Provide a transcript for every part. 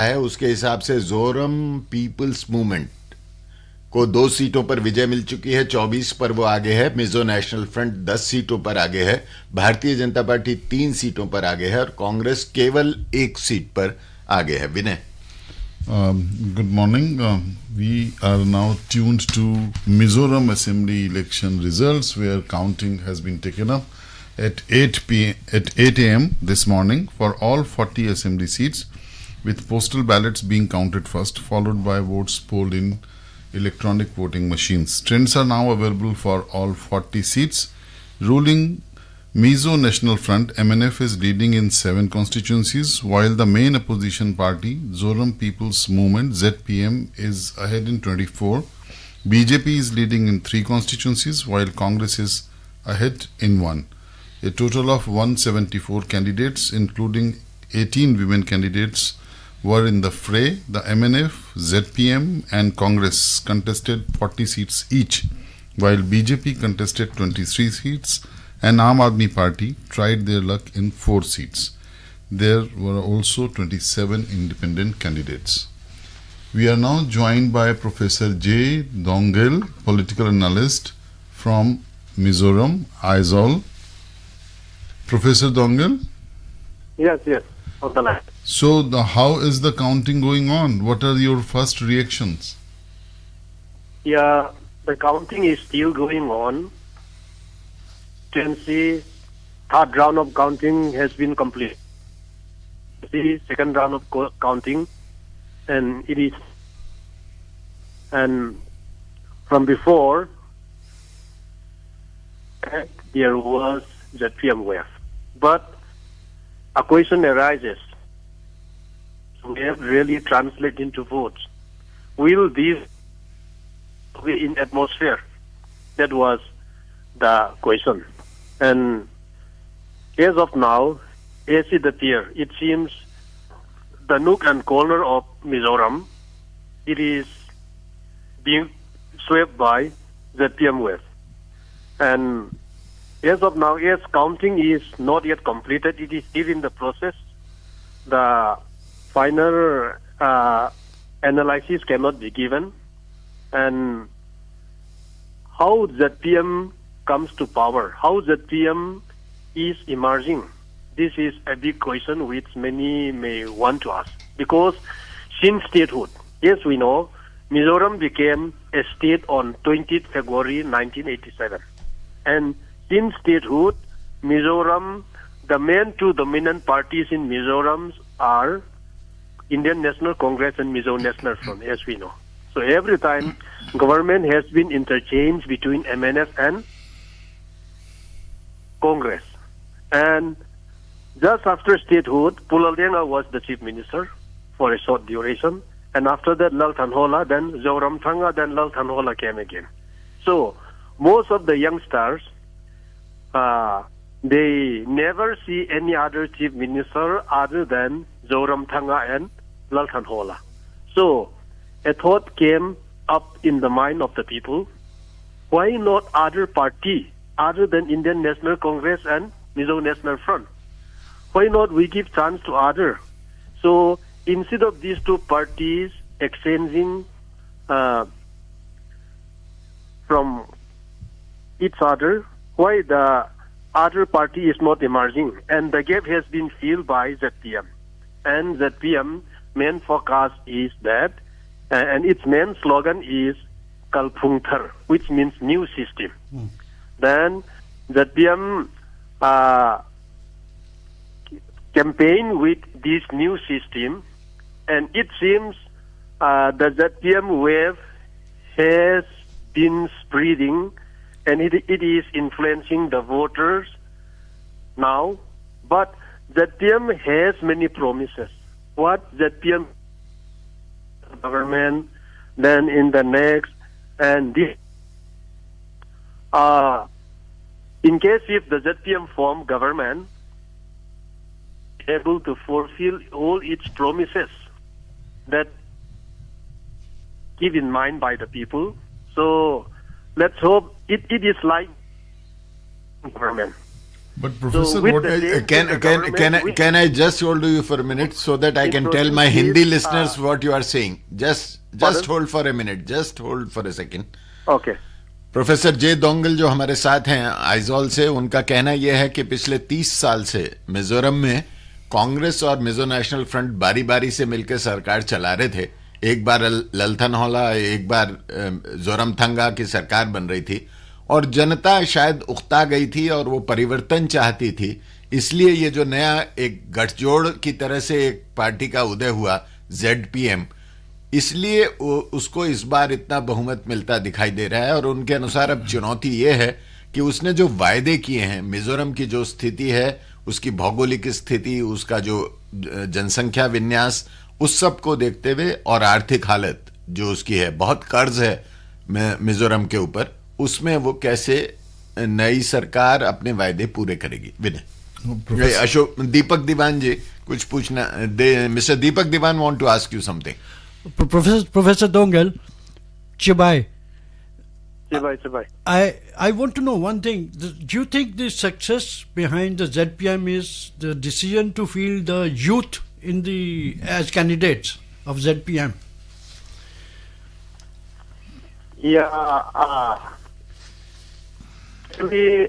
है उसके हिसाब से जोरम पीपल्स मूवमेंट को 2 सीटों पर विजय मिल चुकी है। 24 पर वो आगे है। मिजो नेशनल फ्रंट 10 सीटों पर आगे है। भारतीय जनता पार्टी 3 सीटों पर आगे है और कांग्रेस केवल 1 सीट पर आगे है। विनय, Good morning. We are now tuned to Mizoram Assembly election results, where counting has been taken up at 8 a.m. this morning for all 40 assembly seats, with postal ballots being counted first, followed by votes polled in electronic voting machines. Trends are now available for all 40 seats. Ruling Mizo National Front (MNF) is leading in 7 constituencies, while the main opposition party Zoram People's Movement (ZPM) is ahead in 24. BJP is leading in 3 constituencies, while Congress is ahead in 1. A total of 174 candidates, including 18 women candidates, were in the fray. The MNF, ZPM, and Congress contested 40 seats each, while BJP contested 23 seats. And Aam Aadmi Party tried their luck in 4 seats. There were also 27 independent candidates. We are now joined by Professor J. Dongel, political analyst from Mizoram, Aizawl. Professor Dongel? Yes, on the line. So, how is the counting going on? What are your first reactions? Yeah, the counting is still going on. The third round of counting has been completed. The second round of counting, and it is, and from before, there was ZPM wave. But a question arises: we have really translated into votes. Will these be in atmosphere? That was the question. And as of now, as it appears, it seems the nook and corner of Mizoram, it is being swept by ZPM wave. And as of now, as counting is not yet completed, it is still in the process. The final analysis cannot be given. And how ZPM comes to power, how ZPM is emerging, this is a big question which many may want to ask. Because since statehood, as we know, Mizoram became a state on 20th February 1987. And since statehood, Mizoram, the main 2 dominant parties in Mizoram are Indian National Congress and Mizo National Front, as we know. So every time, government has been interchanged between MNF and Congress. And just after statehood, Pulaldenga was the chief minister for a short duration. And after that, Lal Thanhola, then Zoram Thanga, then Lal Thanhola came again. So most of the youngsters, they never see any other chief minister other than Zoram Thanga and Lal Thanhola. So a thought came up in the mind of the people: why not other party other than Indian National Congress and Mizo National Front? Why not we give chance to other? So instead of these 2 parties exchanging from each other, why the other party is not emerging? And the gap has been filled by ZPM. And ZPM main focus is that, and its main slogan is Kalphungthar, which means new system. Then ZPM campaign with this new system, and it seems the ZPM wave has been spreading, and it is influencing the voters now. But ZPM has many promises. What ZPM government, then in the next, and this, in case if the ZPM form government able to fulfill all its promises that given in mind by the people, so let's hope it is like government. But Professor, with what the change in the government, can I just hold you for a minute so that I can tell my Hindi listeners what you are saying? Just Pardon? hold for a minute. Just hold for a second. Okay. Professor J Dongal जो हमारे साथ हैं आइजॉल से, उनका कहना यह है कि पिछले 30 साल से मिजोरम में कांग्रेस और मिजो नेशनल फ्रंट बारी बारी से मिलकर सरकार चला रहे थे। एक बार ललथनहोला, एक बार जोरमथंगा की सरकार बन रही थी और जनता शायद उकता गई थी और वो परिवर्तन चाहती थी। इसलिए ये जो नया एक गठजोड़ की तरह से एक पार्टी का उदय हुआ ZPM, इसलिए उसको इस बार इतना बहुमत मिलता दिखाई दे रहा है। और उनके अनुसार अब चुनौती ये है कि उसने जो वायदे किए हैं, मिजोरम की जो स्थिति है, उसकी भौगोलिक स्थिति, उसका जो जनसंख्या विन्यास, उस सब को देखते हुए और आर्थिक हालत जो उसकी है, बहुत कर्ज है मिजोरम के ऊपर, उसमें वो कैसे नई सरकार अपने वायदे पूरे करेगी। विनय, अशोक, दीपक दीवान जी कुछ पूछना। Mister Deepak Diwan want to ask you something. Professor Dongal, Chibai. Chibai. I want to know one thing. Do you think the success behind the ZPM is the decision to field the youth in the as candidates of ZPM? Yeah. Actually,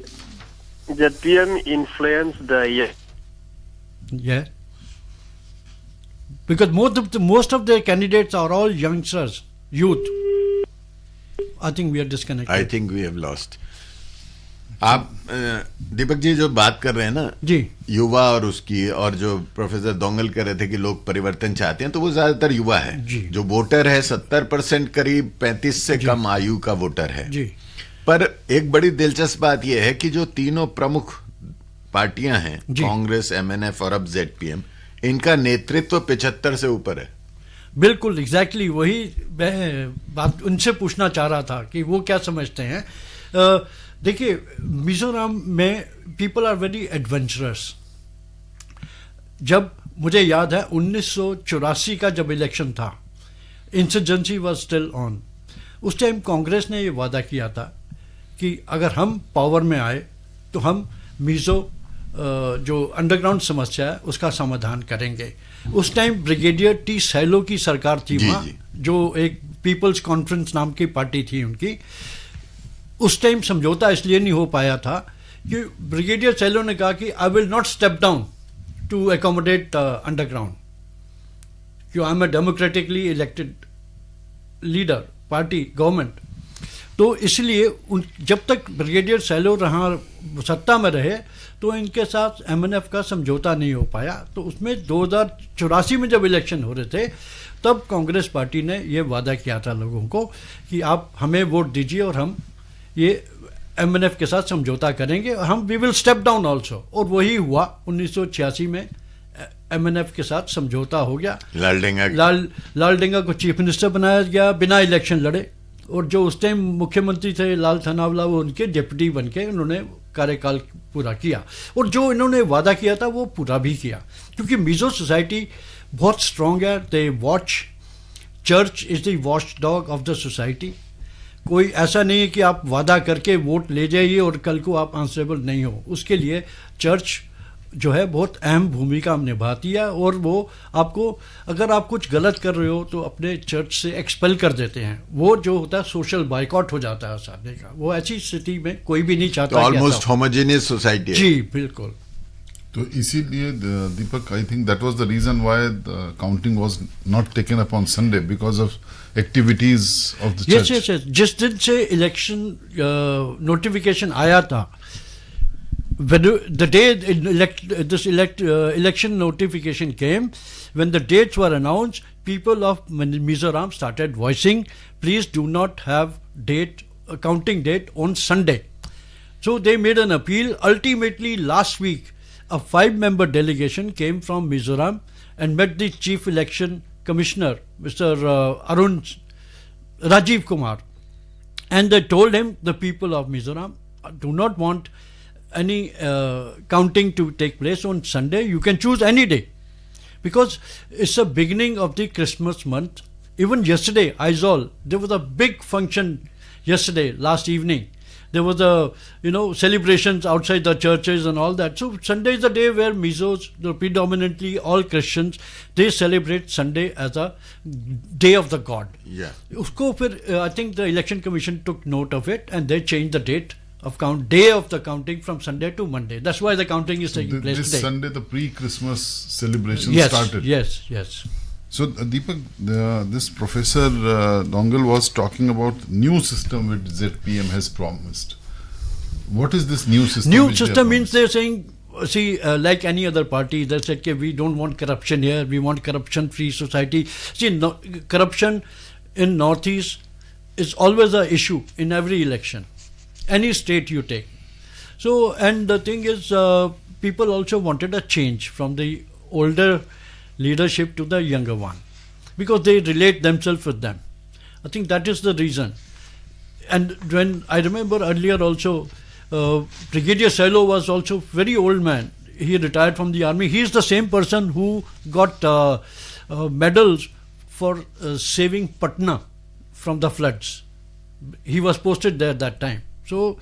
ZPM influenced the Yeah. Because most of the candidates are all youngsters, youth. I think we are disconnected. I think we have lost. आप दीपक जी जो बात कर रहे हैं ना जी, युवा और उसकी, और जो प्रोफेसर दोंगल कह रहे थे कि लोग परिवर्तन चाहते हैं, तो वो ज्यादातर युवा है। जो वोटर है 70% करीब 35 से कम आयु का वोटर है जी। पर एक बड़ी दिलचस्प बात यह है कि जो तीनों प्रमुख पार्टियां हैं, कांग्रेस, MNF और अब ZPM, इनका नेतृत्व 75 से ऊपर है। बिल्कुल एग्जैक्टली वही मैं बात उनसे पूछना चाह रहा था कि वो क्या समझते हैं। देखिए, मिजोरम में पीपल आर वेरी एडवेंचरस। जब मुझे याद है 1984 का जब इलेक्शन था, इंसर्जेंसी वाज स्टिल ऑन, उस टाइम कांग्रेस ने ये वादा किया था कि अगर हम पावर में आए तो हम मिजो जो अंडरग्राउंड समस्या है उसका समाधान करेंगे। उस टाइम ब्रिगेडियर टी सैलो की सरकार थी वहाँ, जो एक पीपल्स कॉन्फ्रेंस नाम की पार्टी थी उनकी। उस टाइम समझौता इसलिए नहीं हो पाया था कि ब्रिगेडियर सैलो ने कहा कि I will not step down to accommodate underground, कि I am a democratically elected leader, party, government. तो इसलिए जब तक ब्रिगेडियर सैलो सत्ता में रहे तो इनके साथ MNF का समझौता नहीं हो पाया। तो उसमें 2084 में जब इलेक्शन हो रहे थे तब कांग्रेस पार्टी ने ये वादा किया था लोगों को कि आप हमें वोट दीजिए और हम ये MNF के साथ समझौता करेंगे और हम we will step down also. और वही हुआ, 1986 में MNF के साथ समझौता हो गया। लालडेंगा को चीफ मिनिस्टर बनाया गया बिना इलेक्शन लड़े, और जो उस टाइम मुख्यमंत्री थे लाल थनावला, वो उनके डिप्टी बन के उन्होंने कार्यकाल पूरा किया। और जो इन्होंने वादा किया था वो पूरा भी किया, क्योंकि मिजो सोसाइटी बहुत स्ट्रांग है। They watch, church is the watch dog of the society. कोई ऐसा नहीं है कि आप वादा करके वोट ले जाइए और कल को आप आंसरेबल नहीं हो। उसके लिए चर्च जो है बहुत अहम भूमिका निभाती है, और वो आपको, अगर आप कुछ गलत कर रहे हो तो अपने चर्च से एक्सपेल कर देते हैं। वो जो होता है सोशल बाइकआउट हो जाता है सामने का। वो ऐसी स्थिति में कोई भी नहीं चाहता। ऑलमोस्ट होमोजेनियस सोसाइटी है। जी बिल्कुल। तो इसीलिए Deepak, I think that was the reason why the counting was not taken up on Sunday, because of activities of the church. Yes, जिस दिन से इलेक्शन नोटिफिकेशन आया था, when the day election notification came, when the dates were announced, people of Mizoram started voicing, please do not have counting date on Sunday. So they made an appeal. Ultimately, last week, a 5-member delegation came from Mizoram and met the chief election commissioner, Mr. Rajiv Kumar, and they told him the people of Mizoram do not want any counting to take place on Sunday. You can choose any day, because it's the beginning of the Christmas month. Even yesterday, Aizol, there was a big function yesterday, last evening. There was celebrations outside the churches and all that. So Sunday is the day where Mizos, predominantly all Christians, they celebrate Sunday as a day of the God. Yeah. Usko fir, I think the election commission took note of it and they changed the date of day of the counting from Sunday to Monday. That's why the counting is taking place This today. Sunday, the pre-Christmas celebration Yes, started. yes. So, Deepak, this Professor Dongal was talking about new system which ZPM has promised. What is this new system? New which they system have means they're saying, like any other party, they said, okay, we don't want corruption here, we want corruption-free society. See, corruption in Northeast is always an issue in every election, any state you take. So, and the thing is, people also wanted a change from the older leadership to the younger one, because they relate themselves with them. I think that is the reason. And when I remember earlier also, Brigadier Silo was also very old man. He retired from the army. He is the same person who got medals for saving Patna from the floods. He was posted there that time. So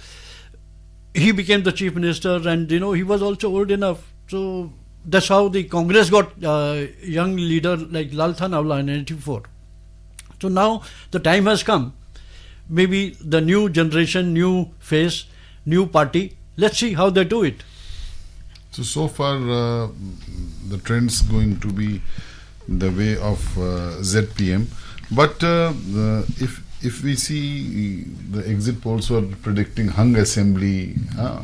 he became the chief minister, and he was also old enough. So that's how the Congress got young leader like Lal Thanawala in 84. So now the time has come. Maybe the new generation, new face, new party. Let's see how they do it. So far, the trend's going to be the way of ZPM. But if we see the exit polls were predicting hung assembly,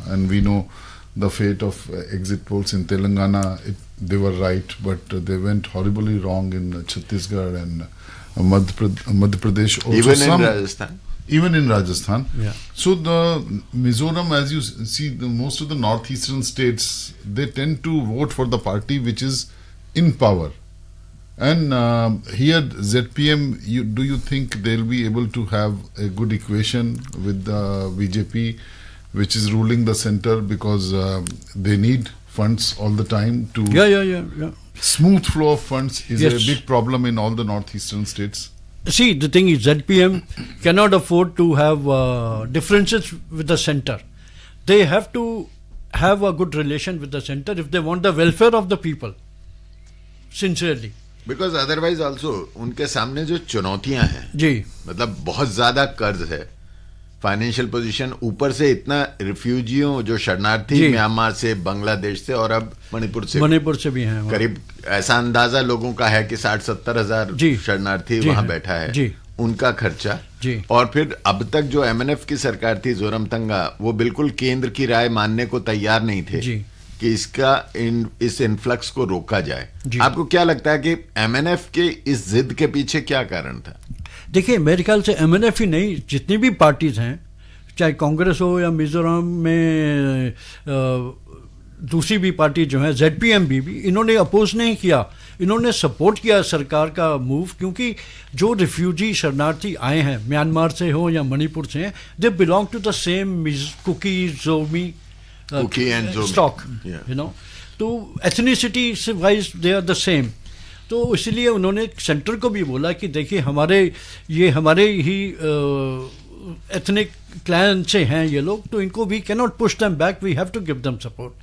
and we know the fate of exit polls in Telangana, they were right, but they went horribly wrong in Chhattisgarh and Madhya Pradesh. Also Even in Rajasthan. Even in Rajasthan. Yeah. So the Mizoram, as you see, most of the northeastern states, they tend to vote for the party which is in power. And here, ZPM, do you think they'll be able to have a good equation with the BJP, which is ruling the center, because they need funds all the time to... Yeah. Smooth flow of funds is Yes. a big problem in all the northeastern states. See, the thing is, ZPM cannot afford to have differences with the center. They have to have a good relation with the center if they want the welfare of the people, sincerely. Because otherwise also उनके सामने जो चुनौतियां हैं जी, मतलब बहुत ज्यादा कर्ज है, फाइनेंशियल पोजीशन, ऊपर से इतना रिफ्यूजियों जो शरणार्थी जी। म्यांमार से, बांग्लादेश से और अब मणिपुर से भी हैं वहाँ। करीब ऐसा अंदाजा लोगों का है कि 60-70 हजार जी। शरणार्थी जी वहां हैं। बैठा है, जी। उनका खर्चा जी। और फिर अब तक जो एमएनएफ की सरकार थी जोरमतंगा, वो बिल्कुल केंद्र की राय मानने को तैयार नहीं थे जी। कि इस इन्फ्लक्स को रोका जाए। जी। आपको क्या लगता है कि एमएनएफ के इस जिद के पीछे क्या कारण था? देखिए, मेरे ख्याल से एमएनएफ ही नहीं, जितनी भी पार्टीज हैं, चाहे कांग्रेस हो या मिजोरम में दूसरी भी पार्टी जो है, ZPM भी इन्होंने अपोज नहीं किया, इन्होंने सपोर्ट किया सरकार का मूव, क्योंकि जो रिफ्यूजी शरणार्थी आए हैं म्यांमार से हो या मणिपुर से हैं, they belong to the same Kuki Zomi stock, तो एथनिसिटी से wise they are the same. तो इसलिए उन्होंने सेंटर को भी बोला कि देखिए, हमारे ही एथनिक क्लैन से हैं ये लोग, तो इनको we cannot push them back, we have to give them support.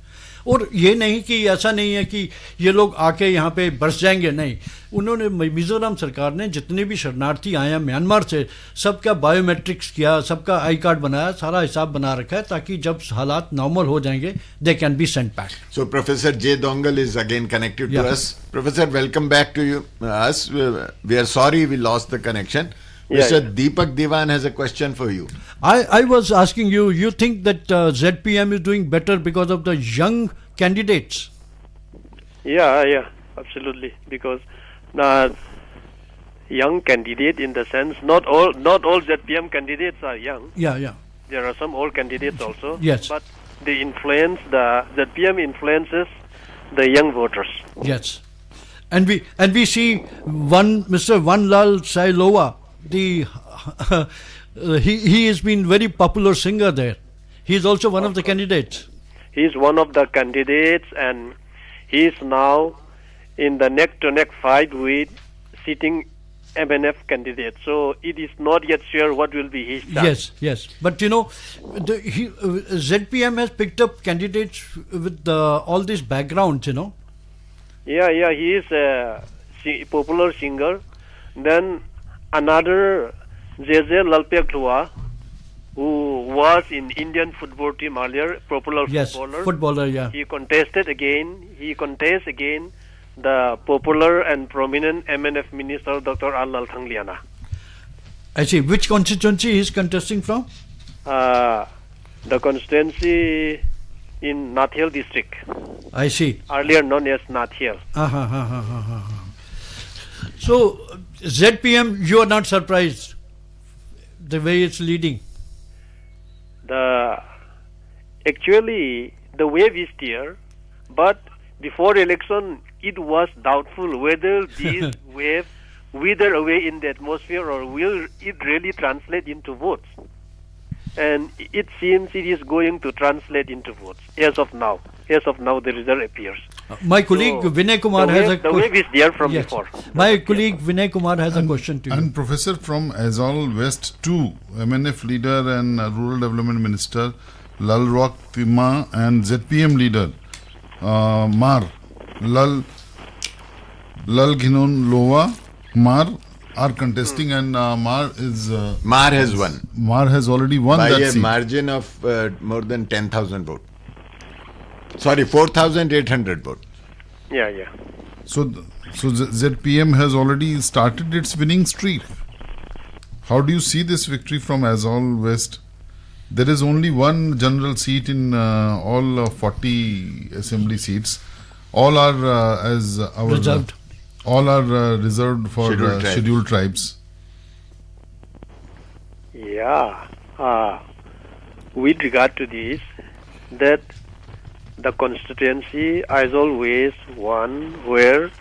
और ये नहीं कि ऐसा नहीं है कि ये लोग आके यहाँ पे बरस जाएंगे, नहीं, उन्होंने मिजोरम सरकार ने जितने भी शरणार्थी आए हैं म्यांमार से, सबका बायोमेट्रिक्स किया, सबका आई कार्ड बनाया, सारा हिसाब बना रखा है, ताकि जब हालात नॉर्मल हो जाएंगे they can be sent back. So Professor J. Dongal is again connected to us. Professor, welcome back to us. We are sorry we lost the connection. Mr. Deepak Diwan has a question for you. I was asking you, you think that ZPM is doing better because of the young candidates? Yeah, absolutely. Because young candidate, in the sense, not all ZPM candidates are young. Yeah. There are some old candidates also. Yes. But the ZPM influences the young voters. Yes. And we see Mr. Vanlal Sailova, he has been very popular singer there. He is also one of the candidates. He is one of the candidates, and he is now in the neck-to-neck fight with sitting MNF candidate. So it is not yet sure what will be his chance. Yes. But ZPM has picked up candidates with all these backgrounds, Yeah, he is a popular singer. Then another JJ Lalpekhlua, who was in Indian football team earlier, popular Yes, footballer, yeah. He contests again the popular and prominent MNF minister, Dr. Allal Thangliana. I see. Which constituency he is contesting from? The constituency in Nathil district, I see. earlier known as Nathil. So, ZPM, you are not surprised the way it's leading? Actually, the wave is there, but before election, it was doubtful whether this wave wither away in the atmosphere or will it really translate into votes. And it seems it is going to translate into votes as of now. As of now, the result appears. My colleague Vinay Kumar has a question. The wave is there from before. My colleague Vinay Kumar has a question to you. And Professor, from Azol West 2, MNF leader and Rural Development Minister Lalrock Tima and ZPM leader Mar Lal Ghinon Lowa Mar are contesting, and Mar has won Mar has already won by that a seat. margin of more than 10,000 votes. Sorry, 4,800 votes. Yeah. So ZPM has already started its winning streak. How do you see this victory from Azol West? There is only one general seat in all 40 assembly seats. All are Reserved. All are reserved for Scheduled tribes. scheduled tribes. Yeah. With regard to this, that the constituency is always one where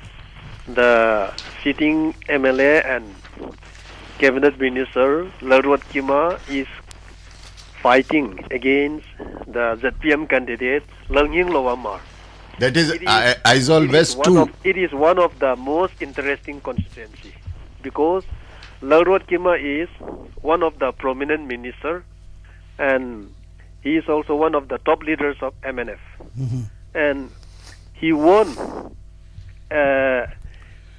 the sitting MLA and cabinet minister Lalruat Kima is fighting against the ZPM candidate Langying Lowamar. That is Aizawl West 2. It is one of the most interesting constituency because Lalruat Kima is one of the prominent minister and he is also one of the top leaders of MNF. And he won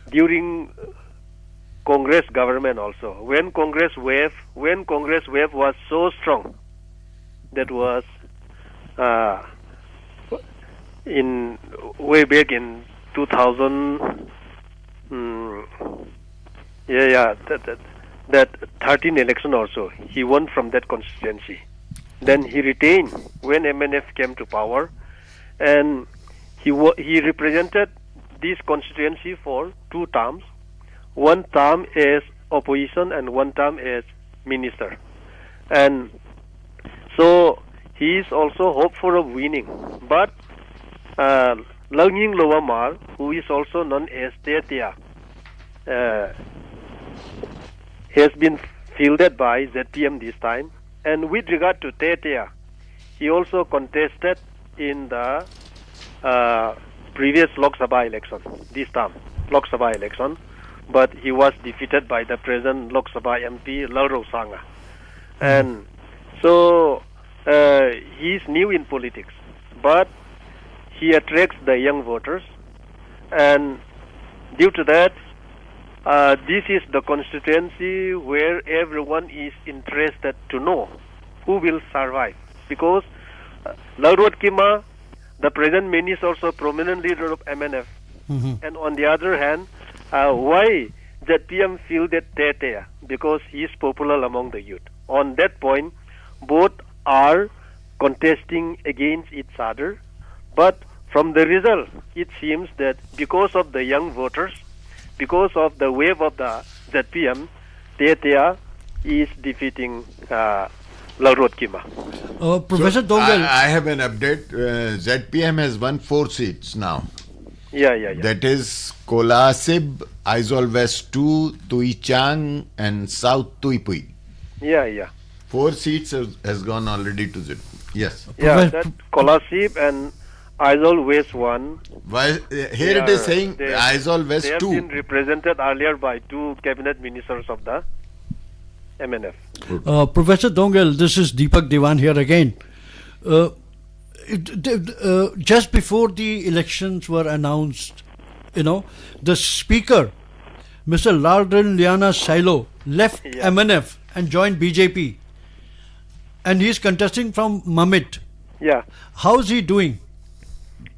during Congress government also. When Congress wave was so strong, that was in way back in 2000. That 13 election also, he won from that constituency. Then he retained when MNF came to power, and he represented this constituency for 2 terms. One term as opposition and one term as minister. And so he is also hopeful of winning. But Langying Lowamar, who is also known as Tetia, has been fielded by ZPM this time. And with regard to Tetia, he also contested in the previous Lok Sabha election, this time, Lok Sabha election, but he was defeated by the present Lok Sabha MP, Lauro Sanga. And so he is new in politics, but he attracts the young voters, and due to that, this is the constituency where everyone is interested to know who will survive. Because Lalruat Kima, the present minister, is also a prominent leader of MNF. And on the other hand, why ZPM fielded Tetea? Because he is popular among the youth. On that point, both are contesting against each other. But from the result, it seems that because of the young voters, because of the wave of the ZPM, Tetea is defeating Lalruat Kima. Professor Dongal. I have an update. ZPM has won 4 seats now. Yeah. That is Kolasib, Aizawl West 2, Tuichang, and South Tuipui. Yeah. 4 seats has gone already to ZPM. Yes. Yeah, that Kolasib and Aizawl West 1. Why, here it is saying Aizawl West They have 2. been represented earlier by 2 cabinet ministers of the MNF. Professor Dongel, this is Deepak Diwan here again. Just before the elections were announced, the speaker, Mr. Liana Silo, left MNF and joined BJP. And he's contesting from Mamit. Yeah, How's he doing?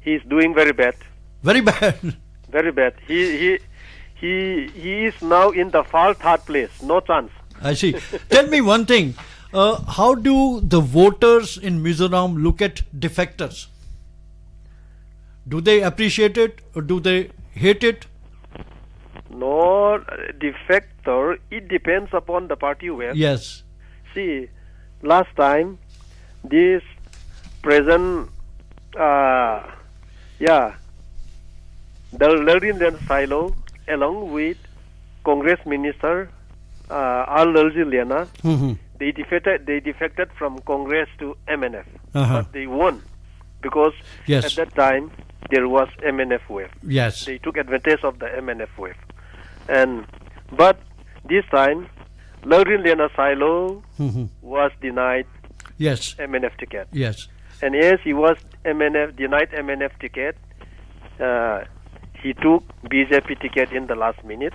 he's doing very bad. Very bad. Very bad. He is now in the far third place. No chance. I see. Tell me one thing. How do the voters in Mizoram look at defectors? Do they appreciate it or do they hate it? No defector. It depends upon the party where. Yes. See, last time, this present, the Lalrin Silo, along with Congress Minister Liana, they defected from Congress to MNF, but they won because Yes. at that time there was MNF wave. Yes. They took advantage of the MNF wave, but this time Lalrin Liana Silo was denied Yes. MNF ticket, Yes. and as he was denied MNF ticket, he took BJP ticket in the last minute.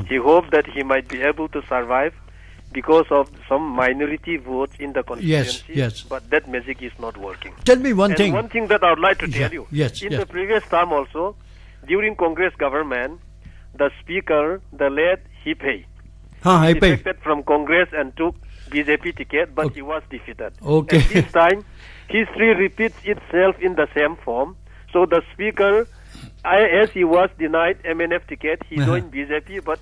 He hoped that he might be able to survive because of some minority votes in the constituency. Yes. But that magic is not working. Tell me one And thing. one thing that I would like to tell Yeah. you. Yes, In yes. the previous term also, during Congress government, the speaker, the late Hipei, I pay. defected from Congress and took BJP ticket, but Okay. he was defeated. Okay. And this time, history repeats itself in the same form. So the speaker, as he was denied MNF ticket, he joined BJP, but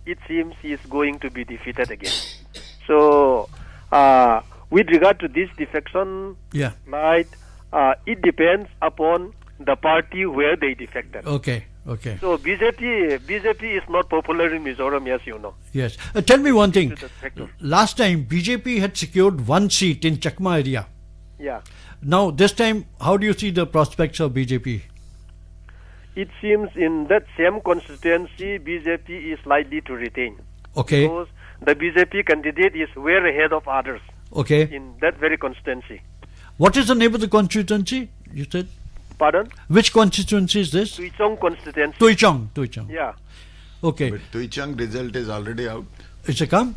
it seems he is going to be defeated again. So, with regard to this defection, Yeah. it depends upon the party where they defected. Okay. Okay. So BJP is not popular in Mizoram, as you know. Yes. Tell me one thing. To the sector. Last time BJP had secured one seat in Chakma area. Yeah. Now this time, how do you see the prospects of BJP? It seems in that same constituency, BJP is likely to retain. Okay. Because the BJP candidate is way ahead of others Okay. in that very constituency. What is the name of the constituency? You said. Pardon? Which constituency is this? Tuichong constituency. Tuichang. Yeah. Okay. But Tuichang result is already out. It's a come.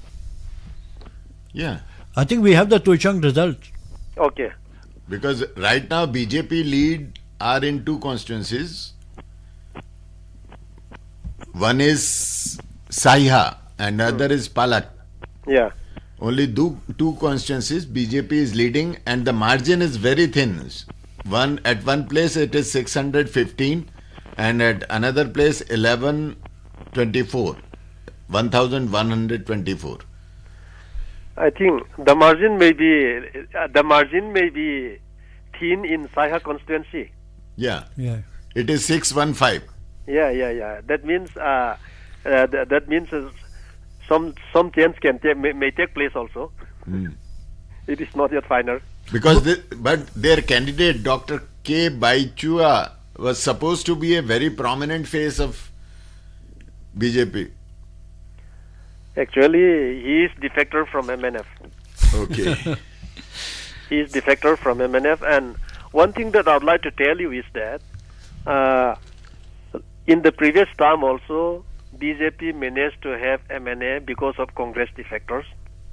Yeah. I think we have the Tuichang result. Okay. Because right now BJP lead are in 2 constituencies. One is Saiha and other is Palak. Yeah. Only 2 constituencies BJP is leading and the margin is very thin. At one place it is 615 and at another place 1124. 1124. I think the margin may be thin in Saiha constituency. Yeah. Yeah. It is 615. Yeah. That means some change may take place also. It is not yet final. Because but their candidate Dr. K. Baichua was supposed to be a very prominent face of BJP. Actually, he is defector from MNF. Okay. He is defector from MNF, and one thing that I would like to tell you is that in the previous term also, BJP managed to have MNA because of Congress defectors,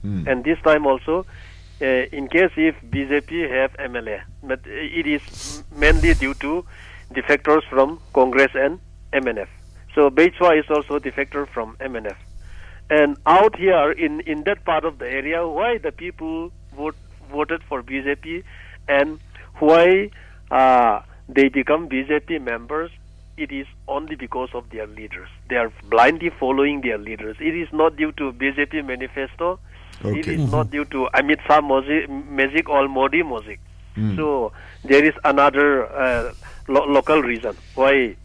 and this time also, in case if BJP have MLA, but it is mainly due to defectors from Congress and MNF. So Beichwa is also defector from MNF. And out here in that part of the area, why the people voted for BJP and why they become BJP members, it is only because of their leaders. They are blindly following their leaders. It is not due to BJP manifesto. Okay. It is not due to Amit Shah magic or Modi magic. So there is another local reason why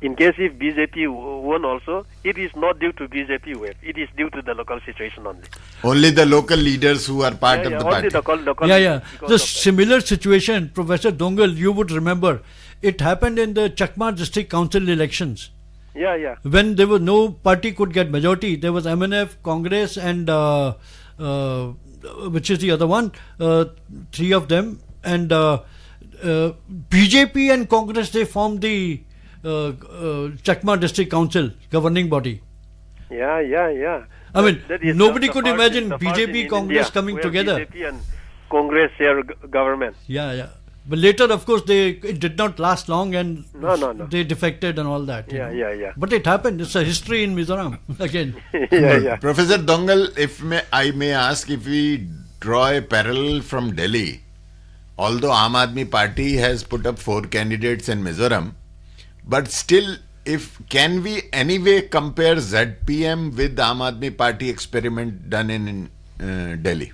in case if BJP won also, it is not due to BJP wave. It is due to the local situation only. Only the local leaders who are part of the only party. local Yeah. because The of similar situation, Professor Dongal, you would remember, it happened in the Chakma district council elections. yeah. When there was no party could get majority, there was MNF, Congress, and which is the other one? Three of them, and BJP and Congress, they formed the Chakma district council governing body. Yeah. I mean, That is nobody the could first- imagine the first BJP, in Congress India, coming where together. BJP and Congress share government. Yeah. But later, of course, it did not last long, and No. they defected and all that. you know. Yeah. But it happened. It's a history in Mizoram again. yeah. Professor Dongal, I may ask, if we draw a parallel from Delhi, although Aam Aadmi Party has put up 4 candidates in Mizoram, but still, can we anyway compare ZPM with Aam Aadmi Party experiment done in Delhi?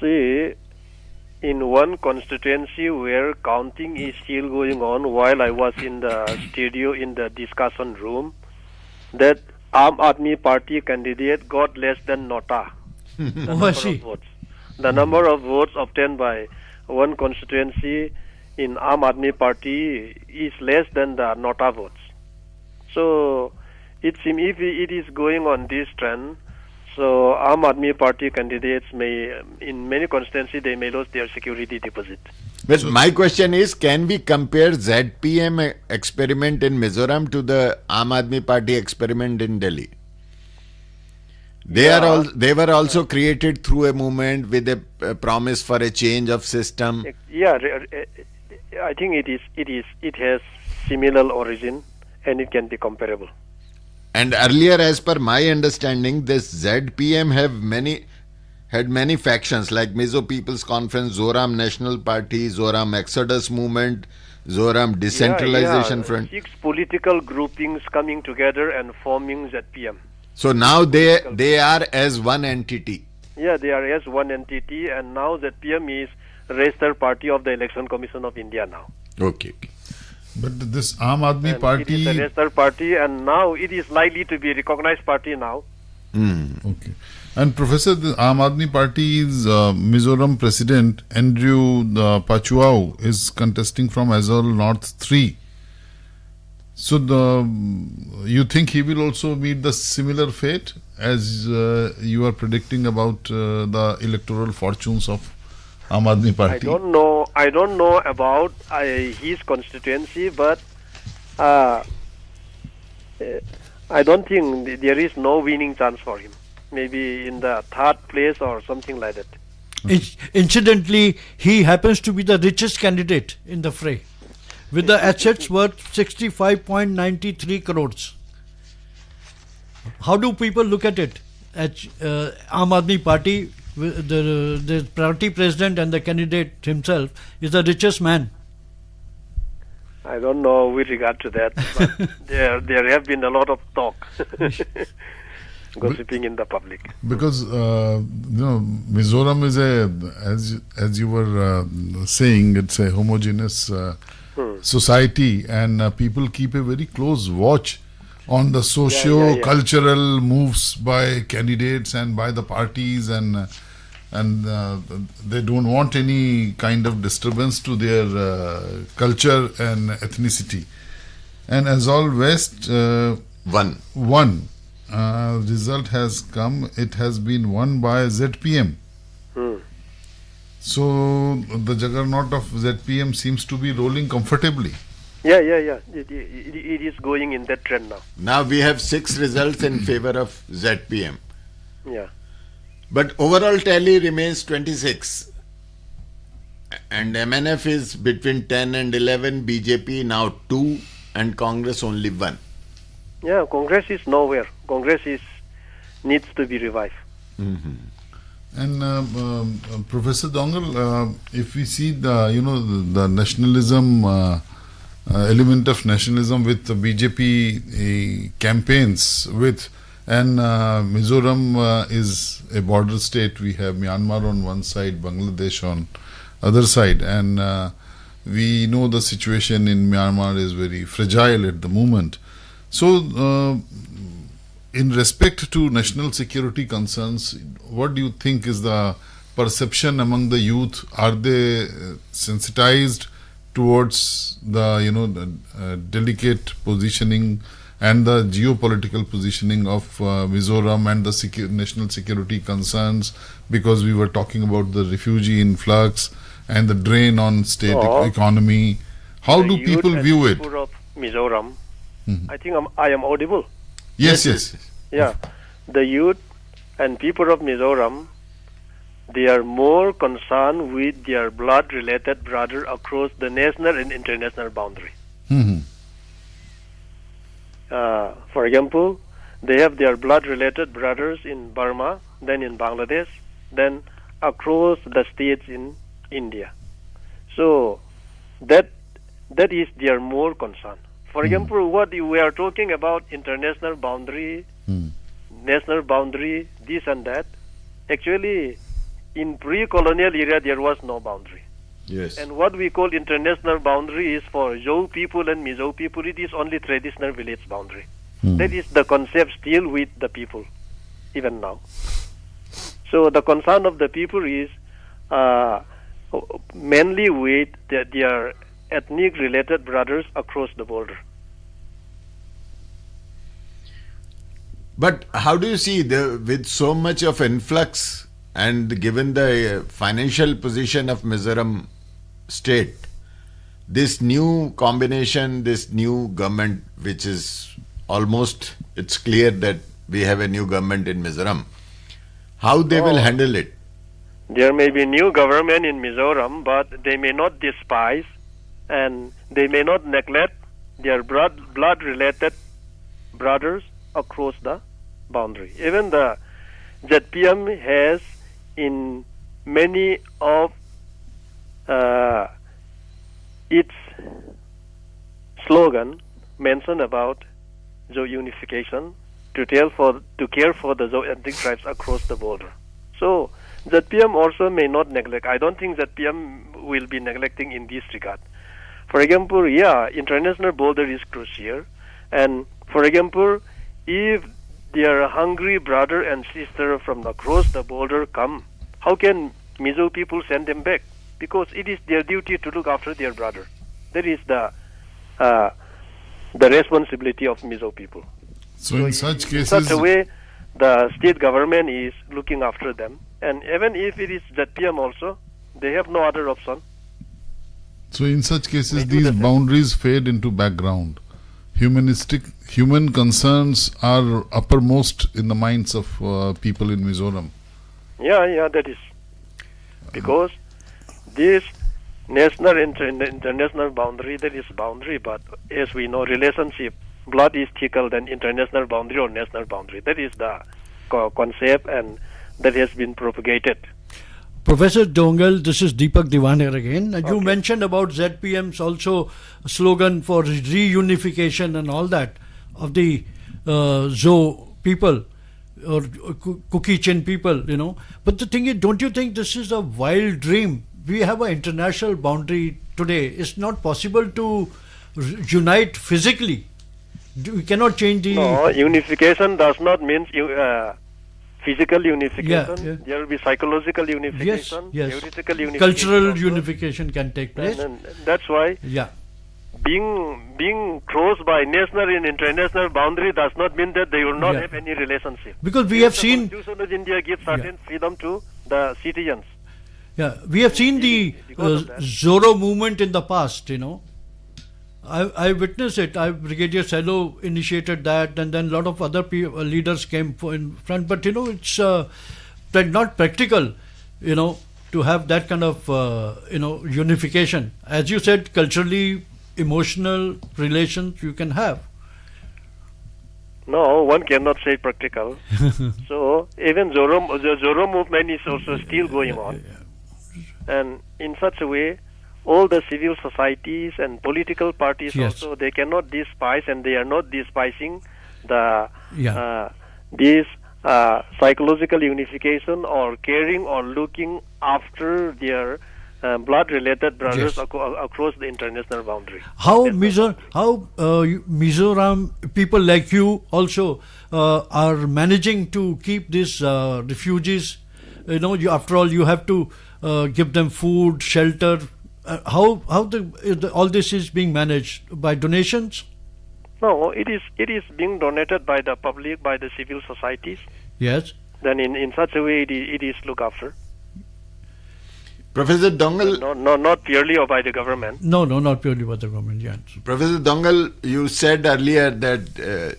See, in one constituency where counting is still going on, while I was in the studio in the discussion room, that Aam Aadmi Party candidate got less than Nota. The number of votes. The number of votes obtained by one constituency in Aam Aadmi Party is less than the Nota votes. So it seems if it is going on this trend, so Aam Aadmi Party candidates may, in many constituencies, they may lose their security deposit. But my question is, can we compare ZPM experiment in Mizoram to the Aam Aadmi Party experiment in Delhi? They were also created through a movement with a promise for a change of system. Yeah, I think it has similar origin and it can be comparable. And earlier, as per my understanding, this ZPM had many factions like Mizo People's Conference, Zoram National Party, Zoram Exodus Movement, Zoram Decentralization Front. 6 political groupings coming together and forming ZPM. So now they are as one entity. Yeah, they are as one entity, and now ZPM is registered party of the Election Commission of India now. Okay. But this Aam Aadmi And Party. it is a registered party, and now it is likely to be a recognized party now. Okay. And Professor, the Aam Aadmi Party's Mizoram President Andrew Pachuao is contesting from Azol North 3. So you think he will also meet the similar fate as you are predicting about the electoral fortunes of Aam Aadmi Party? I don't know about his constituency, but I don't think there is no winning chance for him. Maybe in the 3rd place or something like that. Incidentally, he happens to be the richest candidate in the fray, with the assets worth 65.93 crores. How do people look at it? At Aam Aadmi Party, the party president and the candidate himself is the richest man. I don't know with regard to that, but there have been a lot of talk, gossiping in the public. Because Mizoram is as you were saying, it's a homogeneous society, and people keep a very close watch on the socio-cultural moves by candidates and by the parties, and they don't want any kind of disturbance to their culture and ethnicity. And as all West one result has come. It has been won by ZPM. So the juggernaut of ZPM seems to be rolling comfortably. Yeah. It is going in that trend now. Now we have 6 results in favor of ZPM. Yeah. But overall tally remains 26. And MNF is between 10 and 11, BJP now 2, and Congress only 1. Yeah, Congress is nowhere. Congress needs to be revived. And Professor Dongal, if we see the nationalism element of nationalism with the BJP campaigns and Mizoram is a border state. We have Myanmar on one side, Bangladesh on other side, and We know the situation in Myanmar is very fragile at the moment. So, in respect to national security concerns, what do you think is the perception among the youth? Are they sensitized towards the delicate positioning and the geopolitical positioning of Mizoram and the national security concerns? Because we were talking about the refugee influx and the drain on state economy. How do people view it? Of Mizoram, I think I am audible. Yes. Yeah, the youth and people of Mizoram, they are more concerned with their blood-related brother across the national and international boundary. For example, they have their blood-related brothers in Burma, then in Bangladesh, then across the states in India. So that is their more concern. For example, what we are talking about international boundary, national boundary, this and that. Actually, in pre-colonial era, there was no boundary. Yes. And what we call international boundary is for Zhou people and Mizo people, it is only traditional village boundary. That is the concept still with the people, even now. So the concern of the people is mainly with their ethnic related brothers across the border. But how do you see with so much of influx and given the financial position of Mizoram state, this new combination, this new government, which is almost, it's clear that we have a new government in Mizoram, how they will handle it? There may be new government in Mizoram, but they may not despise and they may not neglect their blood-related brothers across the boundary. Even the ZPM has in many of its slogan mentioned about Zhou unification to care for the Zhou ethnic tribes across the border. So ZPM also may not neglect. I don't think ZPM will be neglecting in this regard. For example, international border is crucial. And for example, if their hungry brother and sister from across the border come, how can Mizo people send them back? Because it is their duty to look after their brother. That is the responsibility of Mizo people. So in such cases, in such a way, the state government is looking after them. And even if it is ZPM also, they have no other option. So in such cases, these boundaries fade into background. Human concerns are uppermost in the minds of people in Mizoram. Yeah, that is. Because this national and international boundary, that is boundary, but as we know, relationship, blood is thicker than international boundary or national boundary. That is the concept and that has been propagated. Professor Dongal, this is Deepak Diwan here again. You mentioned about ZPM's also slogan for reunification and all that of the Zhou people or Kuki-Chin people, But the thing is, don't you think this is a wild dream? We have an international boundary today. It's not possible to unite physically. We cannot change the... No, unification does not mean physical unification. Yeah. There will be psychological unification, yes. theoretical unification. Cultural also. unification can take place. And that's why being close by national and international boundary does not mean that they will not have any relationship. Because we have seen... The Constitution of India gives certain freedom to the citizens. Yeah, we have seen the Zoro movement in the past, I witnessed it. Brigadier Sello initiated that, and then a lot of other leaders came in front. But it's not practical, to have that kind of unification. As you said, culturally, emotional relations you can have. No, one cannot say practical. So even the Zoro movement is also still going on, and in such a way, all the civil societies and political parties also, they cannot despise, and they are not despising the this psychological unification or caring or looking after their blood-related brothers Yes. across the international boundary. How That's Mizoram people like you also are managing to keep these refugees? After all, you have to give them food, shelter. How all this is being managed by donations? No, it is being donated by the public, by the civil societies. Yes. Then in such a way it is looked after. Professor Dongal, Not purely or by the government. No, not purely by the government. Yes. Professor Dongal, you said earlier that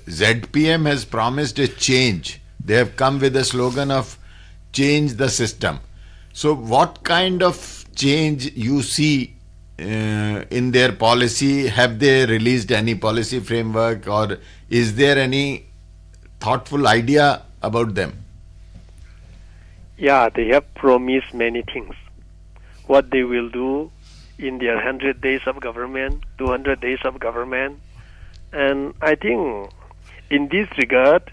ZPM has promised a change. They have come with a slogan of change the system. So what kind of change you see in their policy? Have they released any policy framework, or is there any thoughtful idea about them? Yeah, they have promised many things. What they will do in their 100 days of government, 200 days of government. And I think in this regard,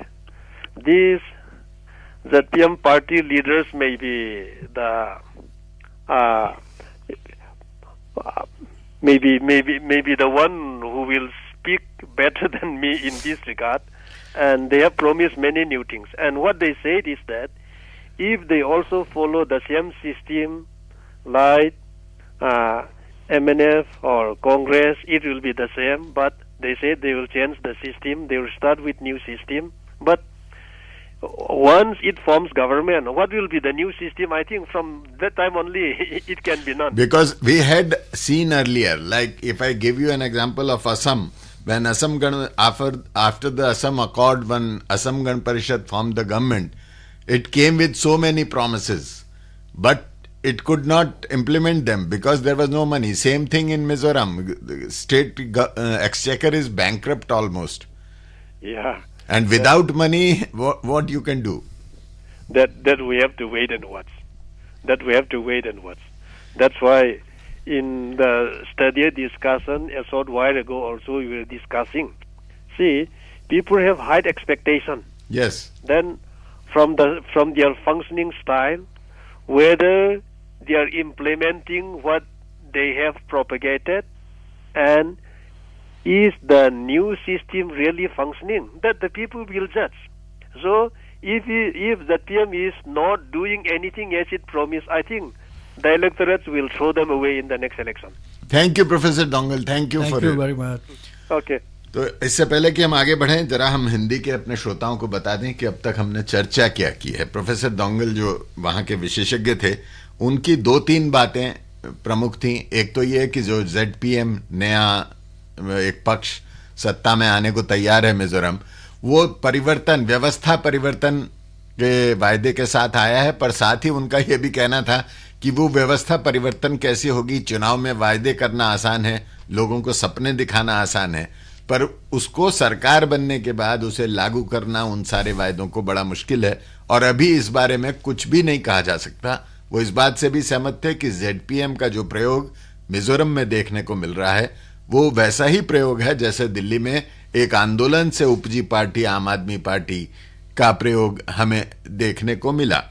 these ZPM party leaders may be the maybe the one who will speak better than me in this regard. And they have promised many new things. And what they said is that if they also follow the same system like MNF or Congress, it will be the same. But they said they will change the system. They will start with new system. But once it forms government, what will be the new system? I think from that time only it can be known. Because we had seen earlier, like if I give you an example of Assam, when Assam after the Assam Accord, when Assam Gan Parishad formed the government, it came with so many promises, but it could not implement them because there was no money. Same thing in Mizoram. The state exchequer is bankrupt almost. Yeah. And without money, what you can do? That we have to wait and watch. That's why in the study discussion a short while ago also we were discussing. See, people have high expectation. Yes. Then from their functioning style, whether they are implementing what they have propagated, and is the new system really functioning, that the people will judge. So if the PM is not doing anything as it promised, I think the electorates will throw them away in the next election. Thank you, Professor Dongal. Thank you for it. very much. Okay. तो इससे पहले कि हम आगे बढ़ें, जरा हम हिंदी के अपने श्रोताओं को बता दें कि अब तक हमने चर्चा क्या की है। प्रोफेसर दोंगल जो वहाँ के विशेषज्ञ थे, उनकी 2-3 बातें प्रमुख थीं। एक तो ये कि जो ZPM नया एक पक्ष सत्ता में आने को तैयार है मिजोरम, वो परिवर्तन, व्यवस्था परिवर्तन के वायदे के साथ आया है, पर साथ ही उनका ये भी कहना था कि वो व्यवस्था परिवर्तन कैसे होगी। चुनाव में वायदे करना आसान है, लोगों को सपने दिखाना आसान है, पर उसको सरकार बनने के बाद उसे लागू करना उन सारे वायदों को बड़ा मुश्किल है, और अभी इस बारे में कुछ भी नहीं कहा जा सकता। वो इस बात से भी सहमत थे कि ZPM का जो प्रयोग मिजोरम में देखने को मिल रहा है वो वैसा ही प्रयोग है जैसे दिल्ली में एक आंदोलन से उपजी पार्टी आम आदमी पार्टी का प्रयोग हमें देखने को मिला।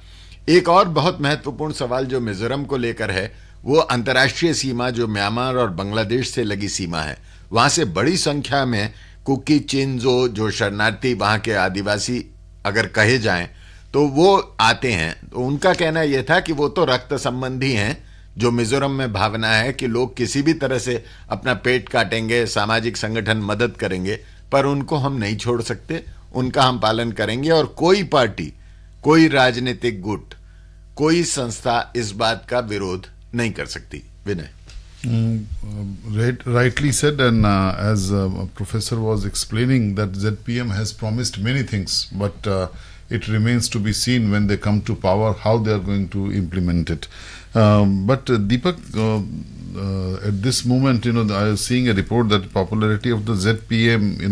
एक और बहुत महत्वपूर्ण सवाल जो मिजोरम को लेकर है वो अंतर्राष्ट्रीय सीमा जो म्यांमार और बांग्लादेश से लगी सीमा है, वहां से बड़ी संख्या में कुकी चिंजो जो शरणार्थी वहां के आदिवासी अगर कहे जाएं तो वो आते हैं। तो उनका कहना यह था कि वो तो रक्त संबंधी हैं, जो मिजोरम में भावना है कि लोग किसी भी तरह से अपना पेट काटेंगे, सामाजिक संगठन मदद करेंगे, पर उनको हम नहीं छोड़ सकते, उनका हम पालन करेंगे और कोई पार्टी, कोई राजनीतिक गुट, कोई संस्था इस बात का विरोध नहीं कर सकती। विनय rightly said, and as professor was explaining that ZPM has promised many things, but it remains to be seen when they come to power how they are going to implement it. But Deepak, at this moment, I was seeing a report that popularity of the ZPM,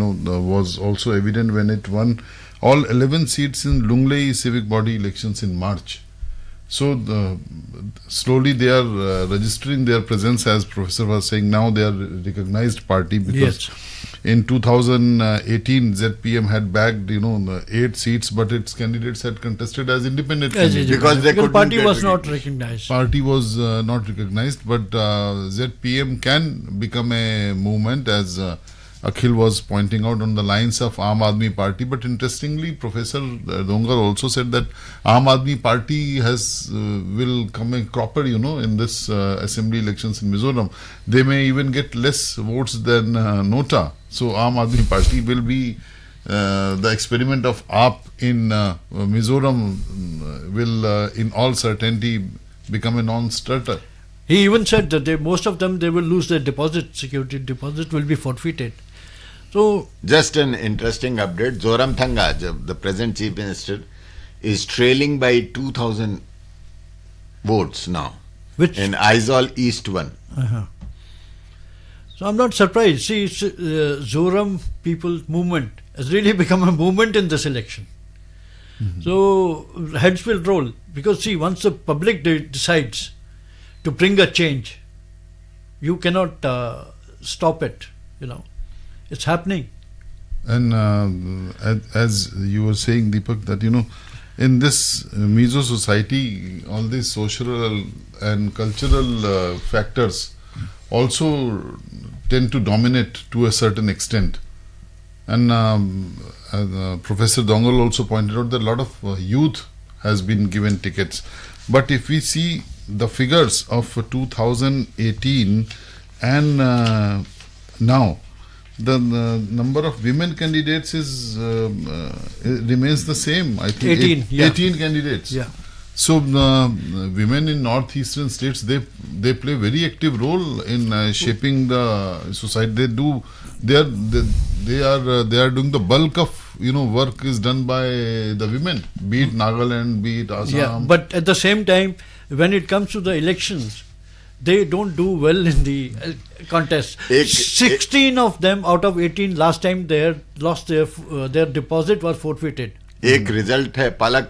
was also evident when it won all 11 seats in Lunglei civic body elections in March. So slowly they are registering their presence, as professor was saying. Now they are a recognized party because In 2018, ZPM had bagged, 8 seats, but its candidates had contested as independent candidates. Because they couldn't party get was not recognition. recognized. Party was not recognized, but ZPM can become a movement, as Akhil was pointing out, on the lines of Aam Aadmi Party. But interestingly, Professor Dongar also said that Aam Aadmi Party will come a cropper, in this assembly elections in Mizoram. They may even get less votes than Nota. So Aam Aadmi Party will be the experiment of AAP in Mizoram will in all certainty become a non-starter. He even said that most of them, they will lose their security deposit will be forfeited. So Just an interesting update. Zoramthanga, the present chief minister, is trailing by 2,000 votes now which in Aizawl East 1. So I'm not surprised. See, Zoram people movement has really become a movement in this election. So heads will roll, because see, once the public decides to bring a change, you cannot stop it. It's happening. And as you were saying, Deepak, that in this Mizo society, all these social and cultural factors also tend to dominate to a certain extent. And Professor Dongal also pointed out that a lot of youth has been given tickets. But if we see the figures of 2018 and now, the number of women candidates remains the same. I think 18 candidates. Yeah. So women in northeastern states, they play very active role in shaping the society. They are doing the bulk of work is done by the women, be it Nagaland, be it Assam. Yeah, but at the same time, when it comes to the elections, they don't do well in the contest. 16 of them out of 18 last time they had lost their deposit was forfeited. एक result है पालक,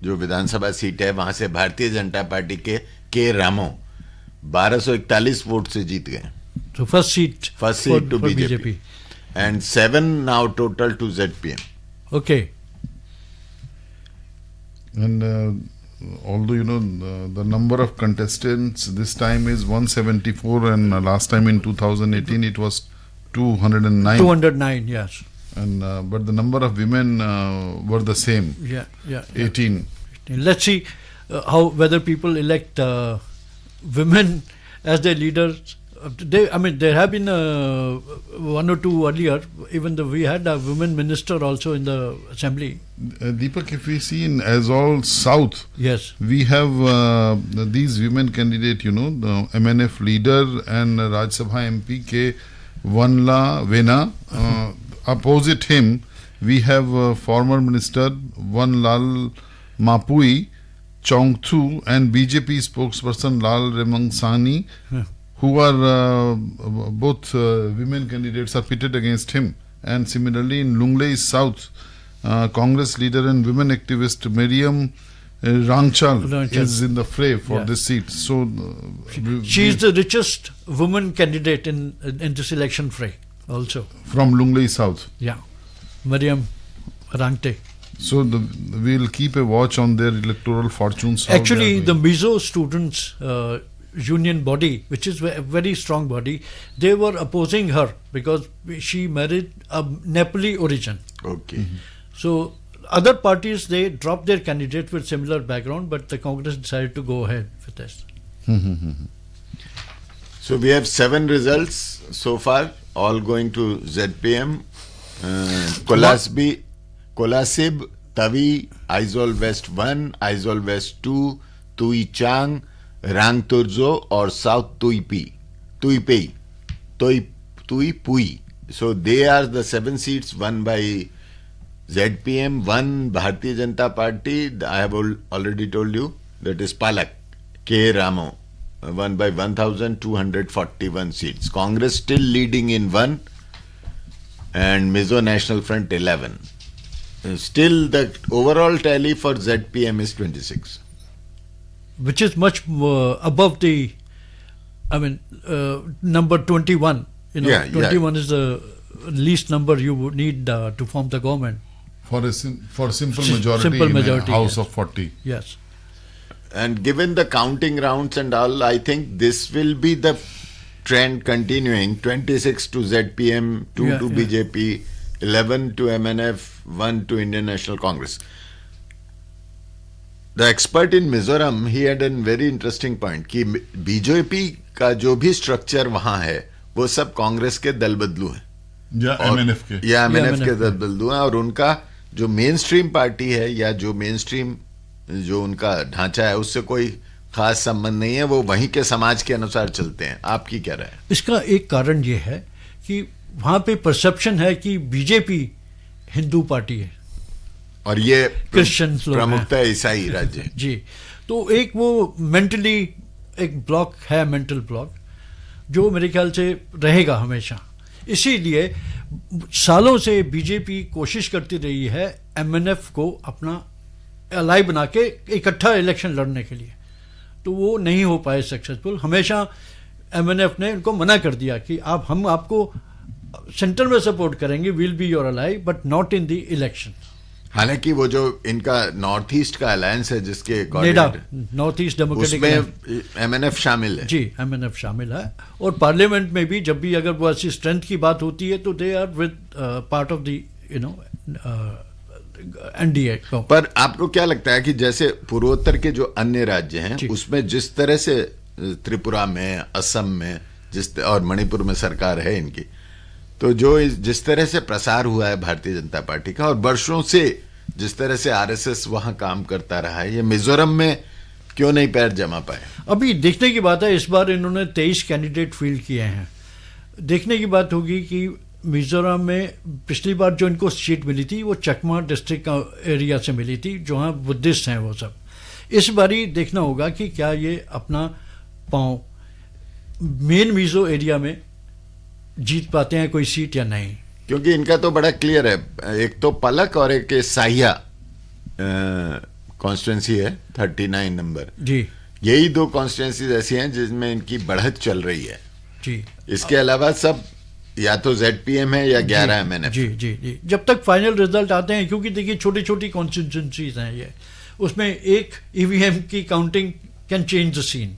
जो विधानसभा seat है, वहां से Bharatiya Janata party के रामो 1241 vote से जीत गए. So first seat to BJP. And 7 now total to ZPM. Okay. And although the number of contestants this time is 174, and last time in 2018 it was 209. 209, yes. And but the number of women were the same. Yeah. 18. Let's see whether people elect women as their leaders. There have been one or two earlier. Even we had a women minister also in the assembly. Deepak, if we see in Aizawl South, yes, we have these women candidate, the MNF leader and Rajya Sabha MP K. Vanla Vena. Opposite him, we have former minister Vanlal Mapui Chongthu and BJP spokesperson Lal Remangsani, who are both women candidates, are pitted against him. And similarly in Lunglei South, Congress leader and women activist Miriam Rangchal is in the fray for this seat. So she is the richest woman candidate in this election fray also. From Lunglei South. Yeah, Miriam Rangte. So we'll keep a watch on their electoral fortunes. Actually, the Mizo students union body, which is a very strong body, they were opposing her because she married a Nepali origin. Okay. So other parties, they dropped their candidate with similar background, but the Congress decided to go ahead with this. So we have 7 results so far, all going to ZPM. Kolasib, Tavi, Aizawl West 1, Aizawl West 2, Tui Chang, Rangturzo or South Tuipui. So they are the 7 seats won by ZPM, 1 Bharatiya Janata Party. I have already told you, that is Palak, K. Ramo, won by 1,241 seats. Congress still leading in 1 and Mizo National Front 11. Still the overall tally for ZPM is 26. Which is much above the, number 21. 21 is the least number you would need to form the government. For simple majority Simple in majority, a house yes. of 40. Yes. And given the counting rounds and all, I think this will be the trend continuing. 26 to ZPM, 2 Yeah, to yeah. BJP, 11 to MNF, 1 to Indian National Congress. The expert in Mizoram, he had a very interesting point कि BJP का जो भी structure वहां है वो सब कांग्रेस के दल बदलू हैं या MNF के. या एमएनएफ के MNF दल बदलू हैं, और उनका जो मेन स्ट्रीम पार्टी है या जो मेन स्ट्रीम जो उनका ढांचा है उससे कोई खास संबंध नहीं है, वो वहीं के समाज के अनुसार चलते हैं. आपकी क्या राय है? इसका एक कारण ये है कि वहां पे परसेप्शन है कि बीजेपी हिंदू पार्टी है और ये Christians लोग हैं. प्रमुखता ईसाई राज्य है. जी. तो एक वो मेंटली एक ब्लॉक है, मेंटल ब्लॉक, जो मेरे ख्याल से रहेगा हमेशा. इसीलिए सालों से बीजेपी कोशिश करती रही है एमएनएफ को अपना अलाई बना के इकट्ठा इलेक्शन लड़ने के लिए. तो वो नहीं हो पाए सक्सेसफुल. हमेशा एमएनएफ ने उनको मना कर दिया कि हम आपको सेंटर में सपोर्ट करेंगे, will be your ally but not in the election. हालांकि वो जो इनका नॉर्थ ईस्ट का अलायंस है जिसके NEDA, coordinator, north east democratic, उसमें एमएनएफ शामिल है. जी एमएनएफ शामिल है. और पार्लियामेंट में भी जब भी अगर वो ऐसी स्ट्रेंथ की बात होती है तो they are with part of the NDA. पर आपको क्या लगता है कि जैसे पूर्वोत्तर के जो अन्य राज्य हैं जी. उसमें जिस तरह से त्रिपुरा में, असम में और मणिपुर में सरकार है इनकी, तो जो जिस तरह से प्रसार हुआ है भारतीय जनता पार्टी का और वर्षों से जिस तरह से आरएसएस वहां काम करता रहा है, ये मिजोरम में क्यों नहीं पैर जमा पाए? अभी देखने की बात है. इस बार इन्होंने 23 कैंडिडेट फील्ड किए हैं. देखने की बात होगी कि मिजोरम में पिछली बार जो इनको सीट मिली थी वो चकमा डिस्ट्रिक्ट का एरिया से मिली थी, जहाँ बुद्धिस्ट हैं वो सब. इस बारी देखना होगा कि क्या ये अपना पांव मेन मिजो एरिया में जीत पाते हैं कोई सीट या नहीं. क्योंकि इनका तो बड़ा क्लियर है, एक तो पलक और एक साहिया कॉन्स्टिट्यूंसी है 39 नंबर. जी यही दो कॉन्स्टिट्यूंसीज ऐसी हैं जिसमें इनकी बढ़त चल रही है. जी. इसके अलावा सब या तो ZPM है या 11 MNF. जी जी जी. जब तक फाइनल रिजल्ट आते हैं, क्योंकि देखिए छोटी छोटी कॉन्स्टिट्यूंसीज हैं ये, उसमें एक ईवीएम की counting can change the scene.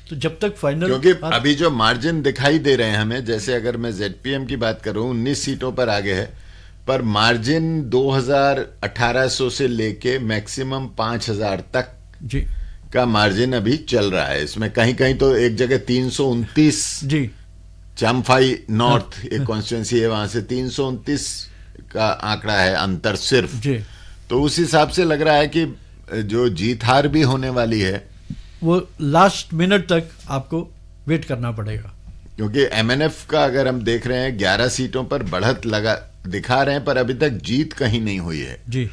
तो जब तक फाइनल, क्योंकि अभी जो मार्जिन दिखाई दे रहे हैं हमें, जैसे अगर मैं ZPM की बात करूं 19 सीटों पर आगे है, पर मार्जिन 2,1800 से लेके मैक्सिमम 5,000 तक जी का मार्जिन अभी चल रहा है. इसमें कहीं कहीं तो एक जगह 329, जी चम्फाई नॉर्थ एक कॉन्स्टिट्यूंसी है, वहां से 329 का आंकड़ा है अंतर सिर्फ. जी. तो उस हिसाब से लग रहा है कि जो जीत हार भी होने वाली है वो लास्ट मिनट तक आपको वेट करना पड़ेगा. क्योंकि MNF का अगर हम देख रहे हैं 11 सीटों पर बढ़त लगा दिखा रहे हैं, पर अभी तक जीत कहीं नहीं हुई है. जी.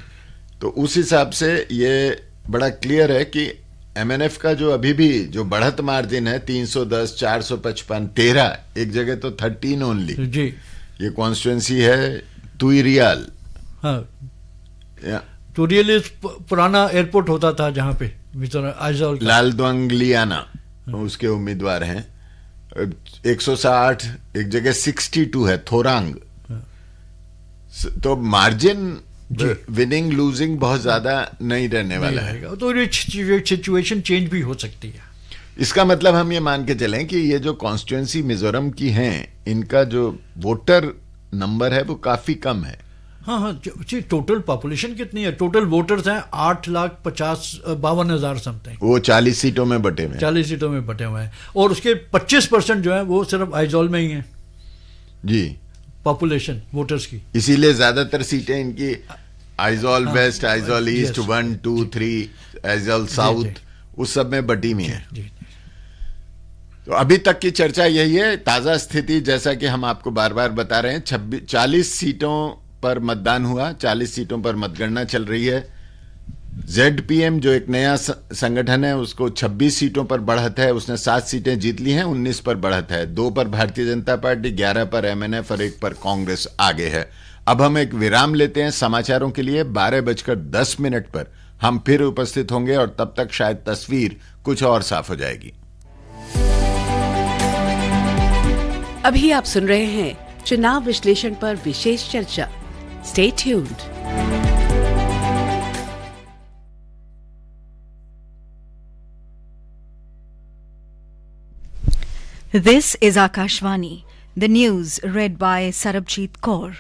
तो उस हिसाब से ये बड़ा क्लियर है कि MNF का जो अभी भी जो बढ़त मार्जिन है 310, 455, 13, एक जगह तो 13 ओनली. जी. ये कॉन्स्टिट्यूंसी है तुइरियाल. हाँ. या तो रियली पुराना एयरपोर्ट होता था जहाँ पे आइजॉल का. लालद्वंगलियाना उसके उम्मीदवार हैं. 160, एक जगह 62 है थोरांग. तो मार्जिन विनिंग लूजिंग बहुत ज्यादा नहीं रहने वाला है. तो ये सिचुएशन चेंज भी हो सकती है. इसका मतलब हम ये मान के चलें कि ये जो कॉन्स्टिट्यूंसी मिजोरम की हैं, इनका जो वोटर नंबर है वो काफी कम है. हाँ हाँ. टोटल पॉपुलेशन कितनी है? टोटल वोटर्स हैं 8,52,000 समथिंग. वो 40 सीटों में बटे हुए हैं. 40 सीटों में बटे हुए हैं और उसके 25% जो है वो सिर्फ आइजॉल में ही है जी पॉपुलेशन वोटर्स की. इसीलिए ज्यादातर सीटें इनकी Aizawl west, Aizawl east, yes. 1, 2, 3, Aizawl south, उस सब में बटी हुई है. जी. तो अभी तक की चर्चा यही है. ताजा स्थिति जैसा कि हम आपको बार बार बता रहे हैं, 40 सीटों पर मतदान हुआ, 40 सीटों पर मतगणना चल रही है. ZPM जो एक नया संगठन है उसको 26 सीटों पर बढ़त है, उसने 7 सीटें जीत ली हैं, 19 पर बढ़त है. 2 पर भारतीय जनता पार्टी, 11 पर MNF और 1 पर कांग्रेस आगे है. अब हम एक विराम लेते हैं समाचारों के लिए. 12:10 पर हम फिर उपस्थित होंगे और तब तक शायद तस्वीर कुछ और साफ हो जाएगी. अभी आप सुन रहे हैं चुनाव विश्लेषण पर विशेष चर्चा। Stay tuned. This is Akashvani. The news read by Sarabjit Kaur.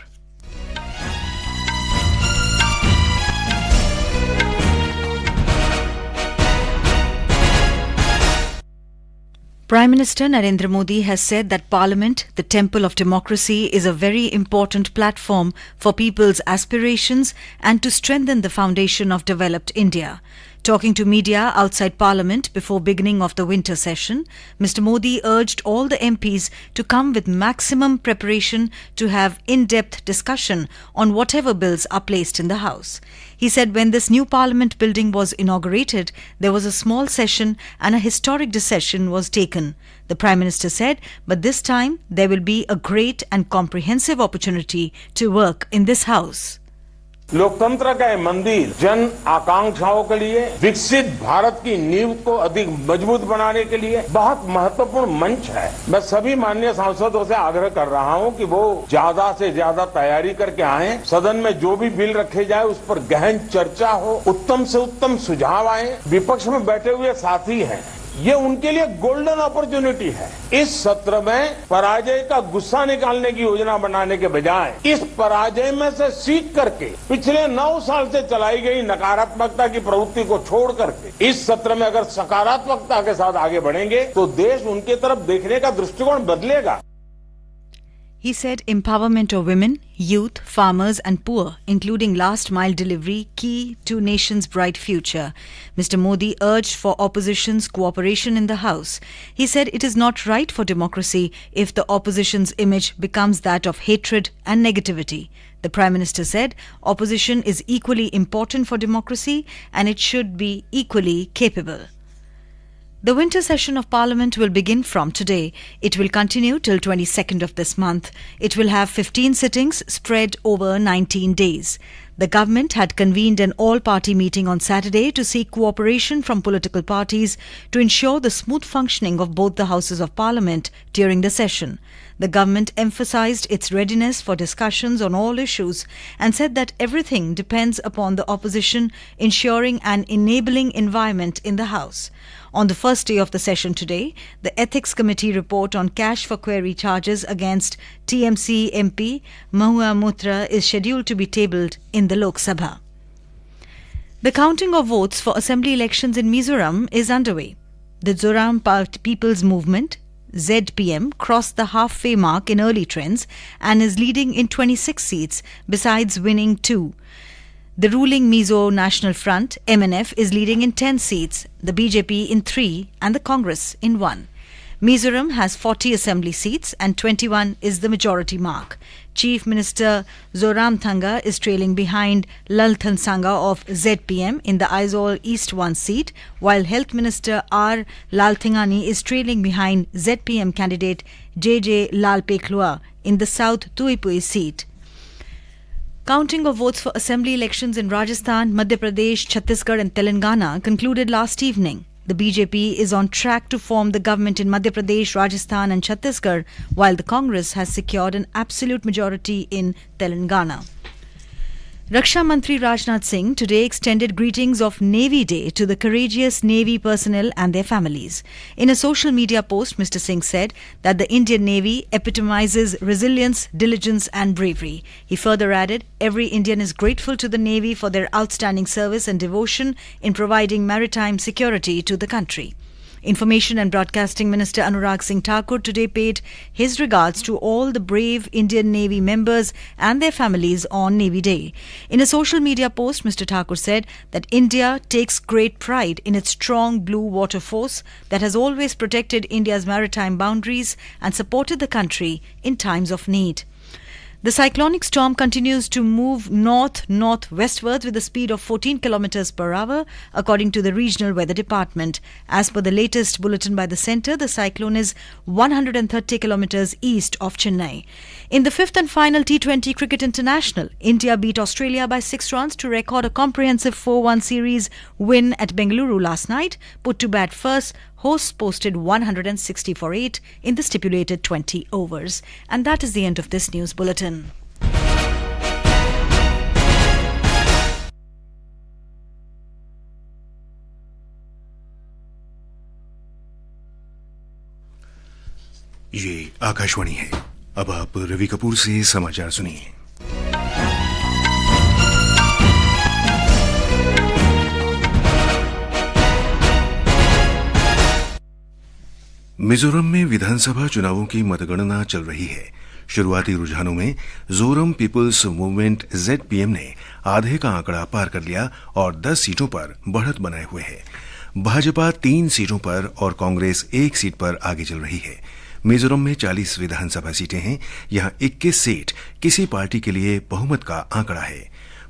Prime Minister Narendra Modi has said that Parliament, the temple of democracy, is a very important platform for people's aspirations and to strengthen the foundation of developed India. Talking to media outside Parliament before beginning of the winter session, Mr. Modi urged all the MPs to come with maximum preparation to have in-depth discussion on whatever bills are placed in the House. He said when this new Parliament building was inaugurated, there was a small session and a historic decision was taken. The Prime Minister said, but this time there will be a great and comprehensive opportunity to work in this House. लोकतंत्र का ये मंदिर जन आकांक्षाओं के लिए विकसित भारत की नींव को अधिक मजबूत बनाने के लिए बहुत महत्वपूर्ण मंच है। मैं सभी माननीय सांसदों से आग्रह कर रहा हूं कि वो ज्यादा से ज्यादा तैयारी करके आएं। सदन में जो भी बिल रखे जाए उस पर गहन चर्चा हो, उत्तम से उत्तम सुझाव आए। विपक्ष में बैठे हुए साथी हैं, ये उनके लिए गोल्डन अपॉर्चुनिटी है। इस सत्र में पराजय का गुस्सा निकालने की योजना बनाने के बजाय इस पराजय में से सीख करके पिछले 9 साल से चलाई गई नकारात्मकता की प्रवृत्ति को छोड़ करके इस सत्र में अगर सकारात्मकता के साथ आगे बढ़ेंगे तो देश उनके तरफ देखने का दृष्टिकोण बदलेगा। He said empowerment of women, youth, farmers and poor, including last mile delivery, key to nation's bright future. Mr. Modi urged for opposition's cooperation in the House. He said it is not right for democracy if the opposition's image becomes that of hatred and negativity. The Prime Minister said opposition is equally important for democracy and it should be equally capable. The winter session of Parliament will begin from today. It will continue till 22nd of this month. It will have 15 sittings spread over 19 days. The government had convened an all-party meeting on Saturday to seek cooperation from political parties to ensure the smooth functioning of both the Houses of Parliament during the session. The government emphasised its readiness for discussions on all issues and said that everything depends upon the opposition ensuring an enabling environment in the House. On the first day of the session today, the Ethics Committee report on cash for query charges against TMC MP Mahua Motra is scheduled to be tabled in the Lok Sabha. The counting of votes for assembly elections in Mizoram is underway. The MIZORAM People's Movement ZPM crossed the halfway mark in early trends and is leading in 26 seats besides winning 2. The ruling Mizo National Front, MNF, is leading in 10 seats, the BJP in 3 and the Congress in 1. Mizoram has 40 assembly seats and 21 is the majority mark. Chief Minister Zoramthanga is trailing behind Lalthansanga of ZPM in the Aizawl East 1 seat, while Health Minister R. Lalthingani is trailing behind ZPM candidate JJ Lalpeklua in the South Tuipui seat. Counting of votes for assembly elections in Rajasthan, Madhya Pradesh, Chhattisgarh and Telangana concluded last evening. The BJP is on track to form the government in Madhya Pradesh, Rajasthan and Chhattisgarh, while the Congress has secured an absolute majority in Telangana. Raksha Mantri Rajnath Singh today extended greetings of Navy Day to the courageous Navy personnel and their families. In a social media post, Mr. Singh said that the Indian Navy epitomizes resilience, diligence and bravery. He further added, every Indian is grateful to the Navy for their outstanding service and devotion in providing maritime security to the country. Information and Broadcasting Minister Anurag Singh Thakur today paid his regards to all the brave Indian Navy members and their families on Navy Day. In a social media post, Mr. Thakur said that India takes great pride in its strong blue water force that has always protected India's maritime boundaries and supported the country in times of need. The cyclonic storm continues to move north-northwestwards with a speed of 14 kilometers per hour, according to the Regional Weather Department. As per the latest bulletin by the centre, the cyclone is 130 kilometers east of Chennai. In the fifth and final T20 Cricket International, India beat Australia by 6 runs to record a comprehensive 4-1 series win at Bengaluru last night. Put to bat first, Hosts posted 160 for 8 in the stipulated 20 overs. And that is the end of this news bulletin. ये आकाशवाणी है। अब आप रवि कपूर से समाचार सुनिए। मिजोरम में विधानसभा चुनावों की मतगणना चल रही है। शुरुआती रुझानों में जोरम पीपुल्स मूवमेंट ZPM ने आधे का आंकड़ा पार कर लिया और 10 सीटों पर बढ़त बनाए हुए है। भाजपा 3 सीटों पर और कांग्रेस 1 सीट पर आगे चल रही है। मिजोरम में 40 विधानसभा सीटें हैं। यहां 21 सीट किसी पार्टी के लिए बहुमत का आंकड़ा है।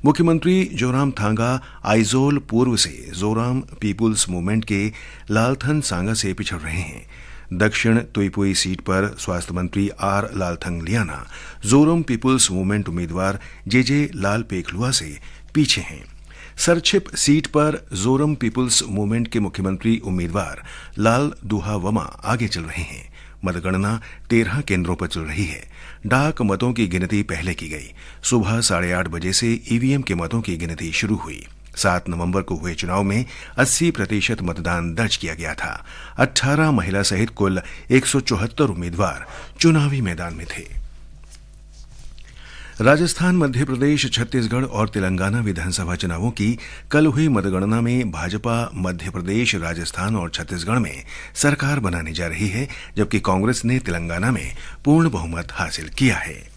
मुख्यमंत्री जोराम थांगा आइजोल पूर्व से जोराम पीपुल्स मूवमेंट के लालथन सांगा से पिछड़ रहे हैं। दक्षिण तुईपुई सीट पर स्वास्थ्य मंत्री R Lalthangliana Zoram people's movement उम्मीदवार जेजे लाल पेखलुआ से पीछे हैं। सरछिप सीट पर जोरम पीपुल्स मूवमेंट के मुख्यमंत्री उम्मीदवार लाल दुहा वमा आगे चल रहे हैं। मतगणना 13 केंद्रों पर चल रही है। डाक मतों की गिनती पहले की गई। सुबह 8:30 बजे से ईवीएम के मतों की गिनती शुरू हुई। 7 नवंबर को हुए चुनाव में 80% मतदान दर्ज किया गया था। 18 महिला सहित कुल 174 उम्मीदवार चुनावी मैदान में थे। राजस्थान, मध्य प्रदेश, छत्तीसगढ़ और तेलंगाना विधानसभा चुनावों की कल हुई मतगणना में भाजपा मध्य प्रदेश, राजस्थान और छत्तीसगढ़ में सरकार बनाने जा रही है, जबकि कांग्रेस ने तेलंगाना में पूर्ण बहुमत हासिल किया है।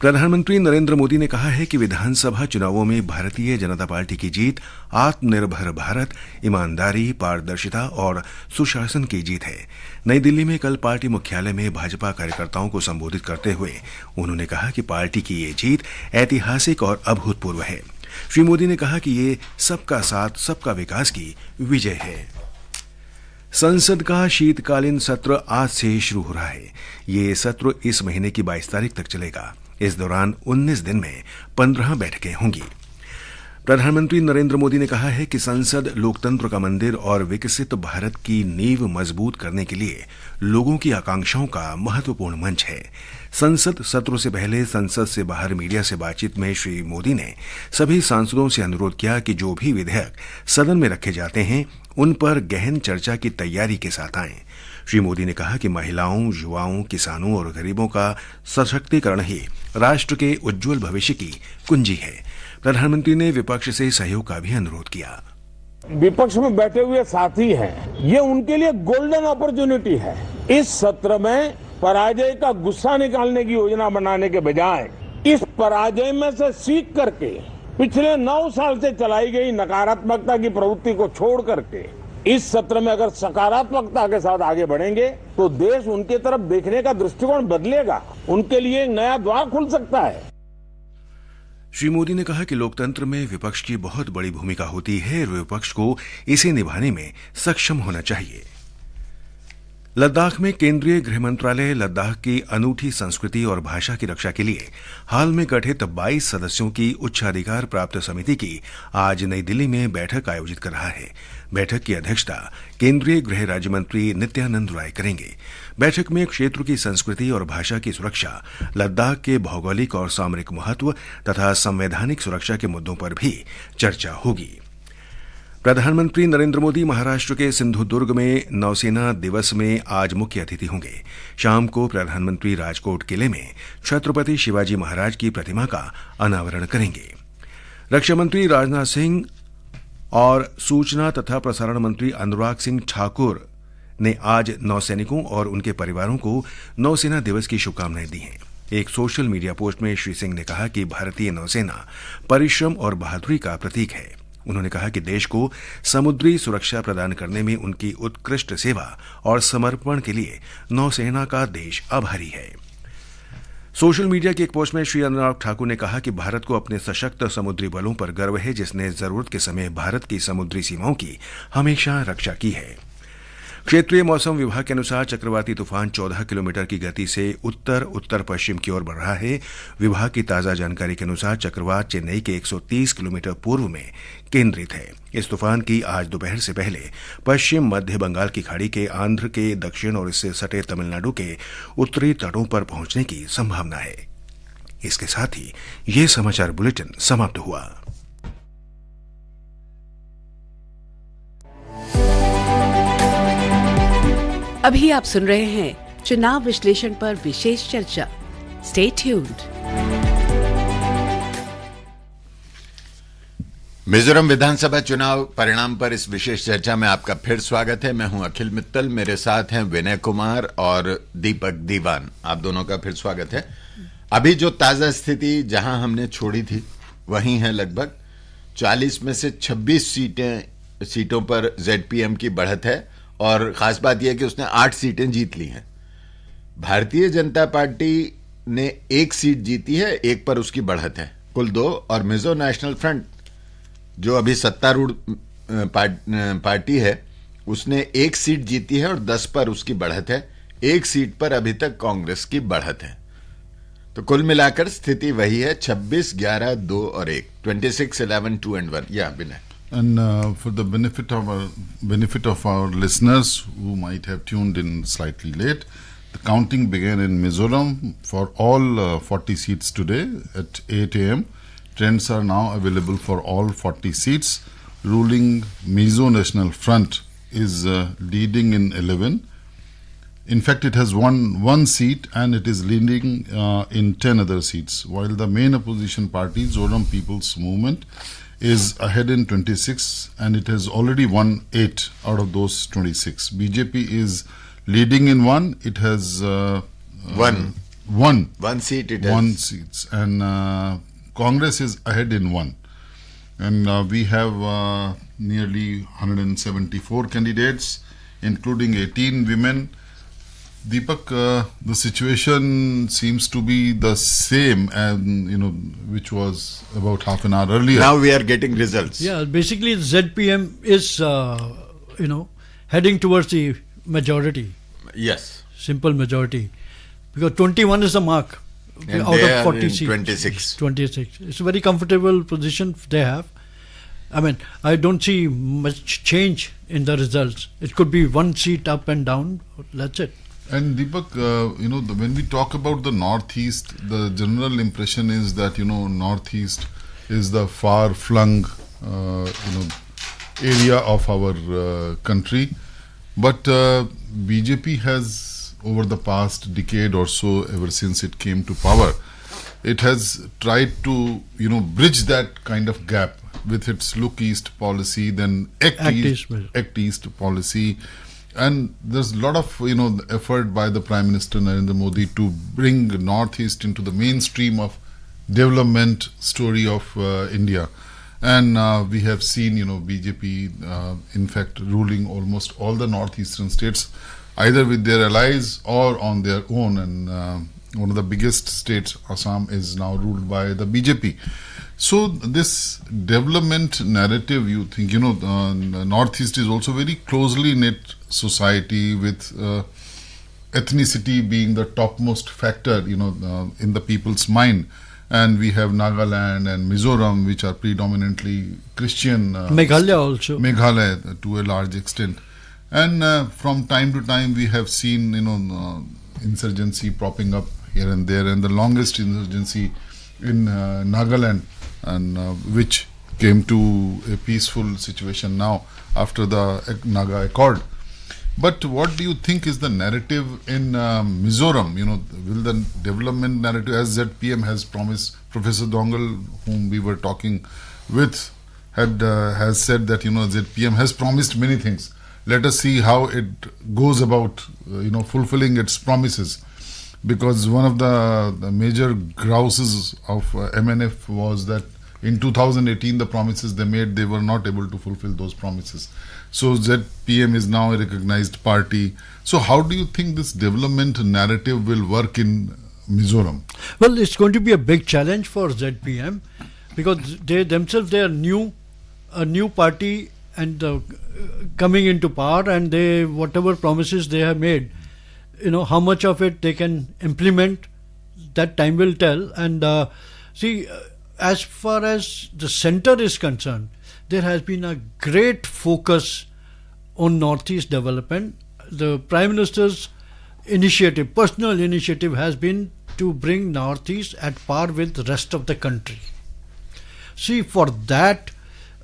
प्रधानमंत्री नरेंद्र मोदी ने कहा है कि विधानसभा चुनावों में भारतीय जनता पार्टी की जीत आत्मनिर्भर भारत, ईमानदारी, पारदर्शिता और सुशासन की जीत है। नई दिल्ली में कल पार्टी मुख्यालय में भाजपा कार्यकर्ताओं को संबोधित करते हुए उन्होंने कहा कि पार्टी की ये जीत ऐतिहासिक और अभूतपूर्व है। श्री मोदी ने कहा कि ये सबका साथ, सबका विकास की विजय है। संसद का शीतकालीन सत्र आज से शुरू हो रहा है। ये सत्र इस महीने की 22 तारीख तक चलेगा। इस दौरान 19 दिन में 15 बैठकें होंगी। प्रधानमंत्री नरेंद्र मोदी ने कहा है कि संसद लोकतंत्र का मंदिर और विकसित भारत की नींव मजबूत करने के लिए लोगों की आकांक्षाओं का महत्वपूर्ण मंच है। संसद सत्र से पहले संसद से बाहर मीडिया से बातचीत में श्री मोदी ने सभी सांसदों से अनुरोध किया कि जो भी विधेयक सदन में रखे जाते हैं उन पर गहन चर्चा की तैयारी के साथ आएं। श्री मोदी ने कहा कि महिलाओं, युवाओं, किसानों और गरीबों का सशक्तिकरण ही राष्ट्र के उज्जवल भविष्य की कुंजी है। प्रधानमंत्री ने विपक्ष से सहयोग का भी अनुरोध किया। विपक्ष में बैठे हुए साथी हैं, ये उनके लिए गोल्डन अपॉर्चुनिटी है। इस सत्र में पराजय का गुस्सा निकालने की योजना बनाने के बजाय इस पराजय में से सीख करके पिछले 9 साल से चलाई गई नकारात्मकता की प्रवृत्ति को छोड़ करके इस सत्र में अगर सकारात्मकता के साथ आगे बढ़ेंगे तो देश उनके तरफ देखने का दृष्टिकोण बदलेगा, उनके लिए एक नया द्वार खुल सकता है। श्री मोदी ने कहा कि लोकतंत्र में विपक्ष की बहुत बड़ी भूमिका होती है और विपक्ष को इसे निभाने में सक्षम होना चाहिए। लद्दाख में केंद्रीय गृह मंत्रालय लद्दाख की अनूठी संस्कृति और भाषा की रक्षा के लिए हाल में गठित 22 सदस्यों की उच्चाधिकार प्राप्त समिति की आज नई दिल्ली में बैठक आयोजित कर रहा है। बैठक की अध्यक्षता केंद्रीय गृह राज्य मंत्री नित्यानंद राय करेंगे। बैठक में क्षेत्र की संस्कृति और भाषा की सुरक्षा, लद्दाख के भौगोलिक और सामरिक महत्व तथा संवैधानिक सुरक्षा के मुद्दों पर भी चर्चा होगी। प्रधानमंत्री नरेंद्र मोदी महाराष्ट्र के सिंधुदुर्ग में नौसेना दिवस में आज मुख्य अतिथि होंगे। शाम को प्रधानमंत्री राजकोट किले में छत्रपति शिवाजी महाराज की प्रतिमा का अनावरण करेंगे। रक्षा मंत्री राजनाथ सिंह और सूचना तथा प्रसारण मंत्री अनुराग सिंह ठाकुर ने आज नौसैनिकों और उनके परिवारों को नौसेना दिवस की शुभकामनाएं दी हैं। एक सोशल मीडिया पोस्ट में श्री सिंह ने कहा कि भारतीय नौसेना परिश्रम और बहादुरी का प्रतीक है। उन्होंने कहा कि देश को समुद्री सुरक्षा प्रदान करने में उनकी उत्कृष्ट सेवा और समर्पण के लिए नौसेना का देश आभारी है। सोशल मीडिया की एक पोस्ट में श्री अनुराग ठाकुर ने कहा कि भारत को अपने सशक्त समुद्री बलों पर गर्व है, जिसने जरूरत के समय भारत की समुद्री सीमाओं की हमेशा रक्षा की है। क्षेत्रीय मौसम विभाग के अनुसार चक्रवाती तूफान 14 किलोमीटर की गति से उत्तर उत्तर पश्चिम की ओर बढ़ रहा है। विभाग की ताजा जानकारी के अनुसार चक्रवात चेन्नई के 130 किलोमीटर पूर्व में केंद्रित है। इस तूफान की आज दोपहर से पहले पश्चिम मध्य बंगाल की खाड़ी के आंध्र के दक्षिण और इससे सटे तमिलनाडु के उत्तरी तटों पर पहुंचने की संभावना है। इसके साथ ही ये समाचार बुलेटिन समाप्त हुआ। अभी आप सुन रहे हैं चुनाव विश्लेषण पर विशेष चर्चा। Stay tuned. मिजोरम विधानसभा चुनाव परिणाम पर इस विशेष चर्चा में आपका फिर स्वागत है। मैं हूं अखिल मित्तल, मेरे साथ हैं विनय कुमार और दीपक दीवान। आप दोनों का फिर स्वागत है। अभी जो ताजा स्थिति जहां हमने छोड़ी थी वहीं है। लगभग 40 में से 26 सीटों पर जेडपीएम की बढ़त है और खास बात यह है कि उसने 8 सीटें जीत ली हैं। भारतीय जनता पार्टी ने 1 सीट जीती है, 1 पर उसकी बढ़त है, कुल 2। और मिजो नेशनल फ्रंट जो अभी सत्तारूढ़ पार्टी है उसने 1 सीट जीती है और 10 पर उसकी बढ़त है। 1 सीट पर अभी तक कांग्रेस की बढ़त है। तो कुल मिलाकर स्थिति वही है, 26, 11, 2 और 1, 26, 11, 2 and 1। या बिना And for the benefit of our listeners who might have tuned in slightly late, the counting began in Mizoram for all 40 seats today at 8 a.m. Trends are now available for all 40 seats. Ruling Mizo National Front is leading in 11. In fact, it has won 1 seat and it is leading in 10 other seats, while the main opposition party, Zoram People's Movement, is ahead in 26 and it has already won 8 out of those 26. BJP is leading in 1. It has one seat. It has 1 seats, and Congress is ahead in 1. And we have nearly 174 candidates, including 18 women. Deepak, the situation seems to be the same, and which was about half an hour earlier. Now we are getting results. Yeah, basically ZPM is, heading towards the majority, Yes. simple majority, because 21 is the mark And out they of are 40 in seats. 26. 26. It's a very comfortable position they have. I mean, I don't see much change in the results. It could be 1 seat up and down. That's it. And Deepak, when we talk about the Northeast, the general impression is that Northeast is the far-flung, area of our country. But BJP has, over the past decade or so, ever since it came to power, it has tried to, bridge that kind of gap with its Look East policy, then Act East policy. And there's a lot of effort by the Prime Minister Narendra Modi to bring Northeast into the mainstream of development story of India. And we have seen BJP in fact ruling almost all the northeastern states, either with their allies or on their own. And one of the biggest states, Assam, is now ruled by the BJP. So this development narrative, you think, Northeast is also very closely knit society with ethnicity being the topmost factor, in the people's mind. And we have Nagaland and Mizoram, which are predominantly Christian. Meghalaya also. Meghalaya to a large extent. And from time to time we have seen, insurgency propping up here and there. And the longest insurgency in Nagaland, and which came to a peaceful situation now after the Naga Accord. But what do you think is the narrative in Mizoram? Will the development narrative, as ZPM has promised, Professor Dongal, whom we were talking with, has said that ZPM has promised many things. Let us see how it goes about fulfilling its promises. Because one of the major grouses of MNF was that in 2018 the promises they made, they were not able to fulfill those promises. So ZPM is now a recognized party. So how do you think this development narrative will work in Mizoram? Well, it's going to be a big challenge for ZPM because they themselves, they are a new party and coming into power, and they whatever promises they have made, how much of it they can implement, that time will tell. And as far as the center is concerned, there has been a great focus on Northeast development. The Prime Minister's initiative, personal initiative, has been to bring Northeast at par with the rest of the country. See, for that,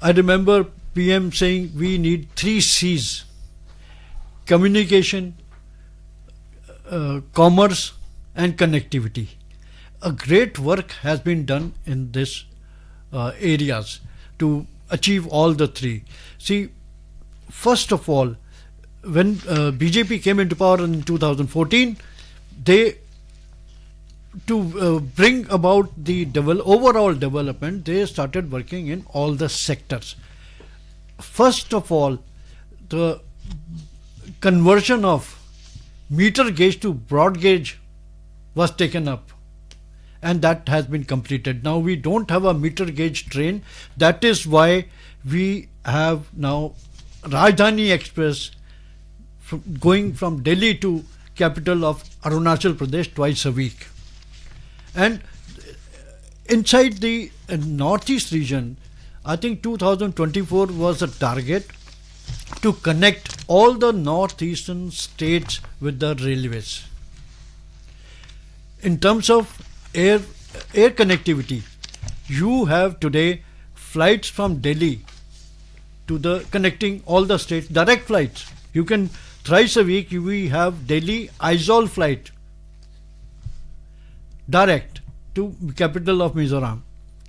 I remember PM saying we need 3 C's: communication, commerce and connectivity. A great work has been done in this areas to achieve all the 3. See, first of all, when BJP came into power in 2014, to bring about the overall development, they started working in all the sectors. First of all, the conversion of meter gauge to broad gauge was taken up, and that has been completed. Now we don't have a meter gauge train. That is why we have now Rajdhani Express going from Delhi to capital of Arunachal Pradesh twice a week. And inside the Northeast region, I think 2024 was a target to connect all the northeastern states with the railways. In terms of air connectivity, you have today flights from Delhi to the connecting all the states, direct flights. You can thrice a week we have Delhi Aizawl flight direct to capital of Mizoram.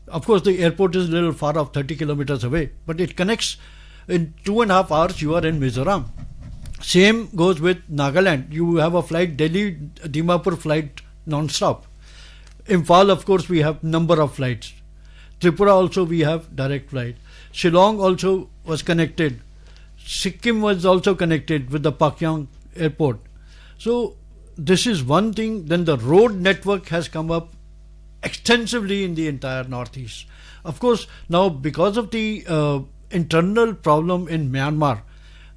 Of course, the airport is a little far off, 30 kilometers away, but it connects. In 2.5 hours you are in Mizoram. Same goes with Nagaland. You have a flight Delhi Dimapur flight non-stop. Imphal, of course, we have number of flights. Tripura also we have direct flight. Shillong also was connected. Sikkim was also connected with the Pakyong airport. So this is one thing. Then the road network has come up extensively in the entire Northeast. Of course, now because of the internal problem in Myanmar,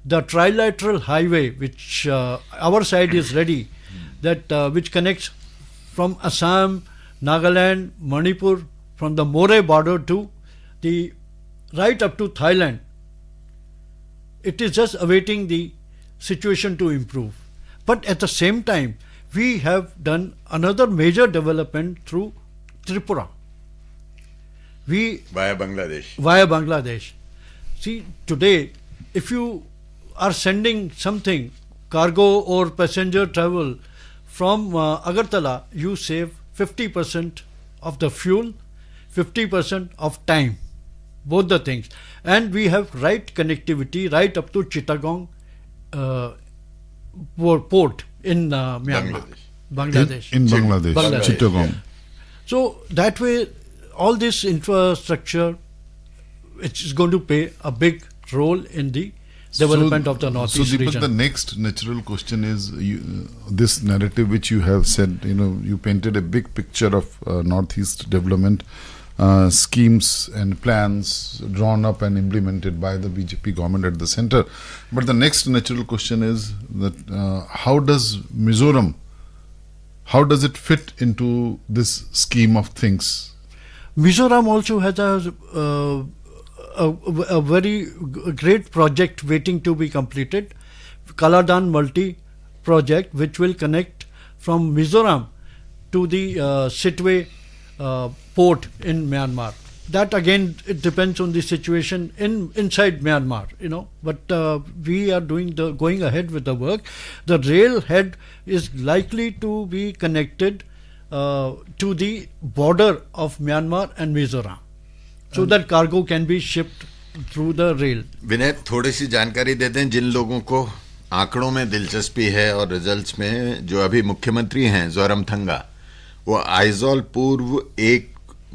the trilateral highway, which our side is ready, that which connects from Assam, Nagaland, Manipur, from the Moreh border to the right up to Thailand. It is just awaiting the situation to improve. But at the same time, we have done another major development through Tripura. Via Bangladesh. Via Bangladesh. See, today, if you are sending something, cargo or passenger travel from Agartala, you save 50% of the fuel, 50% of time, both the things. And we have right connectivity right up to Chittagong port in Myanmar. Bangladesh. In Bangladesh. Chittagong. So that way, all this infrastructure, it's going to play a big role in the development of the Northeast region. But the next natural question is, this narrative which you have said, you painted a big picture of Northeast development schemes and plans drawn up and implemented by the BJP government at the center. But the next natural question is that how does Mizoram, how does it fit into this scheme of things? Mizoram also has a very great project waiting to be completed, Kaladan Multi project, which will connect from Mizoram to the Sitwe port in Myanmar. That again, it depends on the situation inside Myanmar, But we are going ahead with the work. The railhead is likely to be connected to the border of Myanmar and Mizoram, so that cargo can be shipped through the rail. विनय, थोड़ी सी जानकारी देते हैं जिन लोगों को आंकड़ों में दिलचस्पी है और रिजल्ट्स में। जो अभी मुख्यमंत्री हैं जोरमथंगा, वो आइजॉल पूर्व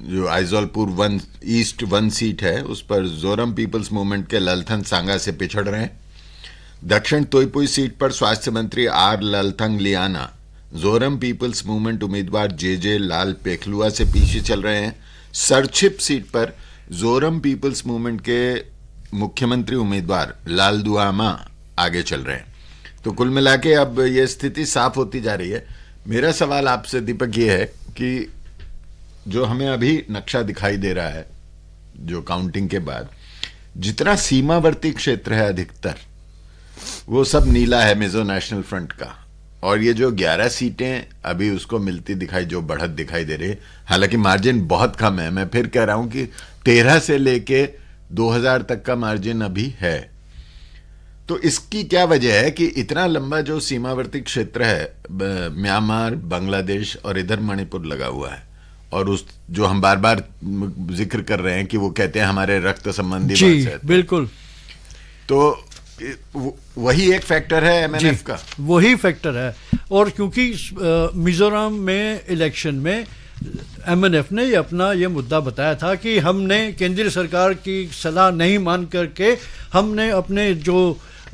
जो आइजॉल पूर्व 1 ईस्ट 1 सीट है, उस पर जोरम पीपल्स मूवमेंट के ललथन सांगा से पिछड़ रहे हैं। दक्षिण तोइपुई सीट पर स्वास्थ्य मंत्री R Lalthangliana Zoram people's movement उम्मीदवार जे लाल पेखलुआ से पीछे चल रहे हैं। सरछिप सीट पर जोरम पीपल्स मूवमेंट के मुख्यमंत्री उम्मीदवार लालदुआमा आगे चल रहे हैं। तो कुल मिला के अब ये स्थिति साफ होती जा रही है। मेरा सवाल आपसे दीपक ये है कि जो हमें अभी नक्शा दिखाई दे रहा है, जो काउंटिंग के बाद जितना सीमावर्ती क्षेत्र है अधिकतर वो सब नीला है मिजो नेशनल फ्रंट का, और ये जो 11 सीटें अभी उसको मिलती दिखाई, जो बढ़त दिखाई दे रही है, हालांकि मार्जिन बहुत कम है। मैं फिर कह रहा हूं कि 13 से लेके 2000 तक का मार्जिन अभी है। तो इसकी क्या वजह है कि इतना लंबा जो सीमावर्ती क्षेत्र है, म्यांमार, बांग्लादेश और इधर मणिपुर लगा हुआ है, और उस जो हम बार बार जिक्र कर रहे हैं कि वो कहते हैं हमारे रक्त संबंधी जी बात है, बिल्कुल, तो वही एक फैक्टर है एमएनएफ का, वही फैक्टर है। और क्योंकि मिजोरम में इलेक्शन में एमएनएफ ने अपना ये मुद्दा बताया था कि हमने केंद्रीय सरकार की सलाह नहीं मान करके हमने अपने जो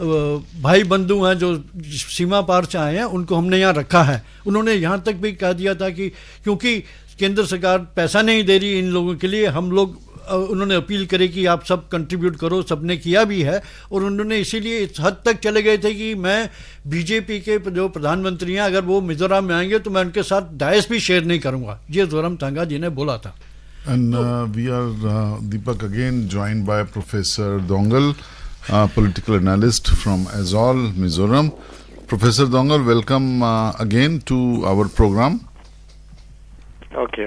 भाई बंधु हैं जो सीमा पार से आए हैं उनको हमने यहाँ रखा है। उन्होंने यहाँ तक भी कह दिया था कि क्योंकि केंद्र सरकार पैसा नहीं दे रही इन लोगों के लिए, हम लोग, उन्होंने अपील करे कि आप सब कंट्रीब्यूट करो, सबने किया भी है। और उन्होंने इसीलिए इस हद तक चले गए थे कि मैं बीजेपी के जो प्रधानमंत्री हैं अगर वो मिजोरम में आएंगे तो मैं उनके साथ डायस भी शेयर नहीं करूंगा, ये जोरामथंगा जी ने बोला था। And we are, Deepak, again joined by Professor Dongal, political analyst from Azol, Mizoram. Professor Dongal, welcome again to our program. Okay.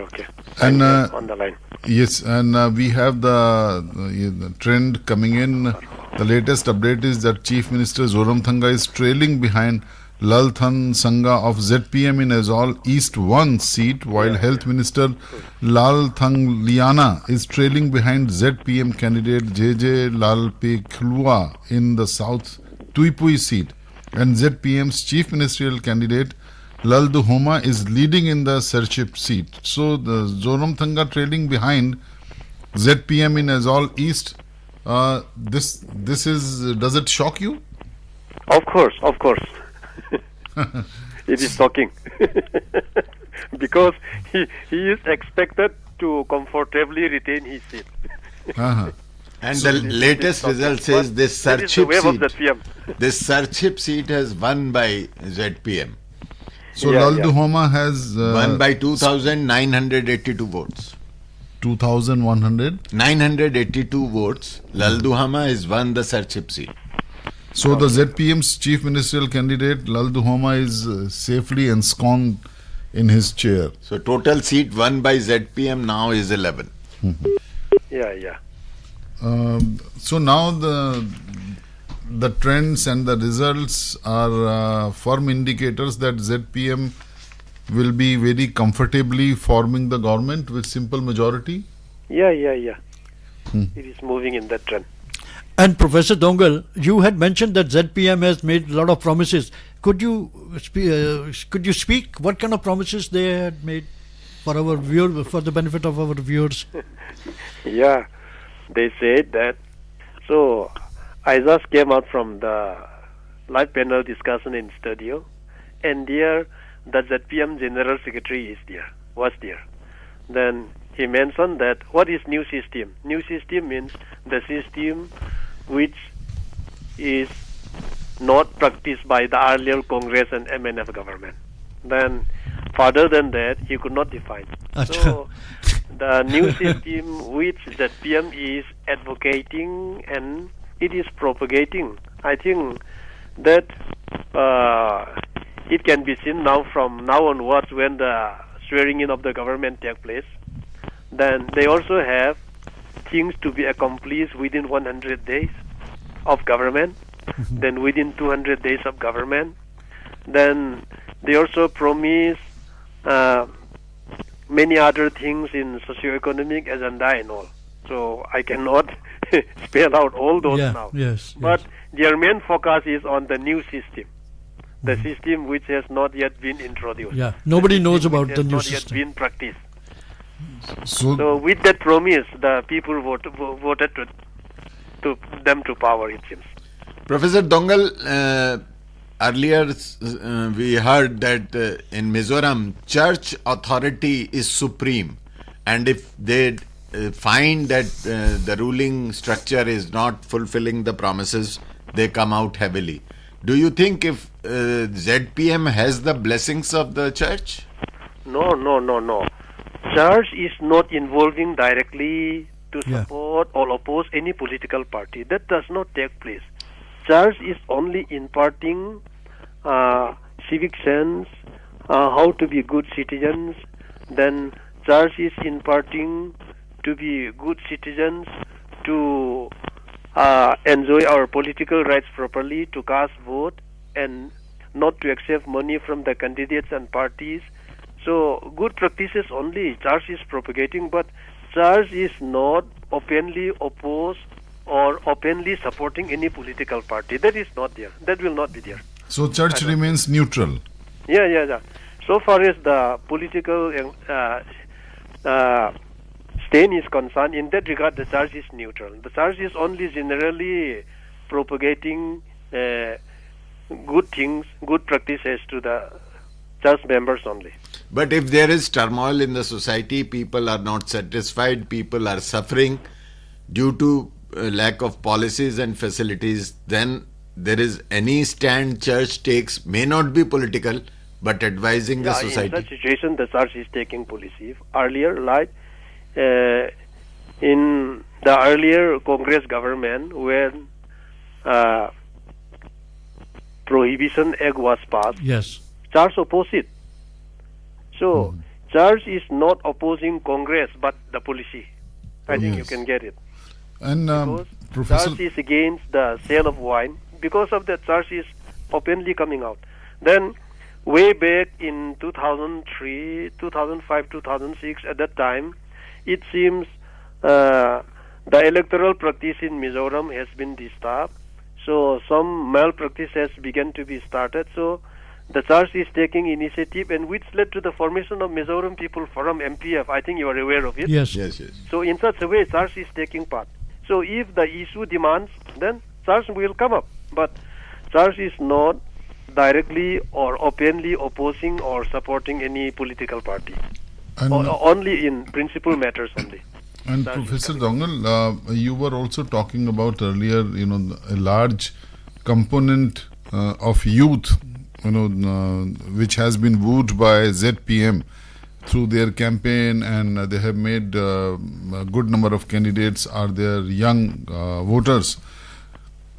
And on the line. yes, and we have the trend coming in. The latest update is that Chief Minister Zoramthanga is trailing behind Lalthan Sangha of ZPM in Azol East 1 seat, while Health Minister Lalthang Liana is trailing behind ZPM candidate JJ Lalpe Khulwa in the South Tuipui seat, and ZPM's Chief Ministerial candidate Laldu Homa is leading in the Serchip seat. So the Zoramthanga trailing behind ZPM in Azol East. This is, does it shock you? Of course. It is shocking because he is expected to comfortably retain his seat. Uh-huh. And the latest result says this Serchip seat has won by ZPM. So Laldu Homa has won by 2,982 votes. 2,100? 982 votes. Laldu Homa has won the Serchip seat. So the ZPM's chief ministerial candidate Laldu Homa is safely ensconced in his chair. So total seat won by ZPM now is 11. Yeah. So now the trends and the results are firm indicators that ZPM will be very comfortably forming the government with simple majority. Yeah. It is moving in that trend. And Professor Dongal, you had mentioned that ZPM has made a lot of promises. Could you speak what kind of promises they had made for our for the benefit of our viewers? Yeah, they said that. So I just came out from the live panel discussion in studio, and there the ZPM General Secretary was there. Then he mentioned that what is new system? New system means the system which is not practiced by the earlier Congress and MNF government. Then further than that, he could not define. So the new system which ZPM is advocating and it is propagating, I think that it can be seen now from now onwards when the swearing in of the government takes place. Then they also have things to be accomplished within 100 days of government, then within 200 days of government. Then they also promise many other things in socio-economic agenda and all. So I cannot spell out all those now. But their main focus is on the new system, the system which has not yet been introduced. Yeah, nobody knows about the new system. Not yet been practiced. So with that promise, the people voted to them to power, it seems. Professor Dongal, earlier we heard that in Mizoram, church authority is supreme, and if they find that the ruling structure is not fulfilling the promises, they come out heavily. Do you think if ZPM has the blessings of the church? No. Church is not involving directly to support or oppose any political party. That does not take place. Church is only imparting civic sense, how to be good citizens. Then church is imparting to be good citizens, to enjoy our political rights properly, to cast vote, and not to accept money from the candidates and parties. So good practices only church is propagating, but church is not openly opposed or openly supporting any political party. That is not there. That will not be there. So church remains neutral. Yeah. So far as the political stain is concerned, in that regard, the church is neutral. The church is only generally propagating good things, good practices to the church members only. But if there is turmoil in the society, people are not satisfied, people are suffering due to lack of policies and facilities, then there is any stand church takes may not be political, but advising the society. In such situation, the church is taking policy. Earlier, like in the earlier Congress government, when Prohibition Act was passed, Yes. church opposed it. So, church is not opposing Congress, but the policy. I think you can get it. And Because Professor, church is against the sale of wine. Because of that, church is openly coming out. Then, way back in 2003, 2005, 2006, at that time, it seems the electoral practice in Mizoram has been disturbed. So, some malpractice has begun to be started. So, the church is taking initiative, and which led to the formation of Mizoram People Forum, MPF. I think you are aware of it. Yes. So in such a way, church is taking part. So if the issue demands, then church will come up. But church is not directly or openly opposing or supporting any political party. and, Only in principal matters only. and Professor Dongal, you were also talking about earlier, a large component of youth, which has been wooed by ZPM through their campaign, and they have made a good number of candidates are their young voters.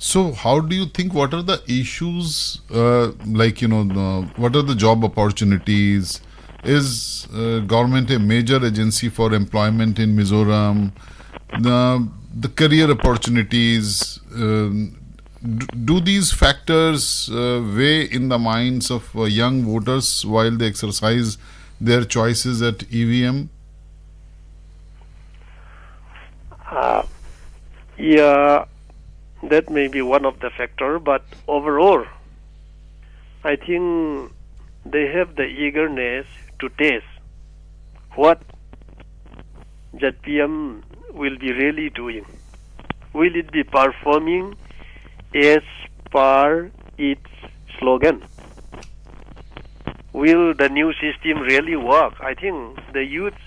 So how do you think, what are the issues, what are the job opportunities? Is government a major agency for employment in Mizoram? The career opportunities, do these factors weigh in the minds of young voters while they exercise their choices at EVM? Yeah, that may be one of the factors, but overall, I think they have the eagerness to taste what ZPM will be really doing. Will it be performing as per its slogan? Will the new system really work? I think the youth,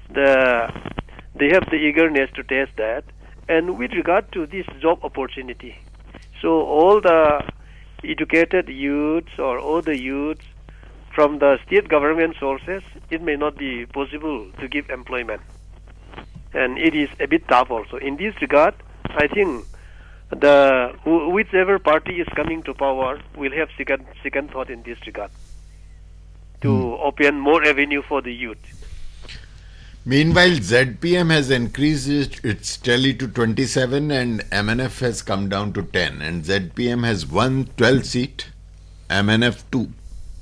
they have the eagerness to test that. And with regard to this job opportunity, so all the educated youths or all the youths from the state government sources, it may not be possible to give employment. And it is a bit tough also. In this regard, I think whichever party is coming to power will have second thought in this regard to open more avenue for the youth. Meanwhile, ZPM has increased its tally to 27 and MNF has come down to 10, and ZPM has won 12 seat, MNF 2,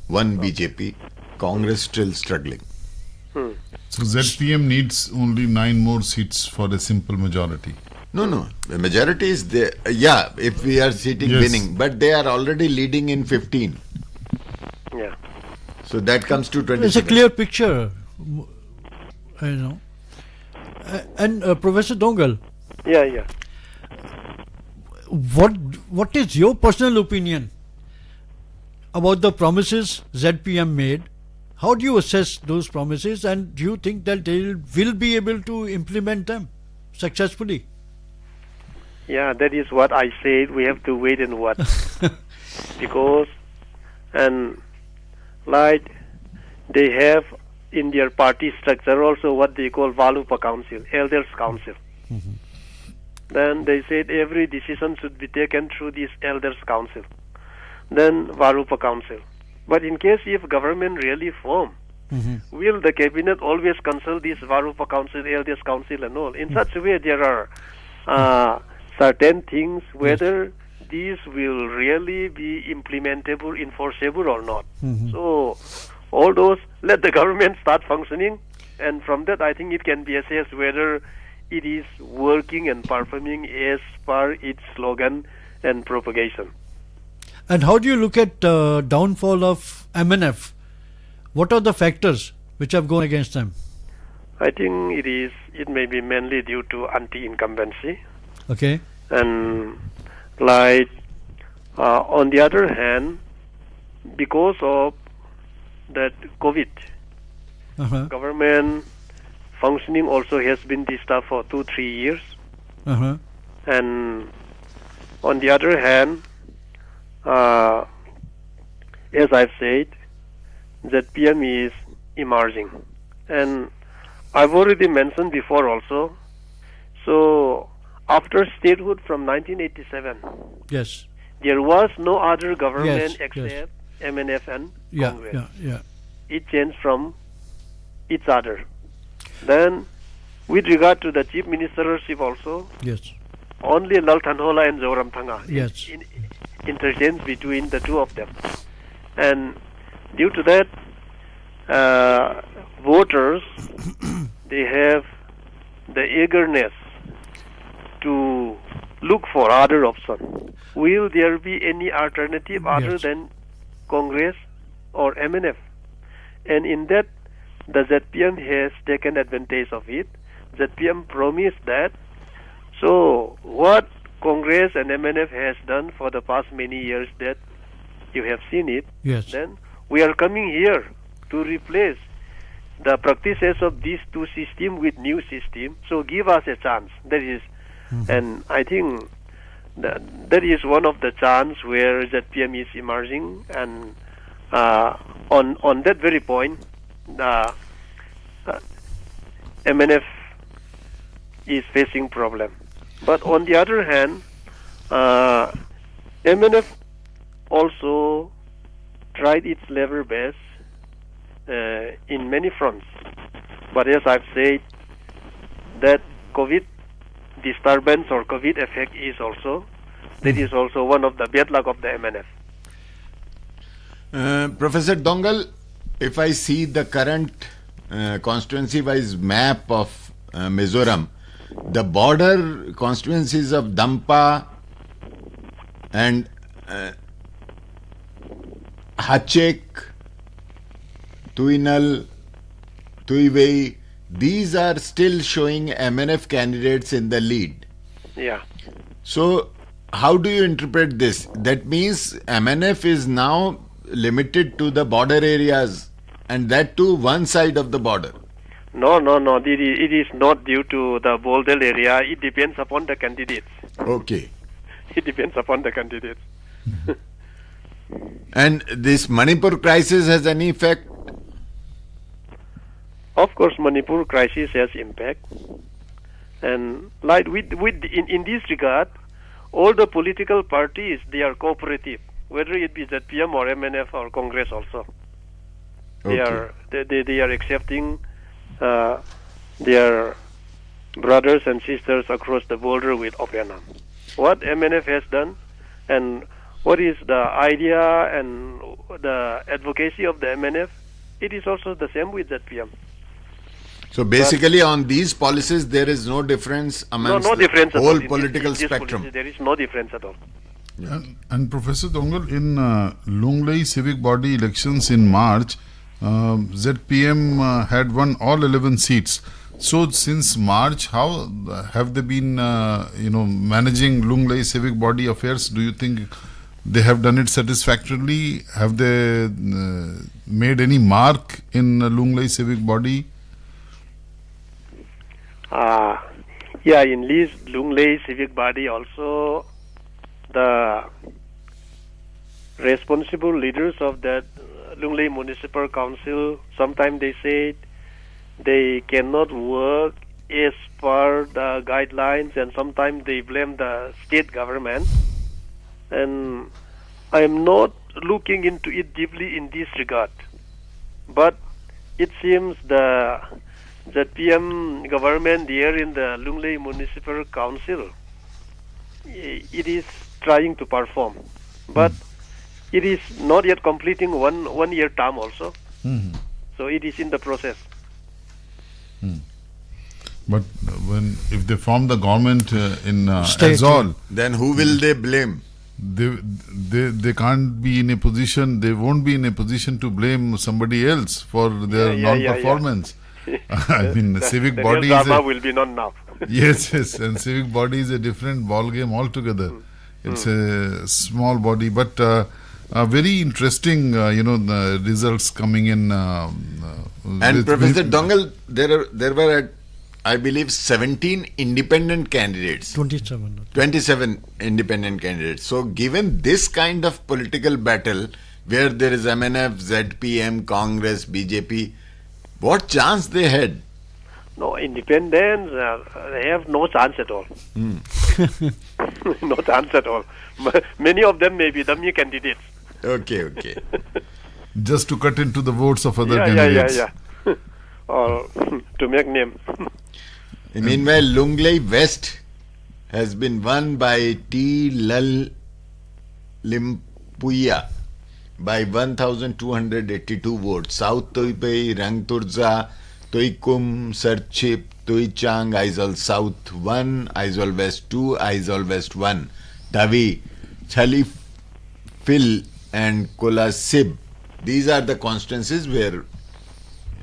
1 BJP, Congress still struggling. So ZPM needs only 9 more seats for a simple majority. No, the majority is there. Yeah, if we are sitting winning, but they are already leading in 15. Yeah. So that comes to 27. It's a clear picture, And Professor Dongal, Yeah. what is your personal opinion about the promises ZPM made How do you assess those promises, and do you think that they will be able to implement them successfully? Yeah, that is what I said. We have to wait and watch. Because, and like they have in their party structure also what they call Valupa Council, Elders Council. Then they said every decision should be taken through this Elders Council. Then Valupa Council. But in case if government really form, will the cabinet always consult this Valupa Council, Elders Council and all? In such a way there are certain things whether these will really be implementable, enforceable or not. So all those, let the government start functioning, and from that I think it can be assessed whether it is working and performing as per its slogan and propagation. And how do you look at downfall of MNF? What are the factors which have gone against them? I think it may be mainly due to anti-incumbency. Okay. And like on the other hand, because of that COVID, government functioning also has been disturbed for 2-3 years. And on the other hand, as I've said, that PM is emerging. And I've already mentioned before also, so after statehood from 1987, yes, there was no other government Yes, except MNF and yeah, Congress. yeah. It changed from each other. Then, with regard to the chief ministership also, Yes. only Laltanhola and Zoram Thanga Yes. interchange between the two of them. And due to that, voters, they have the eagerness to look for other options. Will there be any alternative other Yes. than Congress or MNF? And in that, the ZPM has taken advantage of it. ZPM promised that. So, what Congress and MNF has done for the past many years, that you have seen it, Yes. then we are coming here to replace the practices of these two systems with new system. So give us a chance. That is, and I think that is one of the chance where ZPM is emerging. And on that very point, MNF is facing problem. But on the other hand, MNF also tried its level best in many fronts. But as I've said, that COVID disturbance or COVID effect is also, that is also one of the bad luck of the MNF. Professor Dongal, if I see the current constituency-wise map of Mizoram, the border constituencies of Dampa and Hachek, Tuinal, Tuivei, these are still showing MNF candidates in the lead. Yeah. So, how do you interpret this? That means MNF is now limited to the border areas, and that too one side of the border. No. It is not due to the Boldel area. It depends upon the candidates. Okay. It depends upon the candidates. And this Manipur crisis has any effect? Of course, Manipur crisis has impact. And like in this regard, all the political parties, they are cooperative, whether it be ZPM or MNF or Congress also. They are accepting their brothers and sisters across the border with open arms. What MNF has done and what is the idea and the advocacy of the MNF, it is also the same with ZPM. So basically on these policies there is no difference amongst no difference the at whole all. political In this spectrum. policy, there is no difference at all. And Professor Dongal, in Lunglei civic body elections in March, ZPM had won all 11 seats. So since March, how have they been, managing Lunglei civic body affairs? Do you think they have done it satisfactorily? Have they made any mark in Lunglei civic body? Yeah, in Lunglei civic body also, the responsible leaders of that Lunglei Municipal Council, sometimes they say they cannot work as per the guidelines, and sometimes they blame the state government. And I am not looking into it deeply in this regard. But it seems the PM government here in the Lunglei Municipal Council, it is trying to perform. But it is not yet completing one year term also. So it is in the process. But if they form the government in State, Azol, Then who will they blame? they can't be in a position. They won't be in a position to blame somebody else for their non-performance. I mean, civic The body real is drama will be not now. yes, and civic body is a different ball game altogether. It's a small body, but very interesting. The results coming in. And Professor Dongal, there were, I believe, 17 independent candidates. 27 independent candidates. So given this kind of political battle where there is MNF, ZPM, Congress, BJP, what chance they had? No, independents, they have no chance at all. No chance at all. Many of them may be dummy candidates. Okay. Just to cut into the votes of other candidates. Yeah. Or to make name. Meanwhile, Lunglei West has been won by T. Lal Limpuya by 1,282 votes. South Toipei, Rangturza, Toikum, Sarchip, Toichang, Aizawl South 1, Aizawl West 2, Aizawl West 1, Davi, Chalifil and Kolasib. These are the constituencies where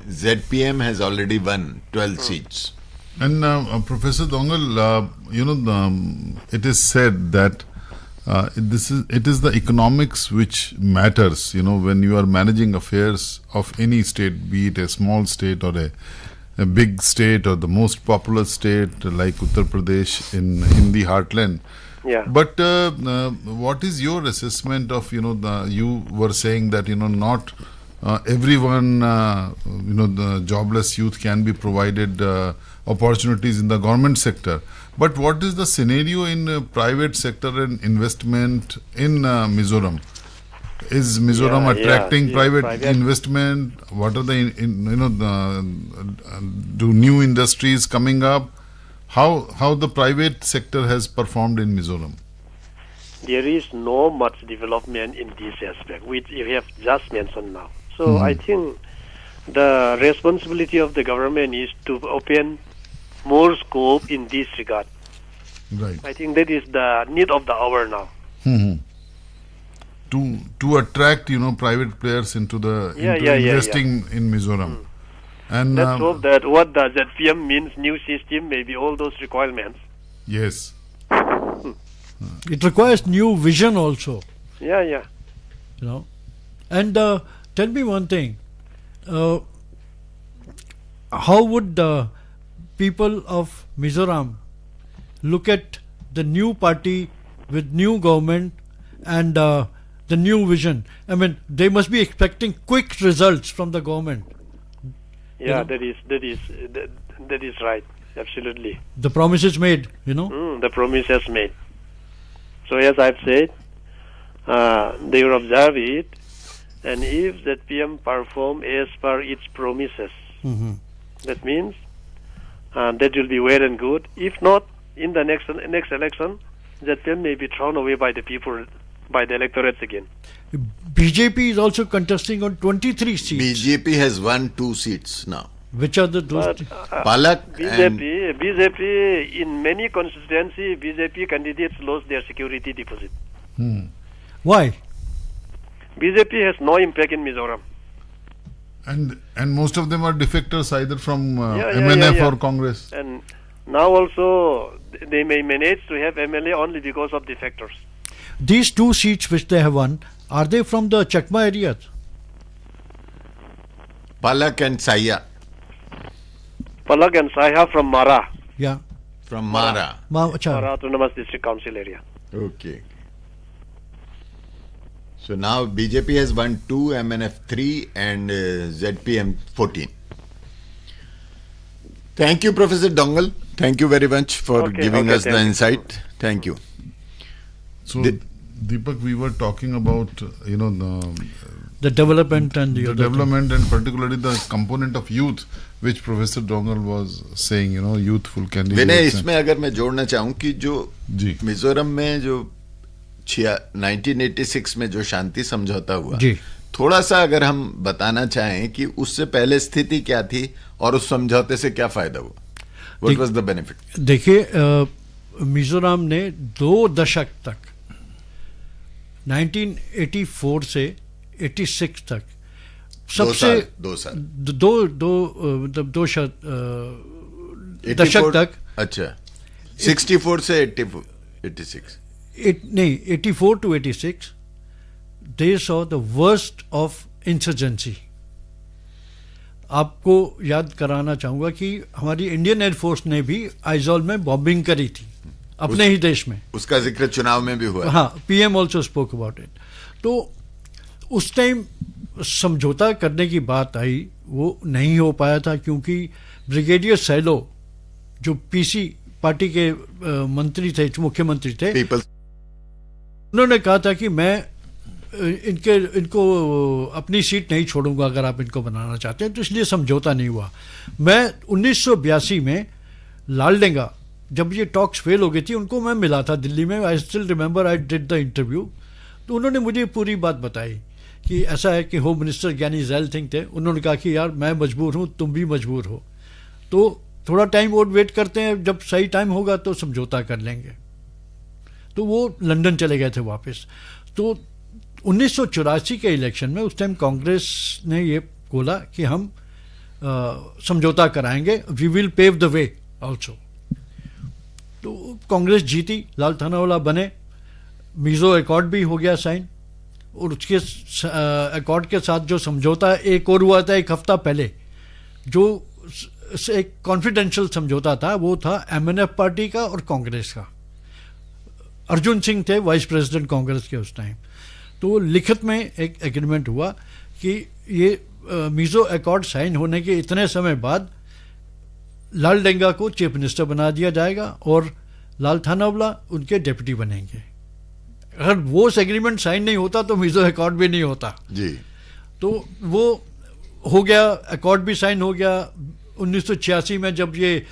ZPM has already won 12 seats. And Professor Dongal, it is said that it is the economics which matters. When you are managing affairs of any state, be it a small state or a big state or the most populous state like Uttar Pradesh in the heartland. Yeah. But what is your assessment of you were saying that not everyone the jobless youth can be provided opportunities in the government sector. But what is the scenario in private sector and investment in Mizoram? Is Mizoram attracting private investment? What are the do new industries coming up? How the private sector has performed in Mizoram? There is no much development in this aspect, which you have just mentioned now. So I think the responsibility of the government is to open more scope in this regard. Right. I think that is the need of the hour now. To attract private players into investing in Mizoram. And let's hope that what the ZPM means new system, maybe all those requirements. Yes. It requires new vision also. Yeah. And tell me one thing. How would the people of Mizoram look at the new party with new government and the new vision? I mean, they must be expecting quick results from the government. Yeah, that is right. Absolutely. The promises made, The promises made. So as I've said, they will observe it, and if ZPM perform as per its promises, that means that will be well and good. If not, in the next election, ZPM may be thrown away by the people, by the electorates again. BJP is also contesting on 23 seats. BJP has won 2 seats now. Which are those? Palak BJP in many constituencies, BJP candidates lost their security deposit. Why? BJP has no impact in Mizoram. And most of them are defectors either from MNF or Congress. And now also they may manage to have MLA only because of defectors. These two seats which they have won, are they from the Chakma areas? Palak and Saya Palak and Saha from Mara, Yeah. from Mara. Acha. Mara Autonomous District Council area. Okay. So now BJP has won 2, MNF 3 and ZPM 14. Thank you, Professor Dongal. Thank you very much for giving us the thank you. insight. Thank you. So, Deepak, we were talking about, The development and the the other development and particularly the component of youth, which Professor Dongal was saying, youthful Vinay, candidates. इसमें अगर मैं जोड़ना चाहूं कि जो जी मिजोरम में जो 1986 में जो शांति समझौता हुआ, जी। थोड़ा सा अगर हम बताना चाहें कि उससे पहले स्थिति क्या थी और उस समझौते से क्या फायदा हुआ, व्हाट वाज द बेनिफिट? देखिए, मिजोरम ने 2 दशक तक 1984 से 86 तक सबसे 2 साल दशक तक, अच्छा 64 से 86 नहीं 84 to 86 they saw the worst of insurgency. आपको याद कराना चाहूंगा कि हमारी इंडियन एयरफोर्स ने भी आइजोल में बॉम्बिंग करी थी अपने ही देश में. उसका जिक्र चुनाव में भी हुआ. हाँ, PM also spoke about it. तो उस टाइम समझौता करने की बात आई, वो नहीं हो पाया था क्योंकि ब्रिगेडियर सैलो जो पीसी पार्टी के मंत्री थे, मुख्यमंत्री थे, उन्होंने कहा था कि मैं इनको अपनी सीट नहीं छोड़ूंगा अगर आप इनको बनाना चाहते हैं, तो इसलिए समझौता नहीं हुआ. मैं 1982 में लालडेंगा, जब ये टॉक्स फेल हो गई थी, उनको मैं मिला था दिल्ली में. I still remember, I did the interview. तो उन्होंने मुझे पूरी बात बताई कि ऐसा है कि होम मिनिस्टर ज्ञानी जैल सिंह थे, उन्होंने कहा कि यार मैं मजबूर हूँ, तुम भी मजबूर हो, तो थोड़ा टाइम और वेट करते हैं, जब सही टाइम होगा तो समझौता कर लेंगे. तो वो लंदन चले गए थे वापस. तो 1984 के इलेक्शन में उस टाइम कांग्रेस ने ये बोला कि हम समझौता कराएंगे, we will pave the way also. तो कांग्रेस जीती, लाल थानावाला बने, मिजो अकॉर्ड भी हो गया साइन, और उसके अकॉर्ड के साथ जो समझौता एक और हुआ था एक हफ्ता पहले, जो एक कॉन्फिडेंशियल समझौता था, वो था एमएनएफ पार्टी का और कांग्रेस का. अर्जुन सिंह थे वाइस प्रेसिडेंट कांग्रेस के उस टाइम. तो लिखित में एक एग्रीमेंट हुआ कि ये मिजो अकॉर्ड साइन होने के इतने समय बाद लालडेंगा को चीफ मिनिस्टर बना दिया जाएगा और लाल थानावाला उनके डिप्टी बनेंगे. अगर वो एग्रीमेंट साइन नहीं होता तो मिजो अकॉर्ड भी नहीं होता जी. तो वो हो गया, अकॉर्ड भी साइन हो गया. 1986 में जब ये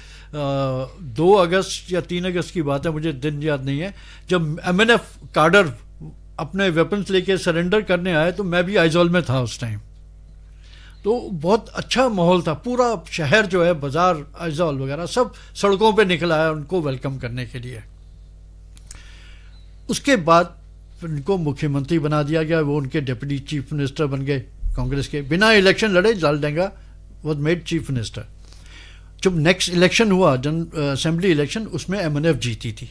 2 अगस्त या 3 अगस्त की बात है, मुझे दिन याद नहीं है, जब एमएनएफ कार्डर अपने वेपन्स लेके सरेंडर करने आए, तो मैं भी आइजोल में था उस टाइम. तो बहुत अच्छा माहौल था, पूरा शहर जो है, बाजार, आइजोल वगैरह सब सड़कों पे निकला है उनको वेलकम करने के लिए. उसके बाद उनको मुख्यमंत्री बना दिया गया, वो उनके डिप्टी चीफ मिनिस्टर बन गए कांग्रेस के, बिना इलेक्शन लड़े. Laldenga was made chief minister. जब नेक्स्ट इलेक्शन हुआ, असेंबली इलेक्शन, उसमें एमएनएफ जीती थी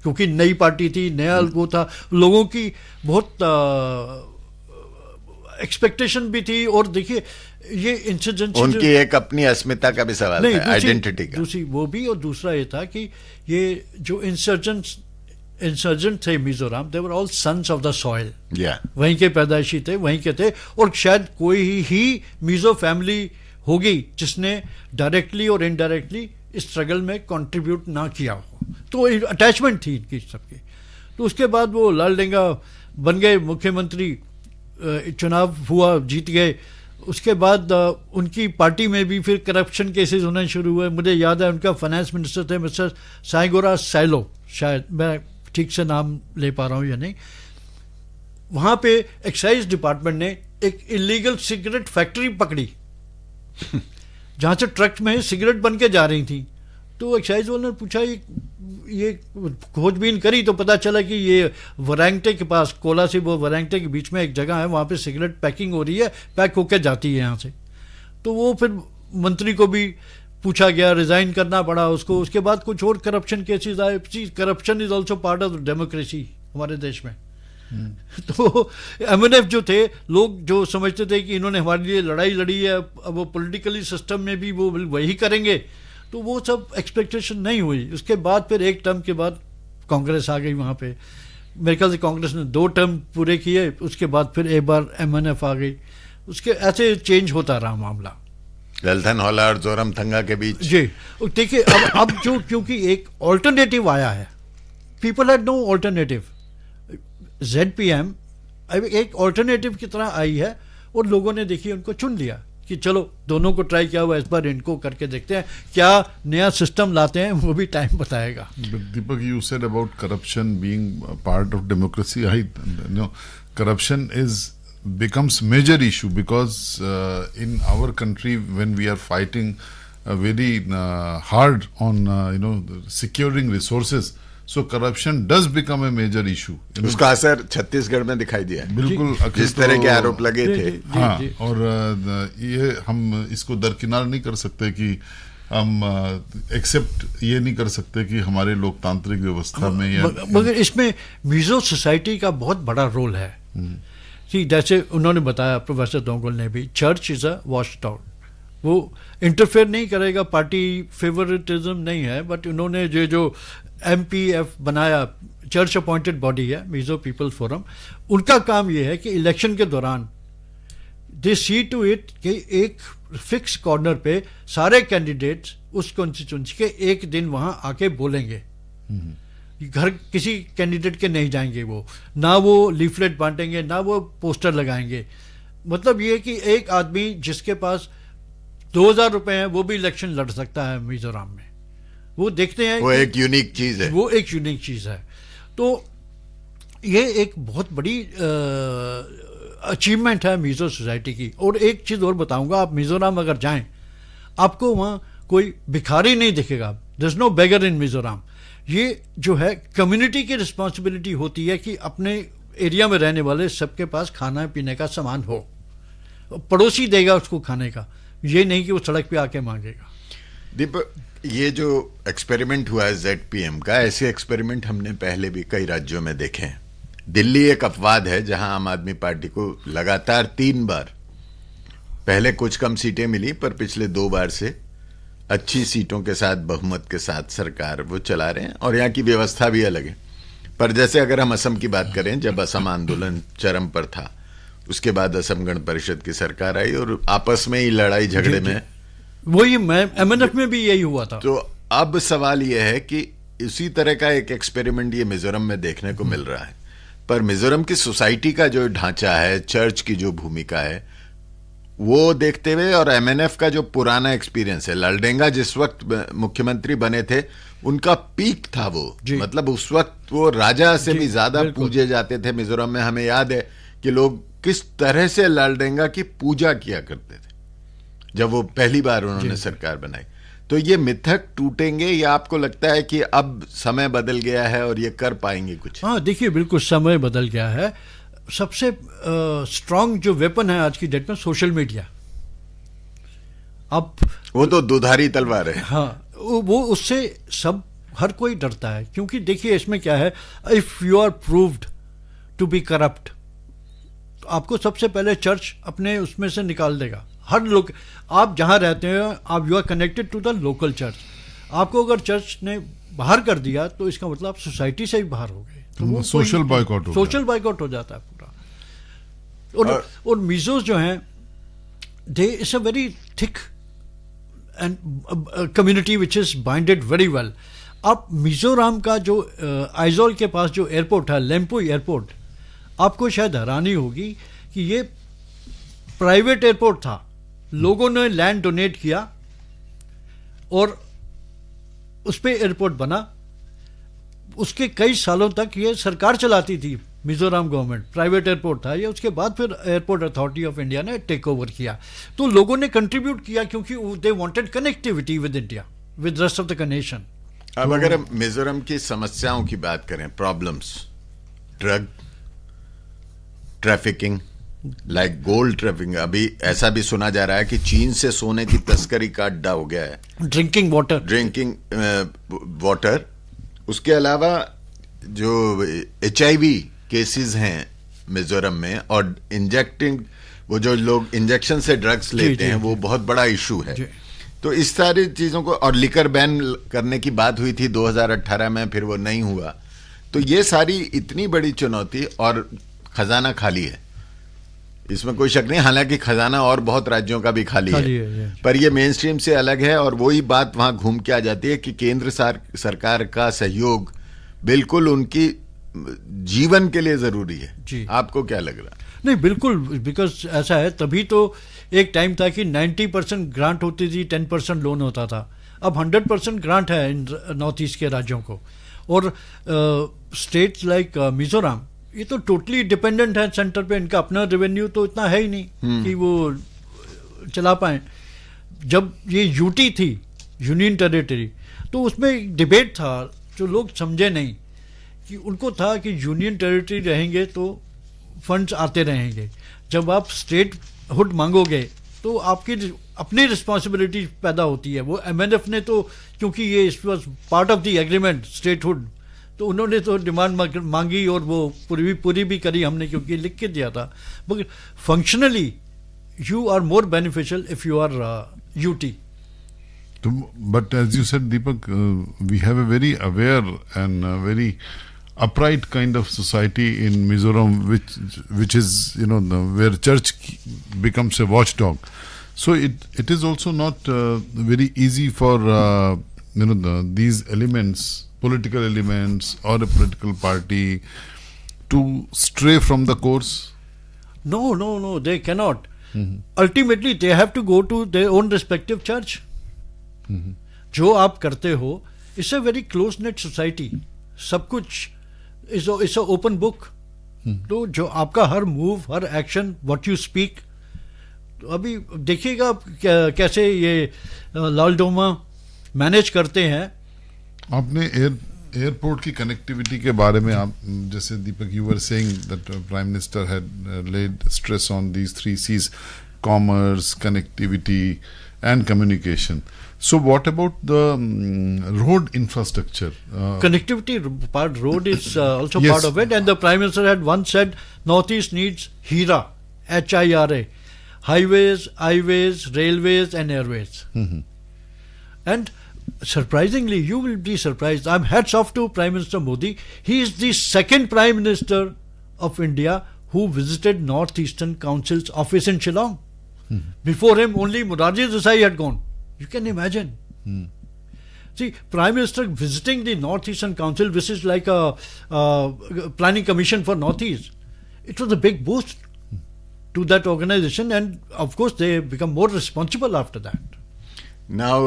क्योंकि नई पार्टी थी, नया वो था, लोगों की बहुत एक्सपेक्टेशन भी थी. और देखिए, ये इंसिडेंट, उनकी एक अपनी अस्मिता का भी सवाल था, आइडेंटिटी का. दूसरी वो भी, और दूसरा ये था कि ये जो इंसर्जेंट थे Mizoram, they were all sons of the soil. वहीं के पैदाइशी थे, वहीं के थे, और शायद कोई ही मिजो फैमिली होगी जिसने डायरेक्टली और इनडायरेक्टली इस स्ट्रगल में कंट्रीब्यूट ना किया हो. तो अटैचमेंट थी इनकी सबकी. तो उसके बाद वो लालडेंगा बन गए मुख्यमंत्री, चुनाव हुआ, जीत गए. उसके बाद उनकी पार्टी में भी फिर करप्शन केसेस होने शुरू हुए. मुझे याद है उनका फाइनेंस मिनिस्टर थे मिस्टर साइगोरा सैलो, शायद मैं ठीक से नाम ले पा रहा हूँ या नहीं. वहाँ पे एक्साइज डिपार्टमेंट ने एक इलीगल सिगरेट फैक्ट्री पकड़ी जहाँ से ट्रक में सिगरेट बन के जा रही थी. तो एक्साइज वालों ने पूछा, ये खोजबीन करी तो पता चला कि ये वरांगटे के पास, कोलासिब और वरांगटे के बीच में एक जगह है, वहाँ पे सिगरेट पैकिंग हो रही है, पैक होकर जाती है यहाँ से. तो वो फिर मंत्री को भी पूछा गया, रिजाइन करना पड़ा उसको। उसके बाद कुछ और करप्शन केसेस आए। Corruption is also part of democracy हमारे देश में। तो एमएनएफ जो थे, लोग जो समझते थे कि इन्होंने हमारे लिए लड़ाई लड़ी है, अब वो पॉलिटिकली सिस्टम में भी वो वही करेंगे, तो वो सब एक्सपेक्टेशन नहीं हुई। उसके बाद फिर एक टर्म के बाद कांग्रेस आ गई वहाँ पे। मेरे ख्याल से कांग्रेस ने 2 टर्म पूरे किए, उसके बाद फिर एक बार एमएनएफ आ गई। उसके ऐसे चेंज होता रहा मामला ललथन हौला और जोरमथंगा के बीच। जी देखिए, अब जो क्योंकि एक ऑल्टरनेटिव आया है, people had no alternative. ZPM एक ऑल्टरनेटिव की तरह आई है और लोगों ने देखिए उनको चुन लिया कि चलो दोनों को ट्राई किया हुआ, इस बार इनको करके देखते हैं क्या नया सिस्टम लाते हैं, वो भी टाइम बताएगा। Deepak, you said about corruption being a part of democracy. Corruption becomes major issue because in our country when we are fighting very hard on securing resources, so corruption does become a major issue. उसका असर छत्तीसगढ़ में दिखाई दिया बिल्कुल, जिस तरह के आरोप लगे थे। हाँ, और ये हम इसको दरकिनार नहीं कर सकते कि हम एक्सेप्ट ये नहीं कर सकते कि हमारे लोकतांत्रिक व्यवस्था में मगर इसमें मिजो सोसाइटी का बहुत बड़ा रोल है। जी, जैसे उन्होंने बताया प्रोफेसर दोंगल ने भी, church is a watch town, वो इंटरफेयर नहीं करेगा, पार्टी फेवरेटिज्म नहीं है, बट उन्होंने जो MPF बनाया, चर्च अपॉइंटेड बॉडी है मिजो पीपल फोरम, उनका काम यह है कि इलेक्शन के दौरान दे सी टू इट कि एक फिक्स कॉर्नर पे सारे कैंडिडेट्स उस कॉन्स्टिट्यूंसी के एक दिन वहां आके बोलेंगे। घर किसी कैंडिडेट के नहीं जाएंगे, वो ना वो लीफलेट बांटेंगे ना वो पोस्टर लगाएंगे। मतलब ये कि एक आदमी जिसके पास 2000 रुपए हैं वो भी इलेक्शन लड़ सकता है मिजोरम में। वो देखते हैं वो एक यूनिक चीज है, वो एक यूनिक चीज है। तो ये एक बहुत बड़ी अचीवमेंट है मिजो सोसाइटी की। और एक चीज और बताऊंगा, आप मिजोरम अगर जाएं आपको वहां कोई भिखारी नहीं दिखेगा। देयर इज नो बेगर इन मिजोरम। ये जो है कम्युनिटी की रिस्पॉन्सिबिलिटी होती है कि अपने एरिया में रहने वाले सबके पास खाना पीने का सामान हो, पड़ोसी देगा उसको खाने का, ये नहीं कि वो सड़क पे आके मांगेगा। दीपक, ये जो एक्सपेरिमेंट हुआ है ZPM का, ऐसे एक्सपेरिमेंट हमने पहले भी कई राज्यों में देखे हैं। दिल्ली एक अपवाद है जहां आम आदमी पार्टी को लगातार 3 बार, पहले कुछ कम सीटें मिली पर पिछले 2 बार से अच्छी सीटों के साथ बहुमत के साथ सरकार वो चला रहे हैं और यहाँ की व्यवस्था भी अलग है। पर जैसे अगर हम असम की बात करें, जब असम आंदोलन चरम पर था उसके बाद असम गण परिषद की सरकार आई और आपस में ही लड़ाई झगड़े में वही MNF में भी यही हुआ था। तो अब सवाल यह है कि इसी तरह का एक एक्सपेरिमेंट ये मिजोरम में देखने को मिल रहा है। पर मिजोरम की सोसाइटी का जो ढांचा है, चर्च की जो भूमिका है, वो देखते हुए और MNF का जो पुराना एक्सपीरियंस है, लालडेंगा जिस वक्त मुख्यमंत्री बने थे उनका पीक था वो, मतलब उस वक्त वो राजा से भी ज्यादा पूजे जाते थे मिजोरम में। हमें याद है कि लोग किस तरह से लालडेंगा की पूजा किया करते थे जब वो पहली बार उन्होंने सरकार बनाई। तो ये मिथक टूटेंगे या आपको लगता है कि अब समय बदल गया है और ये कर पाएंगे कुछ? हाँ, देखिए बिल्कुल समय बदल गया है। सबसे स्ट्रांग जो वेपन है आज की डेट में सोशल मीडिया। अब वो तो दुधारी तलवार है। हाँ, वो उससे सब हर कोई डरता है, क्योंकि देखिए इसमें क्या है, if you are proved to be corrupt, आपको सबसे पहले चर्च अपने उसमें से निकाल देगा। हर लोग, आप जहां रहते हैं आप you are connected to the local church. आपको अगर चर्च ने बाहर कर दिया तो इसका मतलब आप सोसाइटी से ही बाहर हो गए। तो वो सोशल बाइकआउट हो जाता है पूरा। और मिजोस जो हैं, they is a very thick and community which is binded very well. आप मिजोरम का जो आइजोल के पास जो एयरपोर्ट है, लेम्पुई एयरपोर्ट, आपको शायद हैरानी होगी कि ये प्राइवेट एयरपोर्ट था। लोगों ने लैंड डोनेट किया और उस पर एयरपोर्ट बना। उसके कई सालों तक ये सरकार चलाती थी, मिजोरम गवर्नमेंट, प्राइवेट एयरपोर्ट था ये। उसके बाद फिर एयरपोर्ट अथॉरिटी ऑफ इंडिया ने टेक ओवर किया। तो लोगों ने कंट्रीब्यूट किया क्योंकि they wanted connectivity with India, with rest of the nation. अब अगर हम मिजोरम की समस्याओं की बात करें, problems, drug trafficking, like gold trafficking, अभी ऐसा भी सुना जा रहा है कि चीन से सोने की तस्करी का अड्डा हो गया है, ड्रिंकिंग वाटर। उसके अलावा जो HIV केसेस हैं मिजोरम में, और वो जो लोग इंजेक्शन से ड्रग्स लेते हैं, वो बहुत बड़ा इशू है। तो इस सारी चीजों को, और लिकर बैन करने की बात हुई थी 2018 में, फिर वो नहीं हुआ। तो ये सारी इतनी बड़ी चुनौती, और खजाना खाली है, इसमें कोई शक नहीं। हालांकि खजाना और बहुत राज्यों का भी खाली है, पर ये मेन स्ट्रीम से अलग है। और वही बात वहां घूम के आ जाती है कि केंद्र सरकार का सहयोग बिल्कुल उनकी जीवन के लिए जरूरी है। आपको क्या लग रहा है? नहीं, बिल्कुल, बिकॉज ऐसा है, तभी तो एक टाइम था कि 90% ग्रांट होती थी, 10% लोन होता था। अब 100% ग्रांट है इन नॉर्थ ईस्ट के राज्यों को। और स्टेट्स लाइक मिजोरम, ये तो टोटली डिपेंडेंट है सेंटर पे। इनका अपना रेवेन्यू तो इतना है ही नहीं कि वो चला पाए। जब ये यूटी थी, यूनियन टेरिटरी, तो उसमें एक डिबेट था जो लोग समझे नहीं, कि उनको था कि यूनियन टेरिटरी रहेंगे तो फंड्स आते रहेंगे। जब आप स्टेट हुड मांगोगे तो आपकी अपनी रिस्पॉन्सिबिलिटी पैदा होती है। वो MNF ने तो, क्योंकि ये इस was part of the agreement state hood, तो उन्होंने तो डिमांड मांगी और वो पूरी भी करी हमने, क्योंकि लिख के दिया था। But functionally you are more beneficial if you are UT. But as you said, Deepak, we have a very aware and very upright kind of society in Mizoram, which is, where church becomes a watchdog. So it is also not very easy for these elements, political elements or a political party, to stray from the course. No, they cannot. Ultimately, they have to go to their own respective church. जो आप करते हो, it's a very close knit society, सब कुछ it's a open book. तो जो आपका हर मूव, हर एक्शन, व्हाट यू स्पीक, तो अभी देखिएगा कैसे ये लालडोमा मैनेज करते हैं। आपने एयरपोर्ट की कनेक्टिविटी के बारे में, आप जैसे Deepak, you were saying that prime minister had laid stress on these 3 C's: commerce, connectivity and communication. So what about the road infrastructure? Connectivity part, road is also part of it, and the Prime Minister had once said Northeast needs HIRA, HIRA, highways, railways and airways. And surprisingly, you will be surprised, I'm hats off to Prime Minister Modi. He is the second Prime Minister of India who visited Northeastern Council's office in Shillong. Before him, only Morarji Desai had gone. You can imagine. See, Prime Minister visiting the Northeastern Council, which is like a planning commission for Northeast. It was a big boost to that organization, and of course they become more responsible after that. Now,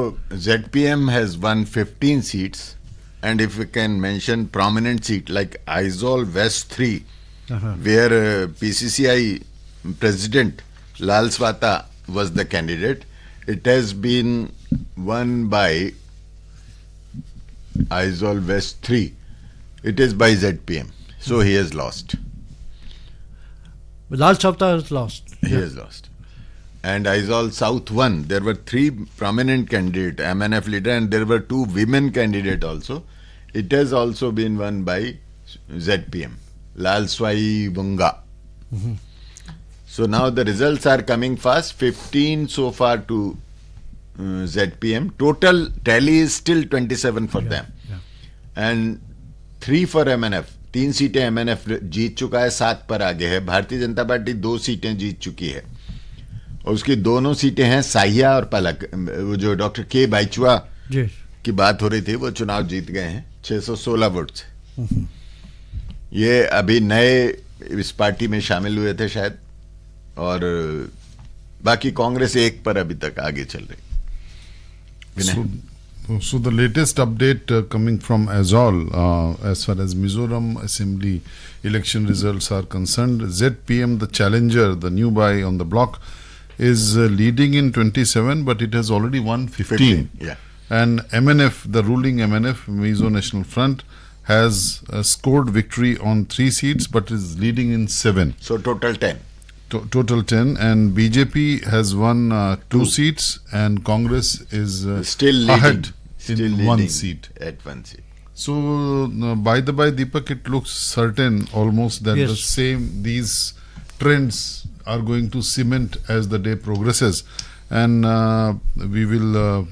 ZPM has won 15 seats, and if we can mention prominent seat like Aizawl West 3, where PCCI President Lal Swata was the candidate. It has been won by Aizawl West 3. It is by ZPM. So he has lost. Lal Swata has lost. He has lost. And Aizawl South 1, there were 3 prominent candidates, MNF leader, and there were 2 women candidates also. It has also been won by ZPM. Lal Swai Bunga. So now the results are coming fast. 15 so far to ZPM. Total tally is still 27 for them. And 3 for MNF. 3 सीटें MNF जीत चुका है, 7 पर आगे है। Bharatiya Janata party 2 सीटें जीत चुकी है, और उसकी दोनों सीटें हैं साहिया और पलक। वो जो डॉक्टर के बाइचुआ की बात हो रही थी, वो चुनाव जीत गए हैं 616 वोट से। ये अभी नए इस पार्टी में शामिल हुए थे शायद, और बाकी कांग्रेस 1 पर अभी तक आगे चल रही। So the latest update coming from Aizawl, as far as Mizoram Assembly election results are concerned, ZPM, the challenger, the new buy on the block, is leading in 27, but it has already won 15. And MNF, the ruling MNF, Mizo National Front, has scored victory on 3 seats, but is leading in 7. So total 10. Total 10, and BJP has won 2 seats, and Congress is Still leading. ahead Still in leading 1 seat. At 1 seat. So, by the by, Deepak, it looks certain almost that Yes. these trends are going to cement as the day progresses, and we will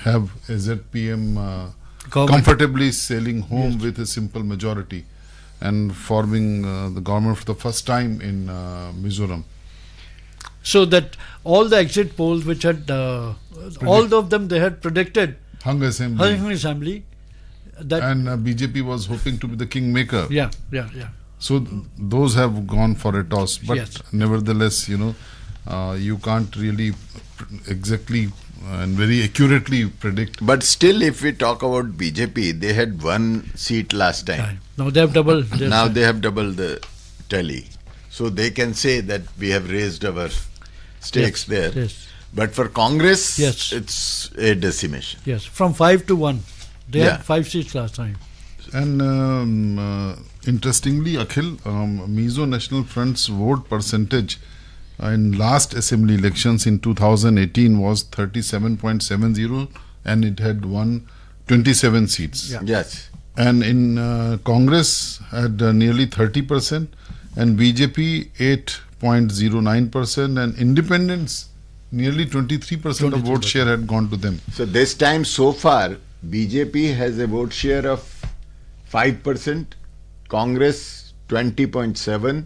have a ZPM Government. comfortably sailing home with a simple majority and forming the government for the first time in Mizoram. So that all the exit polls which had, all of them they had predicted Hung Assembly. Hung Assembly, that, And BJP was hoping to be the kingmaker. yeah. So those have gone for a toss. But Yes. nevertheless, you can't really exactly and very accurately predict. But still, if we talk about BJP, they had 1 seat last time. Now they have doubled. Now they have doubled the tally. So they can say that we have raised our stakes there. Yes. But for Congress, Yes. it's a decimation. Yes, from 5 to 1. They Yeah. had 5 seats last time. And interestingly, Akhil, Mizo National Front's vote percentage in last assembly elections in 2018 was 37.70, and it had won 27 seats. Yeah. Yes. And in Congress had nearly 30%, and BJP 8.09%, and independents nearly 23% of vote share had gone to them. So this time so far, BJP has a vote share of 5%, Congress 20.7%,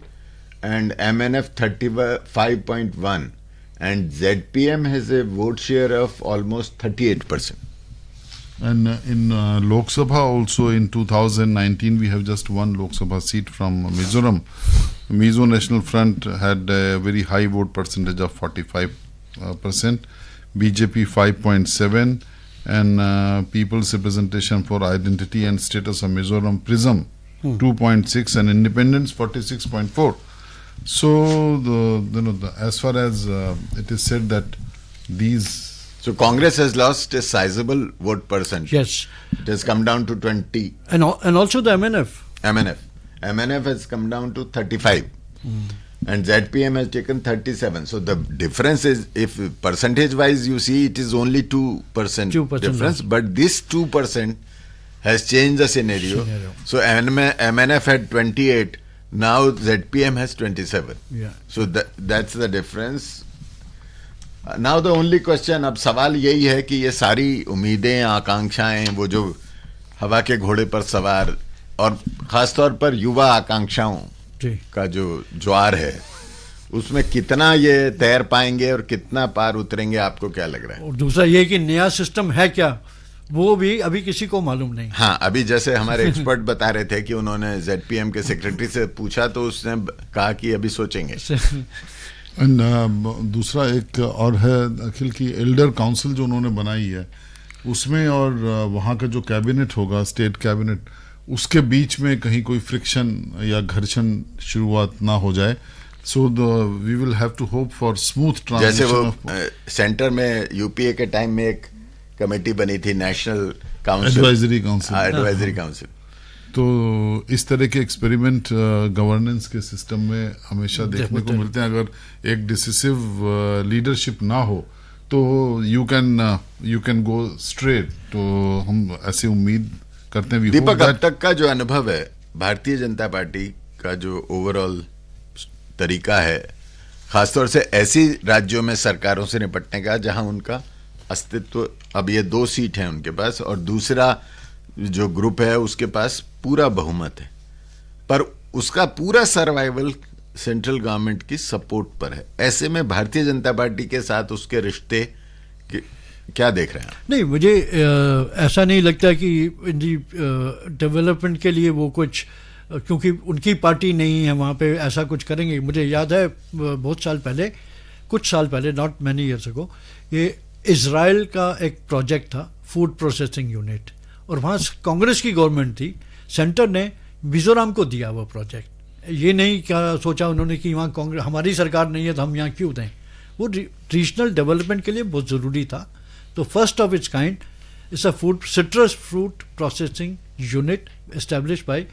and MNF 35.1%, and ZPM has a vote share of almost 38%. And in Lok Sabha also in 2019 we have just one Lok Sabha seat from Mizoram. Mizo National Front had a very high vote percentage of 45%, BJP 5.7%, and People's Representation for Identity and Status of Mizoram PRISM 2.6%, and Independents 46.4%. So as far as it is said that these. So Congress has lost a sizable vote percentage. Yes. It has come down to 20. And also the MNF. MNF has come down to 35. And ZPM has taken 37. So the difference is, if percentage wise you see, it is only 2% 2% difference. But this 2% has changed the scenario. So MNF had 28. Now ZPM has 27. Yeah. So that's the difference. Now the only question, अब सवाल यही है कि ये सारी उम्मीदें, आकांक्षाएं, वो जो हवा के घोड़े पर सवार, और खासतौर पर युवा आकांक्षाओं का जो ज्वार है, उसमें कितना ये तैर पाएंगे और कितना पार उतरेंगे, आपको क्या लग रहा है? और दूसरा ये कि नया सिस्टम है क्या, वो भी अभी किसी को मालूम नहीं. हाँ, अभी जैसे हमारे एक्सपर्ट बता रहे थे कि उन्होंने ZPM के सेक्रेटरी से पूछा तो उसने कहा कि अभी सोचेंगे. एंड दूसरा एक और है अखिल की एल्डर काउंसिल जो उन्होंने बनाई है, उसमें और वहाँ का जो कैबिनेट होगा, स्टेट कैबिनेट, उसके बीच में कहीं कोई फ्रिक्शन या घर्षण शुरुआत ना हो जाए. So we will have to hope for smooth transition. जैसे वो सेंटर में यूपीए के टाइम में एक कमेटी बनी थी, नेशनल काउंसिल, एडवाइजरी काउंसिल. तो इस तरह के एक्सपेरिमेंट गवर्नेंस के सिस्टम में हमेशा देखने को मिलते हैं. अगर एक डिसिसिव लीडरशिप ना हो तो यू कैन गो स्ट्रेट. तो हम ऐसी उम्मीद करते हैं. दीपक, अब तक का जो अनुभव है भारतीय जनता पार्टी का, जो ओवरऑल तरीका है, खासतौर से ऐसी राज्यों में सरकारों से निपटने का जहां उनका अस्तित्व, अब ये 2 सीट है उनके पास, और दूसरा जो ग्रुप है उसके पास पूरा बहुमत है, पर उसका पूरा सर्वाइवल सेंट्रल गवर्नमेंट की सपोर्ट पर है. ऐसे में भारतीय जनता पार्टी के साथ उसके रिश्ते क्या देख रहे हैं? नहीं, मुझे ऐसा नहीं लगता कि डेवलपमेंट के लिए वो कुछ, क्योंकि उनकी पार्टी नहीं है वहाँ पे, ऐसा कुछ करेंगे. मुझे याद है कुछ साल पहले, नॉट मैनी ईयर्स अगो, ये इजराइल का एक प्रोजेक्ट था, फूड प्रोसेसिंग यूनिट, और वहाँ कांग्रेस की गवर्नमेंट थी. सेंटर ने मिजोरम को दिया वो प्रोजेक्ट. ये नहीं क्या सोचा उन्होंने कि वहाँ कांग्रेस, हमारी सरकार नहीं है तो हम यहाँ क्यों दें. वो रीजनल डेवलपमेंट के लिए बहुत ज़रूरी था. तो first of its kind it's a citrus fruit processing unit establish by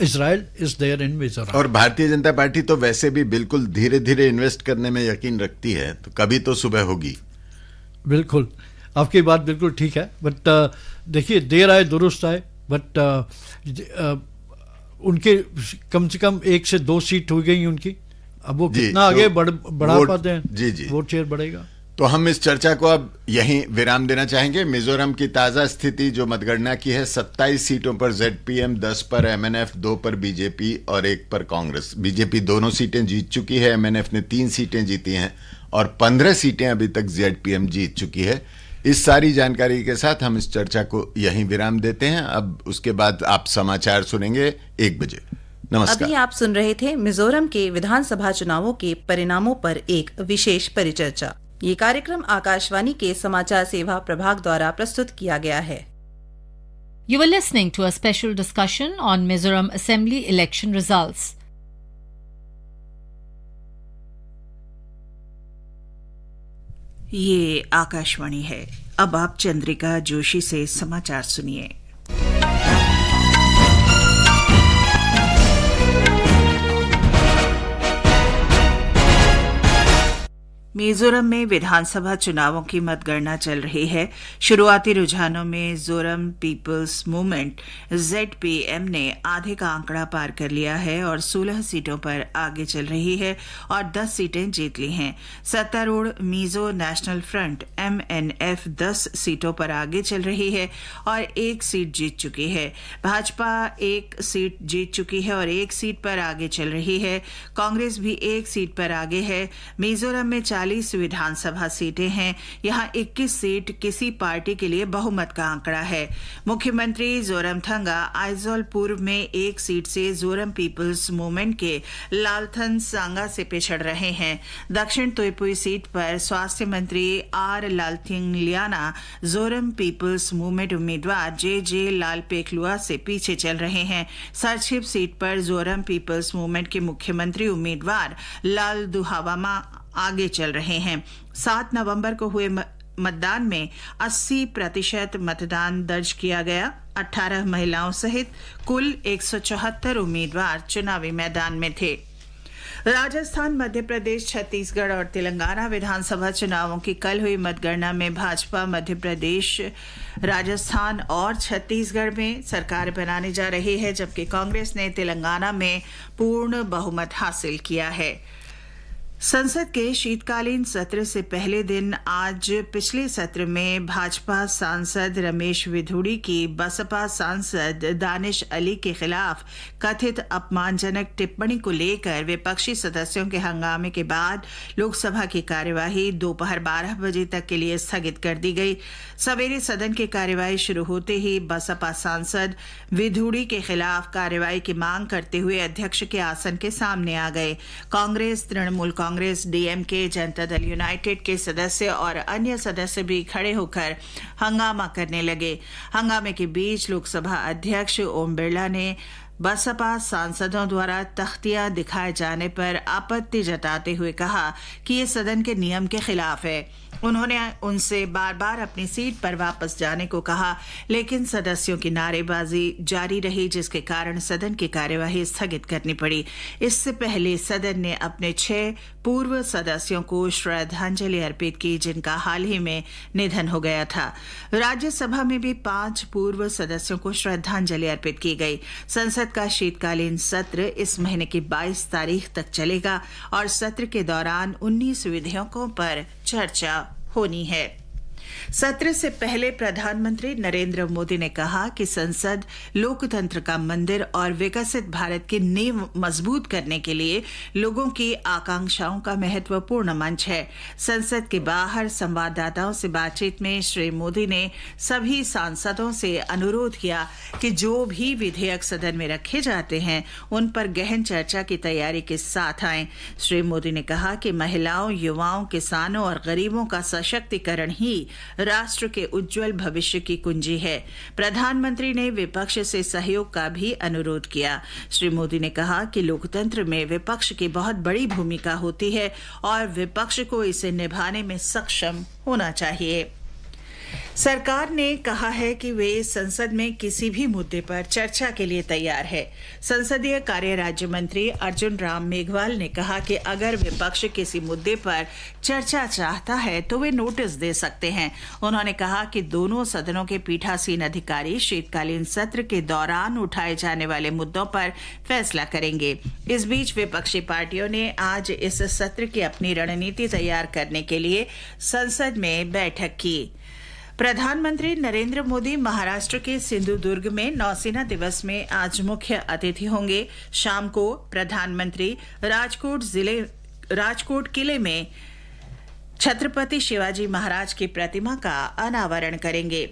Israel is there in Mizoram. और भारतीय जनता पार्टी तो वैसे भी बिल्कुल धीरे धीरे इन्वेस्ट करने में यकीन रखती है, तो कभी तो सुबह होगी। बिल्कुल, आपकी बात बिल्कुल ठीक है, बट देखिए देर आए दुरुस्त आए, बट उनके कम से कम 1 से 2 सीट हो गई उनकी। अब वो कितना आगे बढ़ा पाते हैं, जी वोट शेयर बढ़ेगा। तो हम इस चर्चा को अब यहीं विराम देना चाहेंगे। मिजोरम की ताजा स्थिति जो मतगणना की है, 27 सीटों पर ZPM, 10 पर MNF, 2 पर बीजेपी और 1 पर कांग्रेस। बीजेपी दोनों सीटें जीत चुकी है, MNF ने 3 सीटें जीती हैं और 15 सीटें अभी तक ZPM जीत चुकी है। इस सारी जानकारी के साथ हम इस चर्चा को यहीं विराम देते हैं। अब उसके बाद आप समाचार सुनेंगे 1 बजे। नमस्कार। अभी आप सुन रहे थे मिजोरम के विधानसभा चुनावों के परिणामों पर एक विशेष परिचर्चा। ये कार्यक्रम आकाशवाणी के समाचार सेवा प्रभाग द्वारा प्रस्तुत किया गया है। You were listening to a special discussion on Mizoram Assembly election results. ये आकाशवाणी है। अब आप चंद्रिका जोशी से समाचार सुनिए। मिजोरम में विधानसभा चुनावों की मतगणना चल रही है। शुरुआती रुझानों में मिजोरम पीपल्स मूवमेंट ZPM ने आधे का आंकड़ा पार कर लिया है और 16 सीटों पर आगे चल रही है और 10 सीटें जीत ली हैं। सत्तारूढ़ मिजो नेशनल फ्रंट MNF 10 सीटों पर आगे चल रही है और 1 सीट जीत चुकी है। भाजपा 1 सीट जीत चुकी है और 1 सीट पर आगे चल रही है। कांग्रेस भी 1 सीट पर आगे है। मिजोरम में 40 विधानसभा सीटें हैं। यहां 21 सीट किसी पार्टी के लिए बहुमत का आंकड़ा है। मुख्यमंत्री जोरमथंगा आइजोल पूर्व में 1 सीट से जोरम पीपल्स मूवमेंट के लालथन सांगा से पिछड़ रहे हैं। दक्षिण तोयपुई सीट पर स्वास्थ्य मंत्री आर लालथिंगलियाना जोरम पीपल्स मूवमेंट उम्मीदवार जे लालपेखलुआ से पीछे चल रहे हैं। सरछिप सीट पर जोरम पीपल्स मूवमेंट के मुख्यमंत्री उम्मीदवार लाल दुहावामा आगे चल रहे हैं। 7 नवंबर को हुए मतदान में 80% मतदान दर्ज किया गया। 18 महिलाओं सहित कुल 174 उम्मीदवार चुनावी मैदान में थे। राजस्थान, मध्य प्रदेश, छत्तीसगढ़ और तेलंगाना विधानसभा चुनावों की कल हुई मतगणना में भाजपा मध्य प्रदेश, राजस्थान और छत्तीसगढ़ में सरकार बनाने जा रही है, जबकि कांग्रेस ने तेलंगाना में पूर्ण बहुमत हासिल किया है। संसद के शीतकालीन सत्र से पहले दिन आज पिछले सत्र में भाजपा सांसद रमेश विधुड़ी की बसपा सांसद दानिश अली के खिलाफ कथित अपमानजनक टिप्पणी को लेकर विपक्षी सदस्यों के हंगामे के बाद लोकसभा की कार्यवाही दोपहर 12 बजे तक के लिए स्थगित कर दी गई। सवेरे सदन की कार्यवाही शुरू होते ही बसपा सांसद विधुड़ी के खिलाफ कार्यवाही की मांग करते हुए अध्यक्ष के आसन के सामने आ गए। कांग्रेस, तृणमूल कांग्रेस, DMK, जनता दल यूनाइटेड के सदस्य और अन्य सदस्य भी खड़े होकर हंगामा करने लगे। हंगामे के बीच लोकसभा अध्यक्ष ओम बिरला ने बसपा सांसदों द्वारा तख्तियां दिखाए जाने पर आपत्ति जताते हुए कहा कि ये सदन के नियम के खिलाफ है। उन्होंने उनसे बार बार अपनी सीट पर वापस जाने को कहा, लेकिन सदस्यों की नारेबाजी जारी रही, जिसके कारण सदन की कार्यवाही स्थगित करनी पड़ी। इससे पहले सदन ने अपने 6 पूर्व सदस्यों को श्रद्धांजलि अर्पित की, जिनका हाल ही में निधन हो गया था। राज्यसभा में भी 5 पूर्व सदस्यों को श्रद्धांजलि अर्पित की गई। संसद का शीतकालीन सत्र इस महीने की 22 तारीख तक चलेगा और सत्र के दौरान 19 विधेयकों पर चर्चा होनी है। सत्र से पहले प्रधानमंत्री नरेंद्र मोदी ने कहा कि संसद लोकतंत्र का मंदिर और विकसित भारत की नींव मजबूत करने के लिए लोगों की आकांक्षाओं का महत्वपूर्ण मंच है। संसद के बाहर संवाददाताओं से बातचीत में श्री मोदी ने सभी सांसदों से अनुरोध किया कि जो भी विधेयक सदन में रखे जाते हैं उन पर गहन चर्चा की तैयारी के साथ आएं। श्री मोदी ने कहा कि महिलाओं, युवाओं, किसानों और गरीबों का सशक्तिकरण ही राष्ट्र के उज्जवल भविष्य की कुंजी है। प्रधानमंत्री ने विपक्ष से सहयोग का भी अनुरोध किया। श्री मोदी ने कहा कि लोकतंत्र में विपक्ष की बहुत बड़ी भूमिका होती है और विपक्ष को इसे निभाने में सक्षम होना चाहिए। सरकार ने कहा है कि वे संसद में किसी भी मुद्दे पर चर्चा के लिए तैयार है। संसदीय कार्य राज्य मंत्री अर्जुन राम मेघवाल ने कहा कि अगर विपक्ष किसी मुद्दे पर चर्चा चाहता है तो वे नोटिस दे सकते हैं। उन्होंने कहा कि दोनों सदनों के पीठासीन अधिकारी शीतकालीन सत्र के दौरान उठाए जाने वाले मुद्दों पर फैसला करेंगे। इस बीच विपक्षी पार्टियों ने आज इस सत्र की अपनी रणनीति तैयार करने के लिए संसद में बैठक की। प्रधानमंत्री नरेंद्र मोदी महाराष्ट्र के सिंधुदुर्ग में नौसेना दिवस में आज मुख्य अतिथि होंगे। शाम को प्रधानमंत्री राजकोट किले में छत्रपति शिवाजी महाराज की प्रतिमा का अनावरण करेंगे।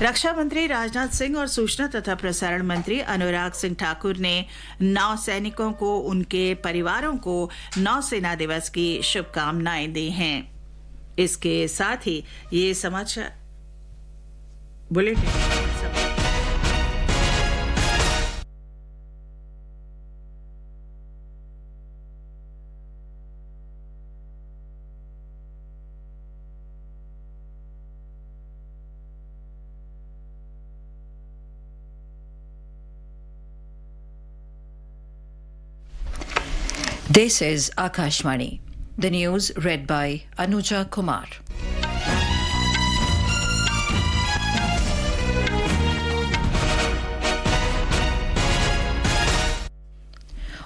रक्षा मंत्री राजनाथ सिंह और सूचना तथा प्रसारण मंत्री अनुराग सिंह ठाकुर ने नौ सैनिकों को उनके परिवारों को नौसेना दिवस की शुभकामनाएं दी हैं। इसके साथ ही ये समाचार bulletin This is Akashvani. The news read by Anuja Kumar.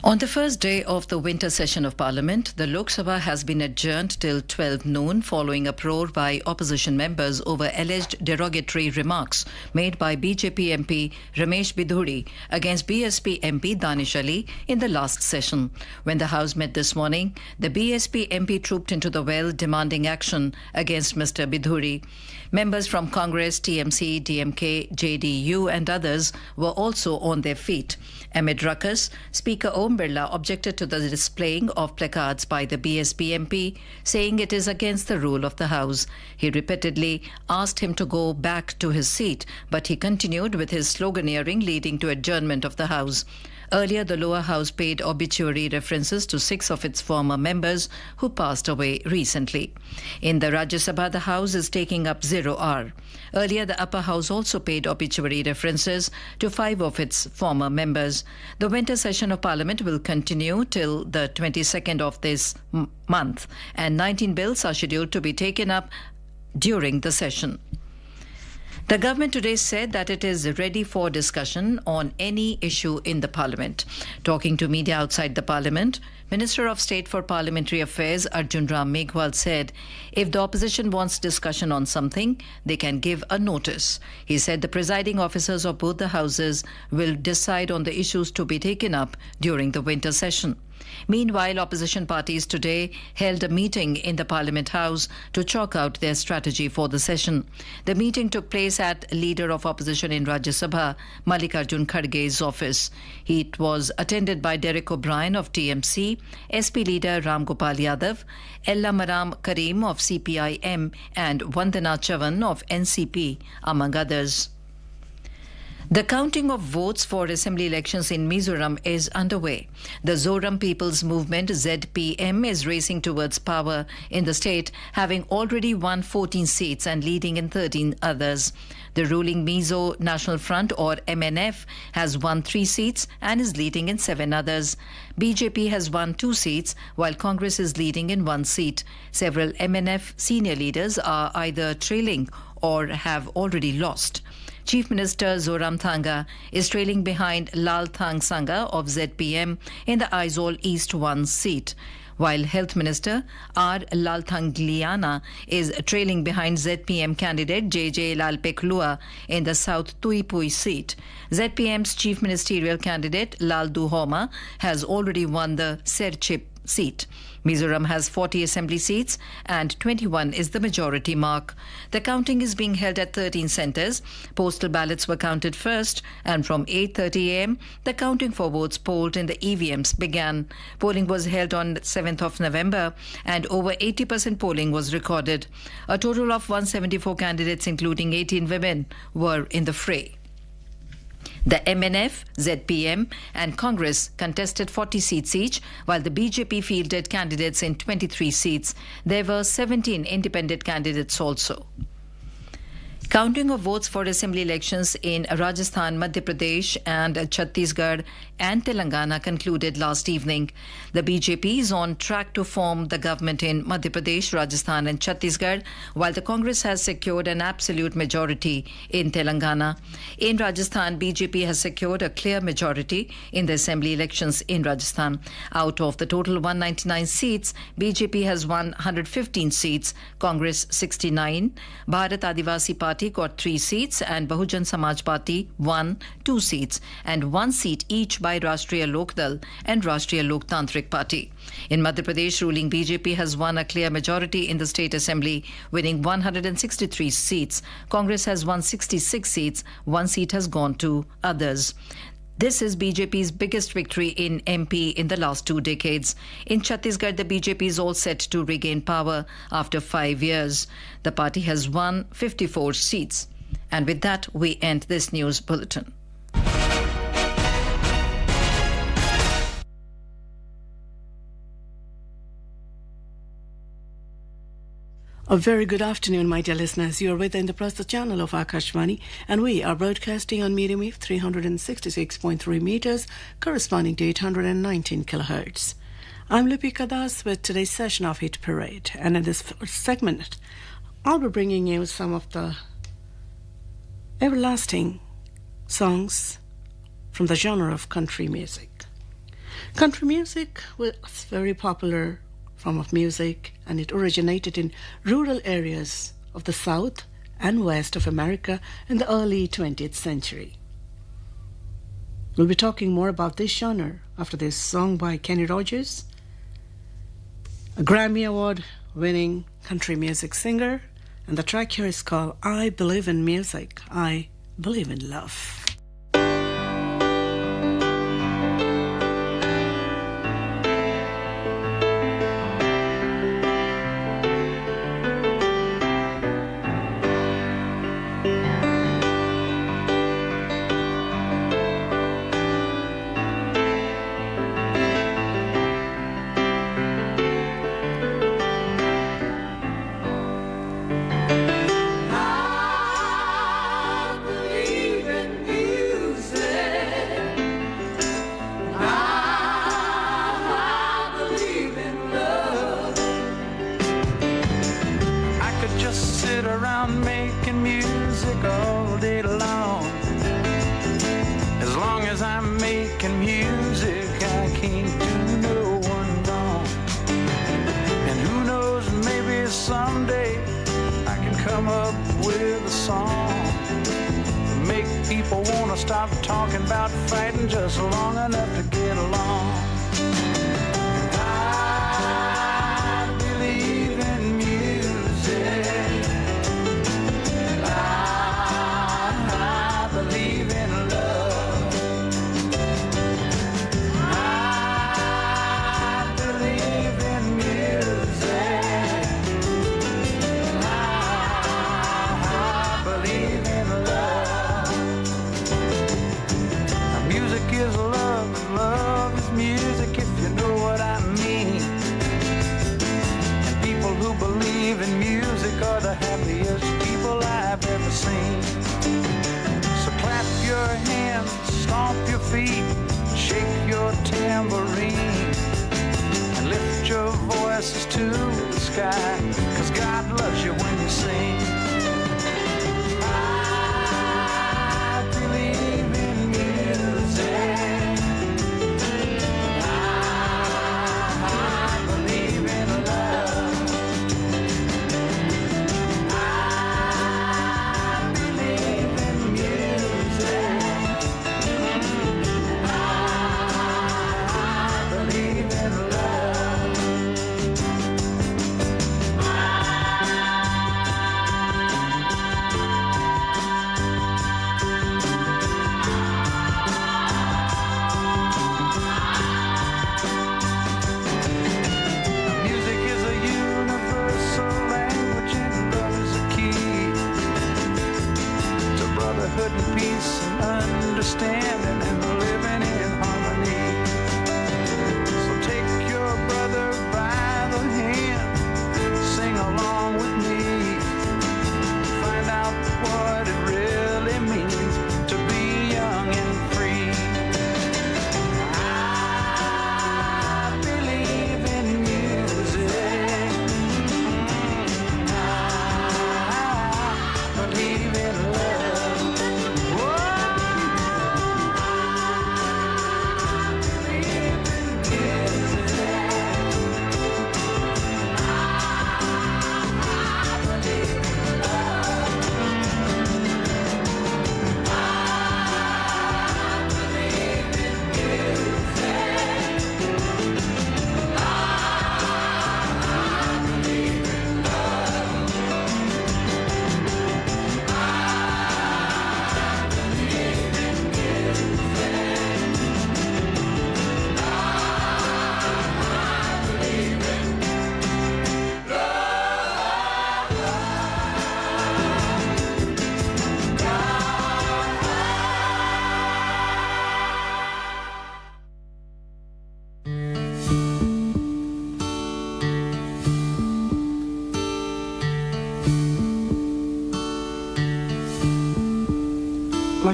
On the first day of the winter session of Parliament, the Lok Sabha has been adjourned till 12 noon following uproar by opposition members over alleged derogatory remarks made by BJP MP Ramesh Bidhuri against BSP MP Danish Ali in the last session. When the House met this morning, the BSP MP trooped into the well demanding action against Mr. Bidhuri. Members from Congress, TMC, DMK, JDU and others were also on their feet. Amid ruckus, Speaker Om Birla objected to the displaying of placards by the BSP MP, saying it is against the rule of the House. He repeatedly asked him to go back to his seat, but he continued with his sloganeering, leading to adjournment of the House. Earlier, the lower house paid obituary references to 6 of its former members who passed away recently. In the Rajya Sabha, the House is taking up 0R. Earlier, the upper house also paid obituary references to 5 of its former members. The winter session of Parliament will continue till the 22nd of this month, and 19 bills are scheduled to be taken up during the session. The government today said that it is ready for discussion on any issue in the Parliament. Talking to media outside the Parliament, Minister of State for Parliamentary Affairs Arjun Ram Meghwal said if the opposition wants discussion on something, they can give a notice. He said the presiding officers of both the houses will decide on the issues to be taken up during the winter session. Meanwhile, opposition parties today held a meeting in the Parliament House to chalk out their strategy for the session. The meeting took place at Leader of Opposition in Rajya Sabha, Mallikarjun Kharge's office. It was attended by Derek O'Brien of TMC, SP leader Ram Gopal Yadav, Ella Maram Karim of CPIM and Vandana Chavan of NCP, among others. The counting of votes for assembly elections in Mizoram is underway. The Zoram People's Movement ZPM is racing towards power in the state, having already won 14 seats and leading in 13 others. The ruling Mizo National Front or MNF has won 3 seats and is leading in 7 others. BJP has won 2 seats while Congress is leading in 1 seat. Several MNF senior leaders are either trailing or have already lost. Chief Minister Zoram Thanga is trailing behind Lal Thang Sanga of ZPM in the Aizawl East 1 seat, while Health Minister R. Lalthangliana is trailing behind ZPM candidate JJ Lalpeklua in the South Tuipui seat. ZPM's Chief Ministerial candidate Lal Duhoma has already won the Serchip seat. Mizoram has 40 assembly seats and 21 is the majority mark. The counting is being held at 13 centres. Postal ballots were counted first and from 8:30 a.m. the counting for votes polled in the EVMs began. Polling was held on 7th of November and over 80% polling was recorded. A total of 174 candidates including 18 women were in the fray. The MNF, ZPM and Congress contested 40 seats each, while the BJP fielded candidates in 23 seats. There were 17 independent candidates also. Counting of votes for assembly elections in Rajasthan, Madhya Pradesh and Chhattisgarh and Telangana concluded last evening. The BJP is on track to form the government in Madhya Pradesh, Rajasthan and Chhattisgarh, while the Congress has secured an absolute majority in Telangana. In Rajasthan, BJP has secured a clear majority in the assembly elections in Rajasthan. Out of the total 199 seats, BJP has won 115 seats, Congress 69, Bharat Adivasi Party got 3 seats and Bahujan Samaj Party won 2 seats and 1 seat each by Rashtriya Lokdal and Rashtriya Loktantrik Party. In Madhya Pradesh, ruling BJP has won a clear majority in the state assembly, winning 163 seats. Congress has won 66 seats. 1 seat has gone to others. This is BJP's biggest victory in MP in the last 2 decades. In Chhattisgarh, the BJP is all set to regain power after 5 years. The party has won 54 seats. And with that, we end this news bulletin. A very good afternoon, my dear listeners. You are with the Indraprastha channel of Akashvani, and we are broadcasting on medium wave 366.3 meters, corresponding to 819 kilohertz. I'm Lipika Das with today's session of Hit Parade, and in this first segment, I'll be bringing you some of the everlasting songs from the genre of country music. Country music was very popular form of music, and it originated in rural areas of the South and West of America in the early 20th century. We'll be talking more about this genre after this song by Kenny Rogers, a Grammy Award winning country music singer, and the track here is called I Believe in Music, I Believe in Love.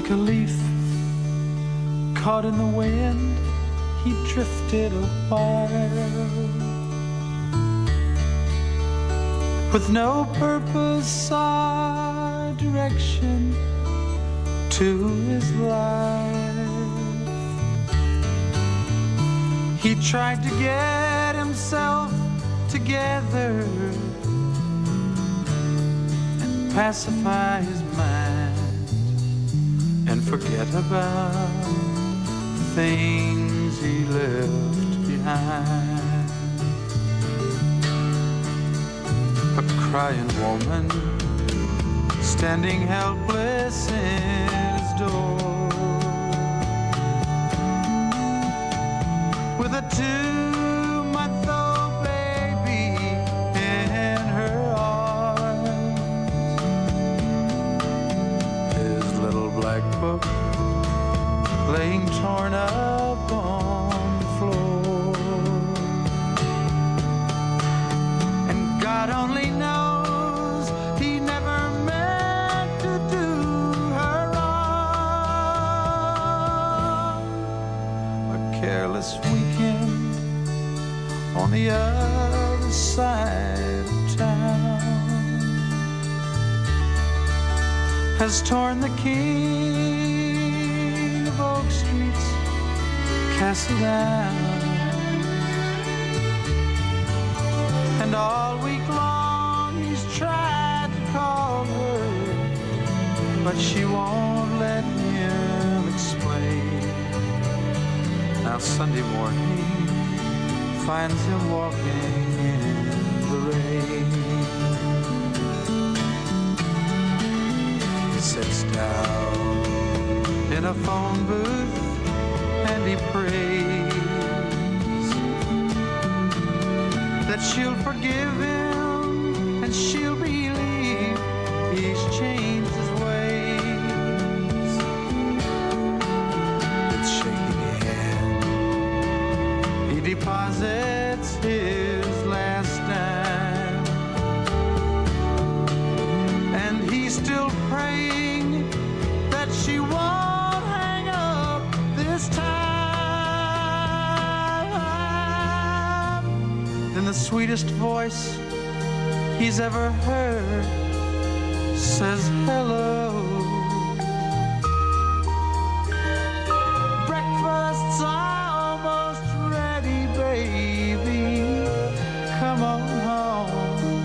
Like a leaf caught in the wind, he drifted a while, with no purpose or direction to his life. He tried to get himself together and pacify his mind and forget about the things he left behind. A crying woman standing helpless in his door, with a 2-month-old baby in her arms. His little black book laying torn up on the floor, and God only knows he never meant to do her wrong. A careless weekend on the other side of town has torn the king of Oak Street's castle down, and all week long he's tried to call her, but she won't let him explain. Now Sunday morning finds him walking in the rain. He sits down in a phone booth and he prays that she'll forgive him and she'll believe he's changed his ways. With shaking hand he deposits his last dime, and he's still praying that she won't hang up this time. Then the sweetest voice he's ever heard says hello. Breakfast's almost ready, baby. Come on home.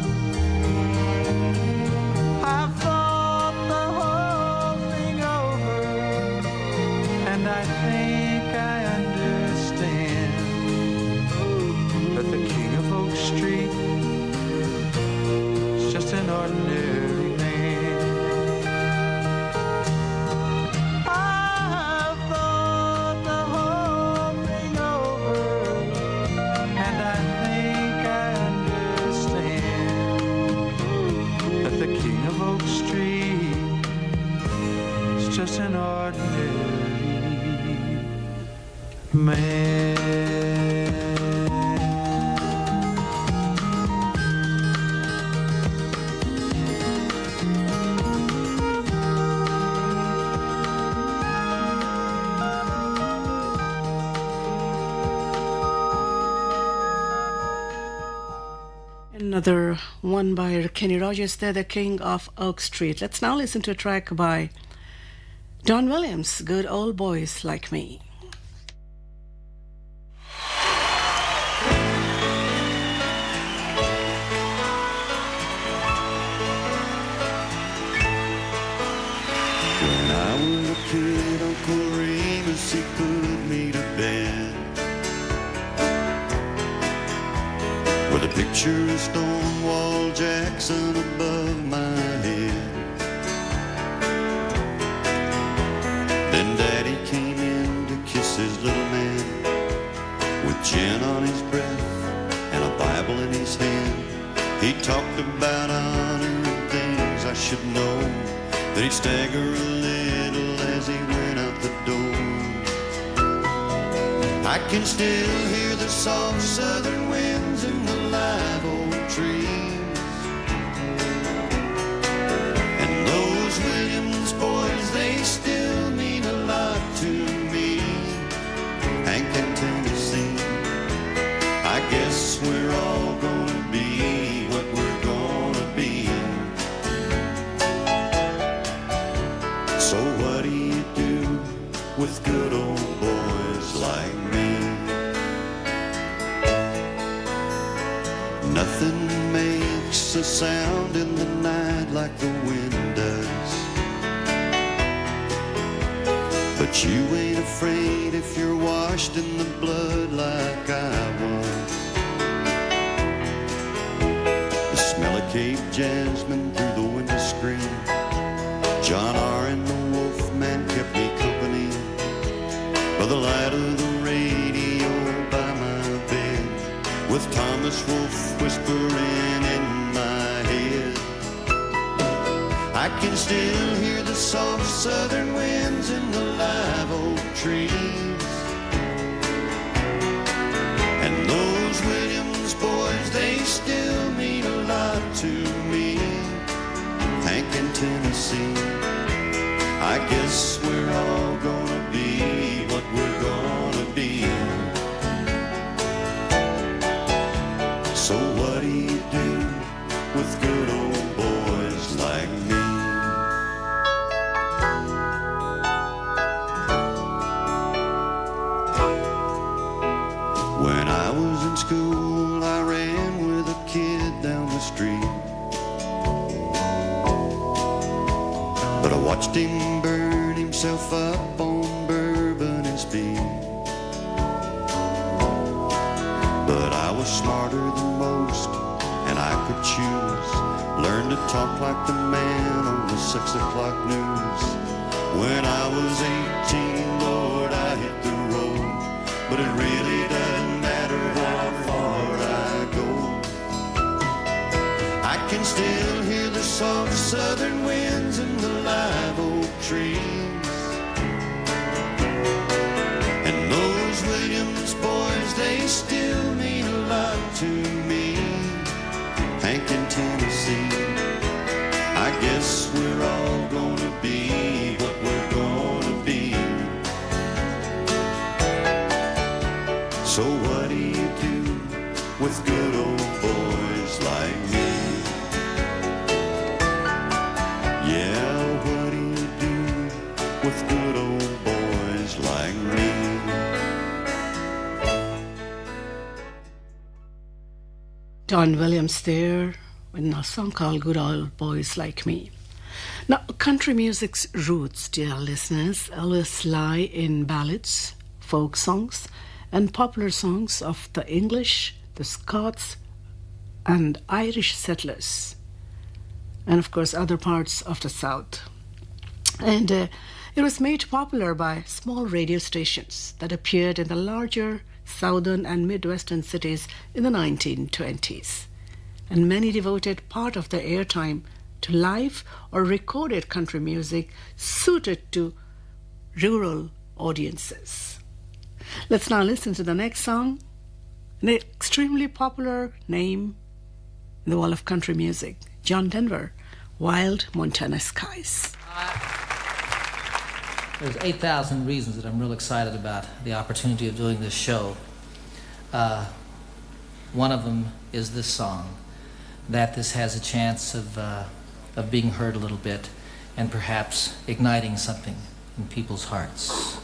I've thought the whole thing over, and I think I understand that the king of Oak Street is just an ordinary man. I've thought the whole thing over, and I think I understand that the king of Oak Street is just an ordinary man. Another one by Kenny Rogers there, the king of Oak Street. Let's now listen to a track by Don Williams, Good Old Boys Like Me. When I was a kid, Uncle Remus, he put me to bed with a picture of Stonewall Jackson above my head. Then Daddy came in to kiss his little man, with gin on his breath and a Bible in his hand. He talked about honor and things I should know. Then he'd stagger a little as he went out the door. I can still hear the soft southern winds in the live oak trees, and those Williams boys, they still Nothing makes a sound in the night like the wind does. But you ain't afraid if you're washed in the blood like I was. The smell of Cape jasmine through the window screen. John R. and the Wolfman kept me company by the light of the radio by my bed, with Thomas Wolfe whispering in my head. I can still hear the soft southern winds in the live oak trees. And those Williams boys, they still mean a lot to me. Hank in Tennessee, I guess we're all gonna be what we're gonna be. So what do you do with good old boys like me? When I was in school, I ran with a kid down the street. But I watched him burn himself up on bourbon and speed. But I was smarter than most, and I could choose. Learn to talk like the man on the 6 o'clock news. When I was 18, Lord, I hit the road. But it really doesn't matter how far I go. I can still hear the soft southern winds in the live oak trees. And those Williams boys, they still mean a lot to me. Hank in Tennessee, I guess we're all gonna be what we're gonna be. So what do you do with good old boys like me? Yeah, what do you do with good old boys like me? Don Williams there with a song called Good Old Boys Like Me. Now, country music's roots, dear listeners, always lie in ballads, folk songs, and popular songs of the English, the Scots, and Irish settlers, and of course other parts of the South. And it was made popular by small radio stations that appeared in the larger southern and midwestern cities in the 1920s. And many devoted part of their airtime to live or recorded country music suited to rural audiences. Let's now listen to the next song, an extremely popular name in the world of country music, John Denver, Wild Montana Skies. There's 8,000 reasons that I'm real excited about the opportunity of doing this show. One of them is this song, that this has a chance of being heard a little bit and perhaps igniting something in people's hearts.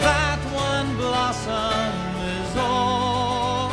That one blossom is all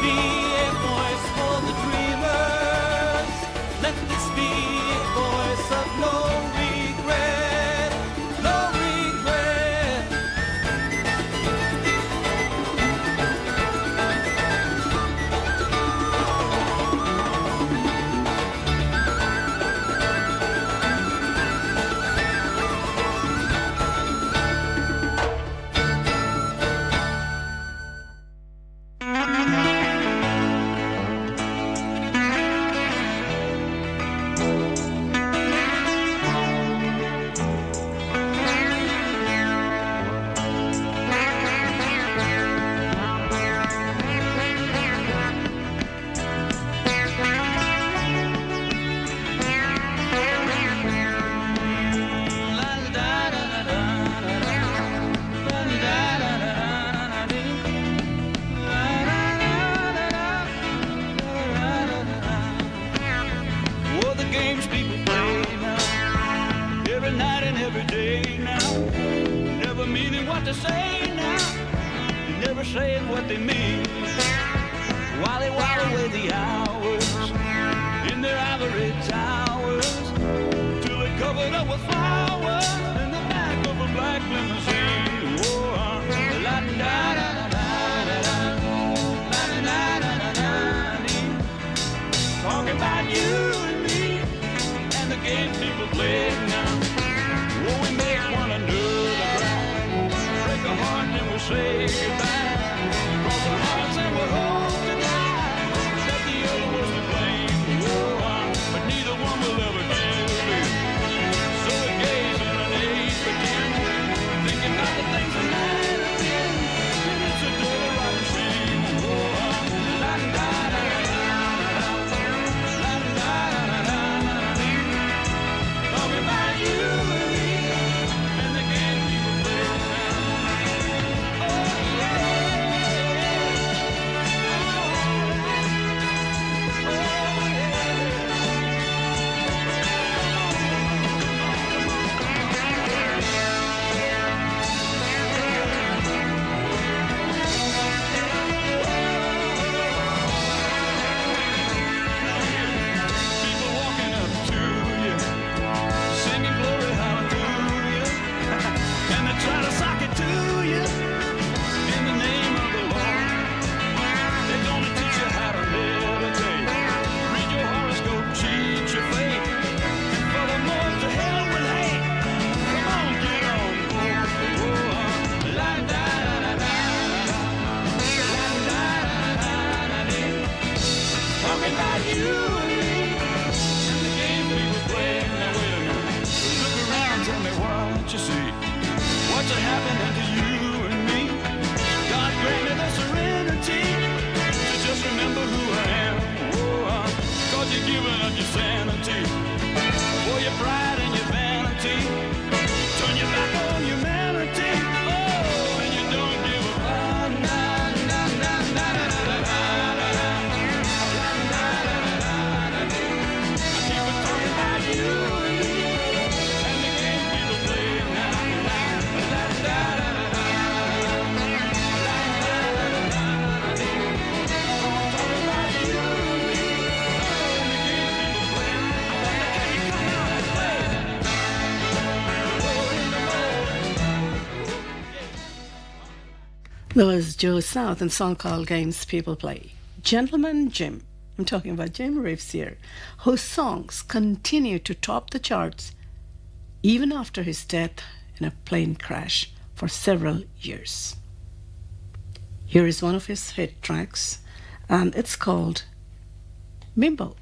be a voice for the dreamers. Let this be a voice of no regret, no regret. Oh, the games people play now, every night and every day now, never meaning what they say now, never saying what they mean, while they while away the hours in their ivory towers, till they're covered up with flowers in the back of a black limousine. Oh, la da da da da da, la da da da da da. Talking about you and me and the games people play now. Oh, we make one another cry, break a heart and we say goodbye. Cross our hearts and we hope to die, that the other was to blame. Oh, but neither one will ever give in. So we gaze in an age begin, thinking about the things that might have been. And it's a dirty rotten shame. Oh, la da da da da. Talking about you and me and the game people play now. Oh, yeah. People walking up to you, singing glory hallelujah, and they try to sock it to you in the name of the Lord. They're gonna teach you how to meditate, read your horoscope, cheat your fate, and furthermore to hell with hate. Come on, get on board. Oh, la da da da da, la da da da da da. Talking about you and me and the game people play. Now wait a minute, look around, tell me what you see. What's happening to you and me? God grant me the serenity to just remember who I am. Oh, cause you're giving up your sanity for your pride and your vanity. Turn your back on humanity. Oh, and you don't give a fuck. Na na na na na na na na na. I keep on talking about you and me and the game people play now. La da da da da. La da da da da. Talking about you and me and the game people play. Can you come out and play? Oh, in the morning. There was Joe South and a song called Games People Play. Gentleman Jim, I'm talking about Jim Reeves here, whose songs continue to top the charts even after his death in a plane crash for several years. Here is one of his hit tracks, and it's called Bimbo.